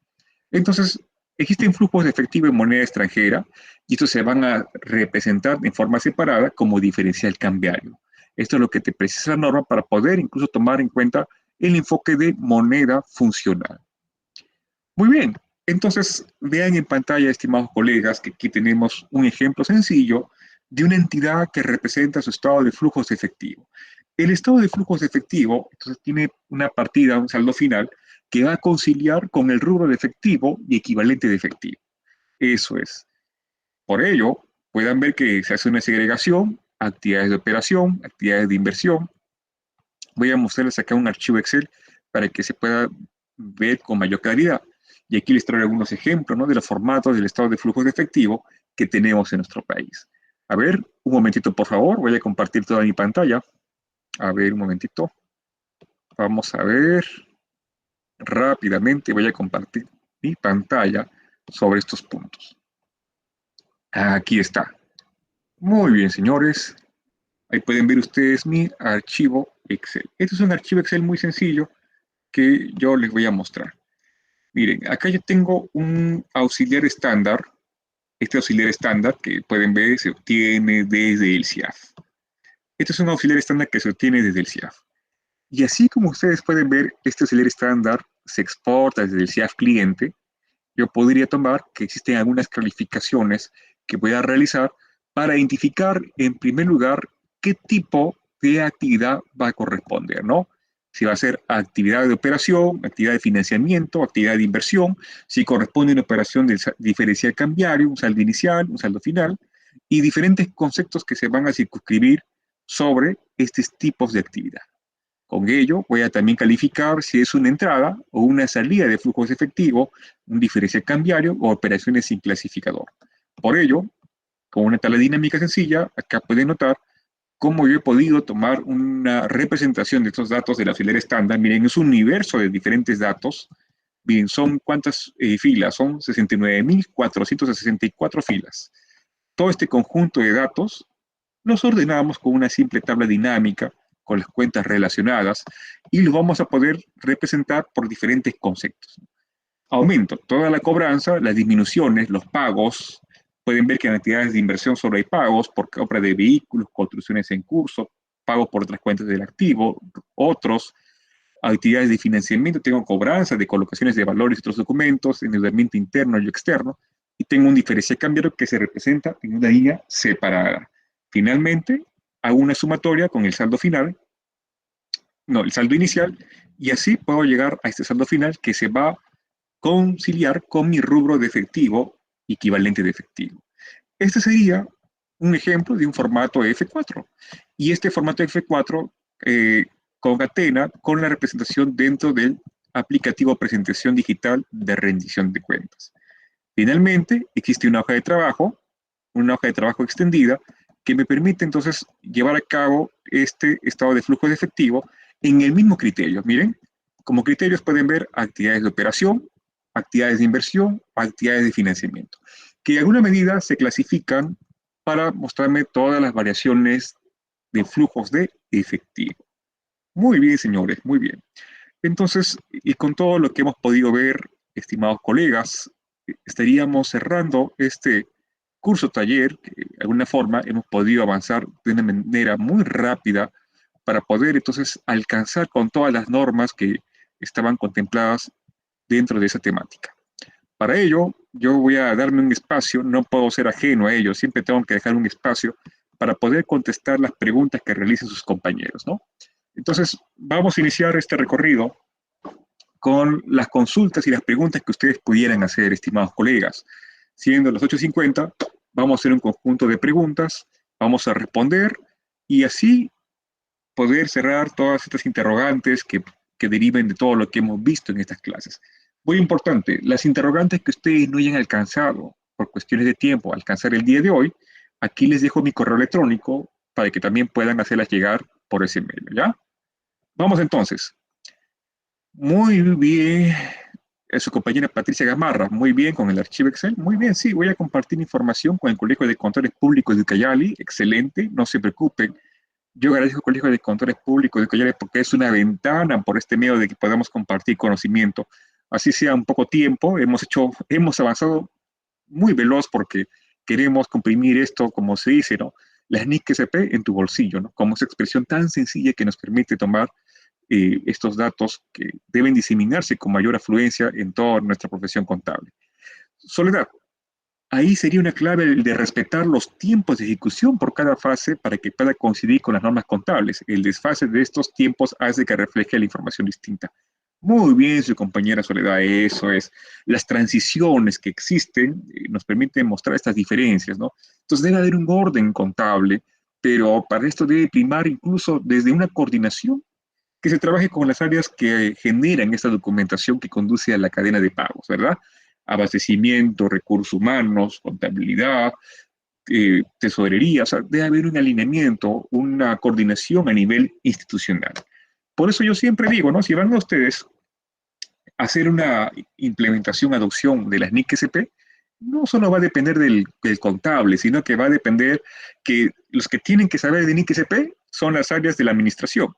Entonces, existen flujos de efectivo en moneda extranjera y estos se van a representar en forma separada como diferencial cambiario. Esto es lo que te precisa la norma para poder incluso tomar en cuenta el enfoque de moneda funcional. Muy bien, entonces vean en pantalla, estimados colegas, que aquí tenemos un ejemplo sencillo de una entidad que representa su estado de flujos de efectivo. El estado de flujos de efectivo entonces, tiene una partida, un saldo final, que va a conciliar con el rubro de efectivo y equivalente de efectivo. Eso es. Por ello, puedan ver que se hace una segregación, actividades de operación, actividades de inversión. Voy a mostrarles acá un archivo Excel para que se pueda ver con mayor claridad. Y aquí les traigo algunos ejemplos, ¿no? De los formatos del estado de flujo de efectivo que tenemos en nuestro país. A ver, un momentito, por favor. Voy a compartir toda mi pantalla. A ver, un momentito. Vamos a ver. Rápidamente voy a compartir mi pantalla sobre estos puntos. Aquí está. Muy bien, señores. Ahí pueden ver ustedes mi archivo Excel. Este es un archivo Excel muy sencillo que yo les voy a mostrar. Miren, acá yo tengo un auxiliar estándar Este auxiliar estándar que pueden ver se obtiene desde el CIAF. Este es un auxiliar estándar que se obtiene desde el CIAF. Y así como ustedes pueden ver, este auxiliar estándar se exporta desde el CIAF cliente. Yo podría tomar que existen algunas calificaciones que voy a realizar para identificar, en primer lugar, qué tipo de actividad va a corresponder, ¿no? Si va a ser actividad de operación, actividad de financiamiento, actividad de inversión, si corresponde a una operación de diferencial cambiario, un saldo inicial, un saldo final, y diferentes conceptos que se van a circunscribir sobre estos tipos de actividad. Con ello, voy a también calificar si es una entrada o una salida de flujos efectivos, un diferencial cambiario o operaciones sin clasificador. Por ello, con una tabla dinámica sencilla, acá pueden notar cómo yo he podido tomar una representación de estos datos de la auxiliar estándar. Miren, es un universo de diferentes datos. Bien, ¿son cuántas filas? Son 69.464 filas. Todo este conjunto de datos los ordenamos con una simple tabla dinámica con las cuentas relacionadas y los vamos a poder representar por diferentes conceptos. Aumento, toda la cobranza, las disminuciones, los pagos. Pueden ver que en actividades de inversión solo hay pagos por compra de vehículos, construcciones en curso, pagos por otras cuentas del activo, otros. Actividades de financiamiento, tengo cobranza de colocaciones de valores y otros documentos, endeudamiento interno y externo, y tengo un diferencial cambiario que se representa en una línea separada. Finalmente, hago una sumatoria con el saldo final, no, el saldo inicial, y así puedo llegar a este saldo final que se va a conciliar con mi rubro de efectivo equivalente de efectivo. Este sería un ejemplo de un formato F4. Y este formato F4 concatena con la representación dentro del aplicativo presentación digital de rendición de cuentas. Finalmente, existe una hoja de trabajo extendida, que me permite entonces llevar a cabo este estado de flujo de efectivo en el mismo criterio. Miren, como criterios pueden ver actividades de operación, actividades de inversión, actividades de financiamiento, que en alguna medida se clasifican para mostrarme todas las variaciones de flujos de efectivo. Muy bien, señores, muy bien. Entonces, y con todo lo que hemos podido ver, estimados colegas, estaríamos cerrando este curso taller, que de alguna forma hemos podido avanzar de una manera muy rápida para poder entonces alcanzar con todas las normas que estaban contempladas dentro de esa temática. Para ello, yo voy a darme un espacio, no puedo ser ajeno a ello, siempre tengo que dejar un espacio para poder contestar las preguntas que realicen sus compañeros, ¿no? Entonces, vamos a iniciar este recorrido con las consultas y las preguntas que ustedes pudieran hacer, estimados colegas. Siendo las 8:50, vamos a hacer un conjunto de preguntas, vamos a responder y así poder cerrar todas estas interrogantes que deriven de todo lo que hemos visto en estas clases. Muy importante, las interrogantes que ustedes no hayan alcanzado por cuestiones de tiempo, alcanzar el día de hoy, aquí les dejo mi correo electrónico para que también puedan hacerlas llegar por ese medio, ¿ya? Vamos entonces. Muy bien. Su compañera Patricia Gamarra, muy bien con el archivo Excel. Muy bien, sí, voy a compartir información con el Colegio de Contadores Públicos de Ucayali. Excelente, no se preocupen. Yo agradezco al Colegio de Contadores Públicos de Ucayali porque es una ventana por este medio de que podamos compartir conocimiento. Así sea un poco tiempo, hemos avanzado muy veloz porque queremos comprimir esto, como se dice, ¿no? Las NIC SP en tu bolsillo, ¿no? Como esa expresión tan sencilla que nos permite tomar estos datos que deben diseminarse con mayor afluencia en toda nuestra profesión contable. Soledad, ahí sería una clave el de respetar los tiempos de ejecución por cada fase para que pueda coincidir con las normas contables. El desfase de estos tiempos hace que refleje la información distinta. Muy bien, su compañera Soledad, eso es. Las transiciones que existen nos permiten mostrar estas diferencias, ¿no? Entonces debe haber un orden contable, pero para esto debe primar incluso desde una coordinación que se trabaje con las áreas que generan esta documentación que conduce a la cadena de pagos, ¿verdad? Abastecimiento, recursos humanos, contabilidad, tesorería, o sea, debe haber un alineamiento, una coordinación a nivel institucional. Por eso yo siempre digo, ¿no? Si van a ustedes a hacer una implementación, adopción de las NIC SP, no solo va a depender del contable, sino que va a depender que los que tienen que saber de NIC SP son las áreas de la administración,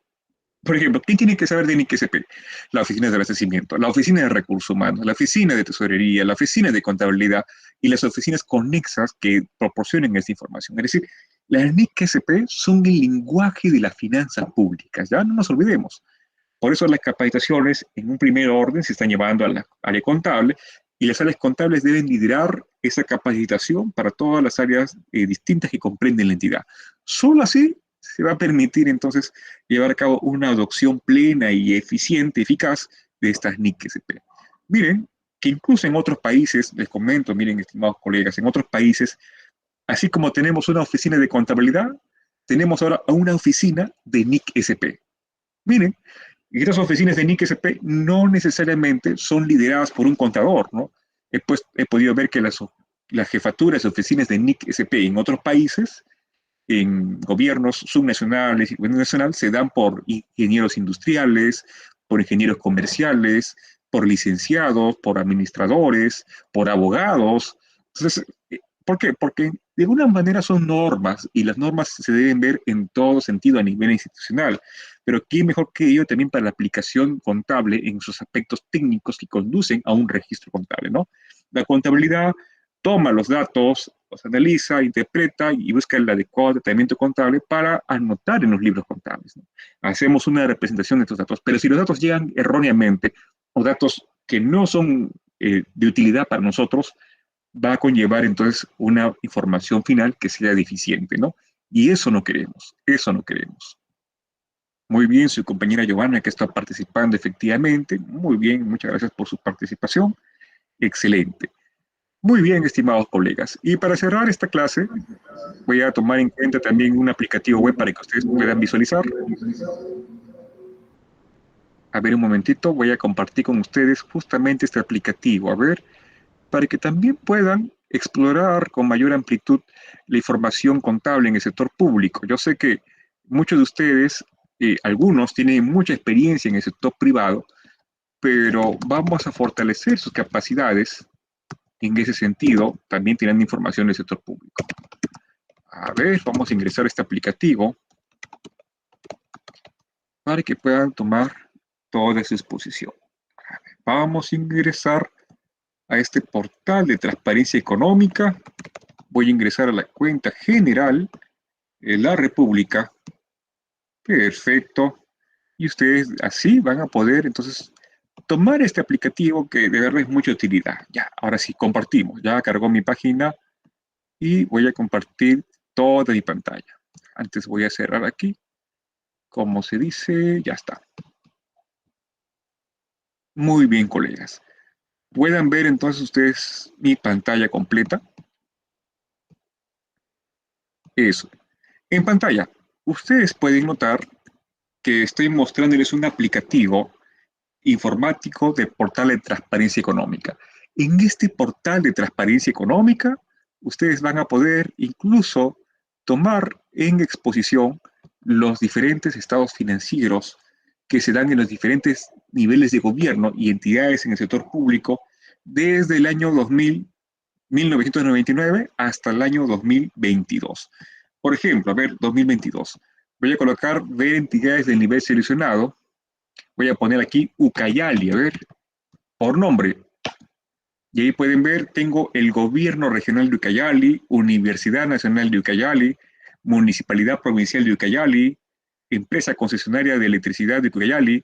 Por ejemplo, ¿quién tiene que saber de NIC-SP? La oficina de abastecimiento, la oficina de recursos humanos, la oficina de tesorería, la oficina de contabilidad y las oficinas conexas que proporcionen esta información. Es decir, las NIC-SP son el lenguaje de las finanzas públicas, ya no nos olvidemos. Por eso las capacitaciones en un primer orden se están llevando a la área contable y las áreas contables deben liderar esa capacitación para todas las áreas distintas que comprenden la entidad. Solo así se va a permitir entonces llevar a cabo una adopción plena y eficiente, eficaz de estas NIC-SP. Miren que incluso en otros países, les comento, miren, estimados colegas, en otros países, así como tenemos una oficina de contabilidad, tenemos ahora una oficina de NIC-SP. Miren, y estas oficinas de NIC-SP no necesariamente son lideradas por un contador, ¿no? He podido ver que las jefaturas de oficinas de NIC-SP en otros países, en gobiernos subnacionales y gobierno nacional, se dan por ingenieros industriales, por ingenieros comerciales, por licenciados, por administradores, por abogados. Entonces, ¿por qué? Porque de alguna manera son normas y las normas se deben ver en todo sentido a nivel institucional. Pero ¿quién mejor que ello también para la aplicación contable en sus aspectos técnicos que conducen a un registro contable, ¿no? La contabilidad toma los datos, los analiza, interpreta y busca el adecuado tratamiento contable para anotar en los libros contables, ¿no? Hacemos una representación de estos datos, pero si los datos llegan erróneamente o datos que no son de utilidad para nosotros, va a conllevar entonces una información final que sea deficiente, ¿no? Y eso no queremos, eso no queremos. Muy bien, su compañera Giovanna, que está participando efectivamente. Muy bien, muchas gracias por su participación. Excelente. Muy bien, estimados colegas. Y para cerrar esta clase, voy a tomar en cuenta también un aplicativo web para que ustedes puedan visualizar. A ver, un momentito, voy a compartir con ustedes justamente este aplicativo. A ver, para que también puedan explorar con mayor amplitud la información contable en el sector público. Yo sé que muchos de ustedes, algunos tienen mucha experiencia en el sector privado, pero vamos a fortalecer sus capacidades en ese sentido, también teniendo información del sector público. A ver, vamos a ingresar a este aplicativo para que puedan tomar toda su exposición. Vamos a ingresar a este portal de transparencia económica. Voy a ingresar a la cuenta general de la República. Perfecto. Y ustedes así van a poder entonces tomar este aplicativo que de verdad es mucha utilidad. Ya, ahora sí, compartimos. Ya cargó mi página y voy a compartir toda mi pantalla. Antes voy a cerrar aquí. Como se dice, ya está. Muy bien, colegas. Puedan ver entonces ustedes mi pantalla completa. Eso. En pantalla, ustedes pueden notar que estoy mostrándoles un aplicativo informático del portal de transparencia económica. En este portal de transparencia económica, ustedes van a poder incluso tomar en exposición los diferentes estados financieros que se dan en los diferentes niveles de gobierno y entidades en el sector público desde el año 1999 hasta el año 2022. Por ejemplo, a ver, 2022. Voy a colocar ver entidades del nivel seleccionado. Voy a poner aquí Ucayali, a ver, por nombre. Y ahí pueden ver, tengo el Gobierno Regional de Ucayali, Universidad Nacional de Ucayali, Municipalidad Provincial de Ucayali, Empresa Concesionaria de Electricidad de Ucayali.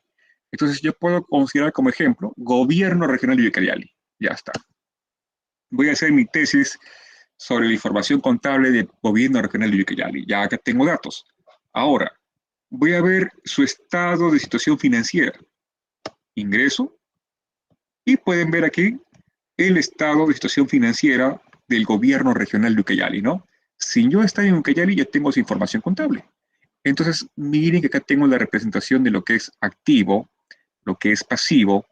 Entonces yo puedo considerar como ejemplo Gobierno Regional de Ucayali. Ya está. Voy a hacer mi tesis sobre la información contable del Gobierno Regional de Ucayali. Ya acá tengo datos. Ahora, voy a ver su estado de situación financiera. Ingreso y pueden ver aquí el estado de situación financiera del gobierno regional de Ucayali, ¿no? Si yo estoy en Ucayali, ya tengo esa información contable. Entonces, miren que acá tengo la representación de lo que es activo, lo que es pasivo,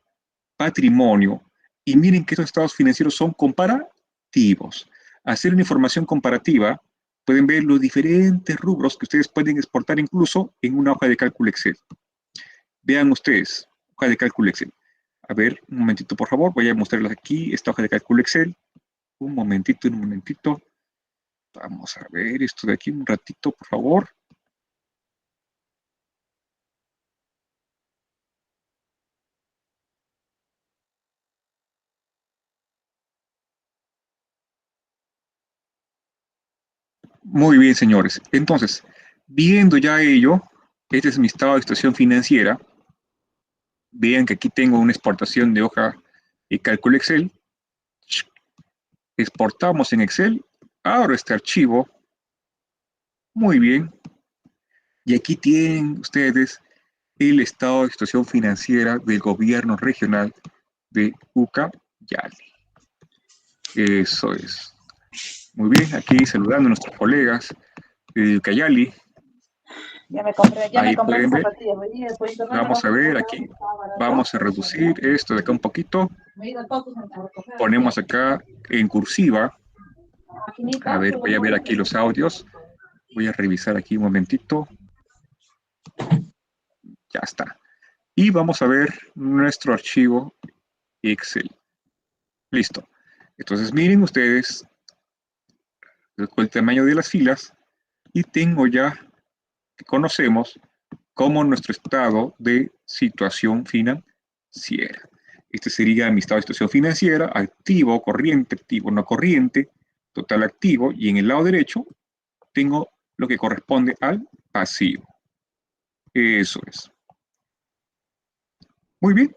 patrimonio, y miren que estos estados financieros son comparativos. Hacer una información comparativa, pueden ver los diferentes rubros que ustedes pueden exportar incluso en una hoja de cálculo Excel. Vean ustedes, hoja de cálculo Excel. A ver, un momentito, por favor. Voy a mostrarles aquí esta hoja de cálculo Excel. Un momentito, un momentito. Vamos a ver esto de aquí un ratito, por favor. Muy bien, señores. Entonces, viendo ya ello, este es mi estado de situación financiera. Vean que aquí tengo una exportación de hoja y cálculo Excel. Exportamos en Excel. Abro este archivo. Muy bien. Y aquí tienen ustedes el estado de situación financiera del gobierno regional de Ucayali. Eso es. Muy bien, aquí saludando a nuestros colegas de Ucayali. Ya me Ahí compré pueden mis ver. zapatillas. Hoy día por internet me Vamos las a ver comprado, aquí. estaba barato. Vamos a reducir esto de acá un poquito. Me he ido a Totus a recoger Ponemos ayer. acá en cursiva. A Maquinita, ver, pero voy a ver no, aquí los audios. Voy a revisar aquí un momentito. Ya está. Y vamos a ver nuestro archivo Excel. Listo. Entonces miren ustedes el tamaño de las filas y tengo ya que conocemos como nuestro estado de situación financiera. Este sería mi estado de situación financiera: activo, corriente, activo, no corriente, total, activo, y en el lado derecho tengo lo que corresponde al pasivo. Eso es. Muy bien.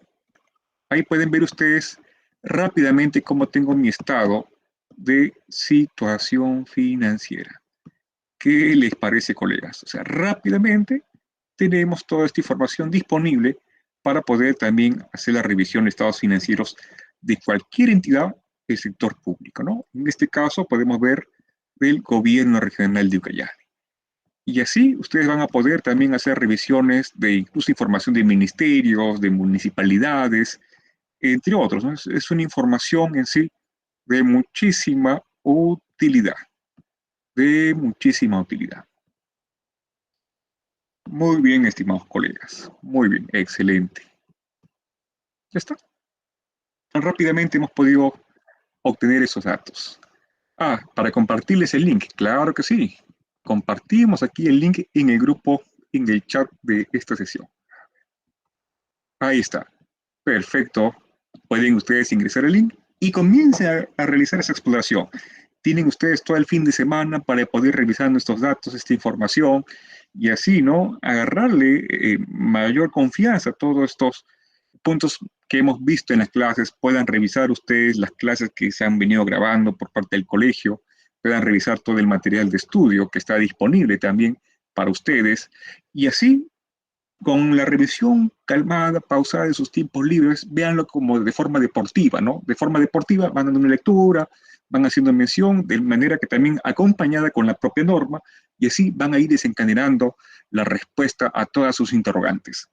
Ahí pueden ver ustedes rápidamente cómo tengo mi estado de situación financiera. ¿Qué les parece, colegas? O sea, rápidamente tenemos toda esta información disponible para poder también hacer la revisión de estados financieros de cualquier entidad del sector público, ¿no? En este caso podemos ver del gobierno regional de Ucayali. Y así ustedes van a poder también hacer revisiones de incluso información de ministerios, de municipalidades, entre otros, ¿no? Es una información en sí de muchísima utilidad, de muchísima utilidad. Muy bien, estimados colegas. Muy bien, excelente. Ya está. Tan rápidamente hemos podido obtener esos datos. Ah, para compartirles el link. Claro que sí. Compartimos aquí el link en el grupo, en el chat de esta sesión. Ahí está. Perfecto. Pueden ustedes ingresar el link y comiencen a realizar esa exploración. Tienen ustedes todo el fin de semana para poder revisar nuestros datos, esta información, y así, ¿no? Agarrarle mayor confianza a todos estos puntos que hemos visto en las clases. Puedan revisar ustedes las clases que se han venido grabando por parte del colegio, puedan revisar todo el material de estudio que está disponible también para ustedes, y así, con la revisión calmada, pausada de sus tiempos libres, véanlo como de forma deportiva, ¿no? De forma deportiva van dando una lectura, van haciendo mención, de manera que también acompañada con la propia norma, y así van a ir desencadenando la respuesta a todas sus interrogantes.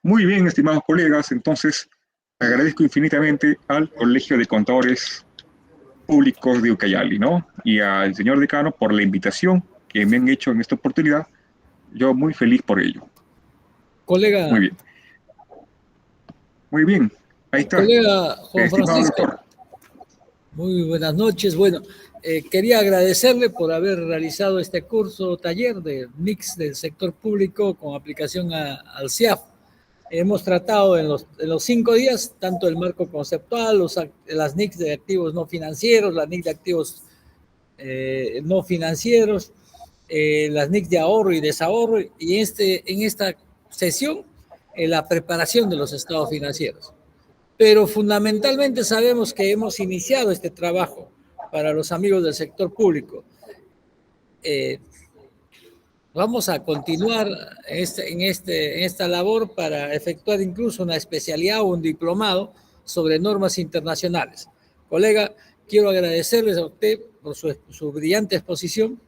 Muy bien, estimados colegas, entonces agradezco infinitamente al Colegio de Contadores Públicos de Ucayali, ¿no? Y al señor decano por la invitación que me han hecho en esta oportunidad. Yo muy feliz por ello. Muy Colega, bien. Muy bien, ahí está, colega Juan estimado Francisco, doctor. muy buenas noches. Bueno, quería agradecerle por haber realizado este curso taller de mix del sector público con aplicación al CIAF. Hemos tratado en los 5 días tanto el marco conceptual, las NICs de activos no financieros, las NICs de activos no financieros, las NICs de ahorro y desahorro, y en esta sesión la preparación de los estados financieros. Pero fundamentalmente sabemos que hemos iniciado este trabajo para los amigos del sector público. Vamos a continuar en esta labor para efectuar incluso una especialidad o un diplomado sobre normas internacionales. Colega, quiero agradecerles a usted por su brillante exposición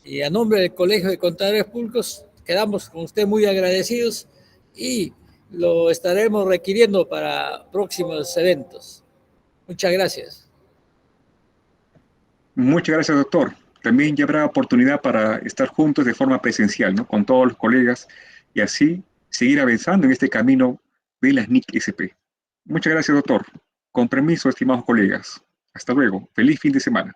y a nombre del Colegio de Contadores Públicos quedamos con usted muy agradecidos y lo estaremos requiriendo para próximos eventos. Muchas gracias. Muchas gracias, doctor. También ya habrá oportunidad para estar juntos de forma presencial, ¿no? Con todos los colegas y así seguir avanzando en este camino de las NIC-SP. Muchas gracias, doctor. Con permiso, estimados colegas. Hasta luego. Feliz fin de semana.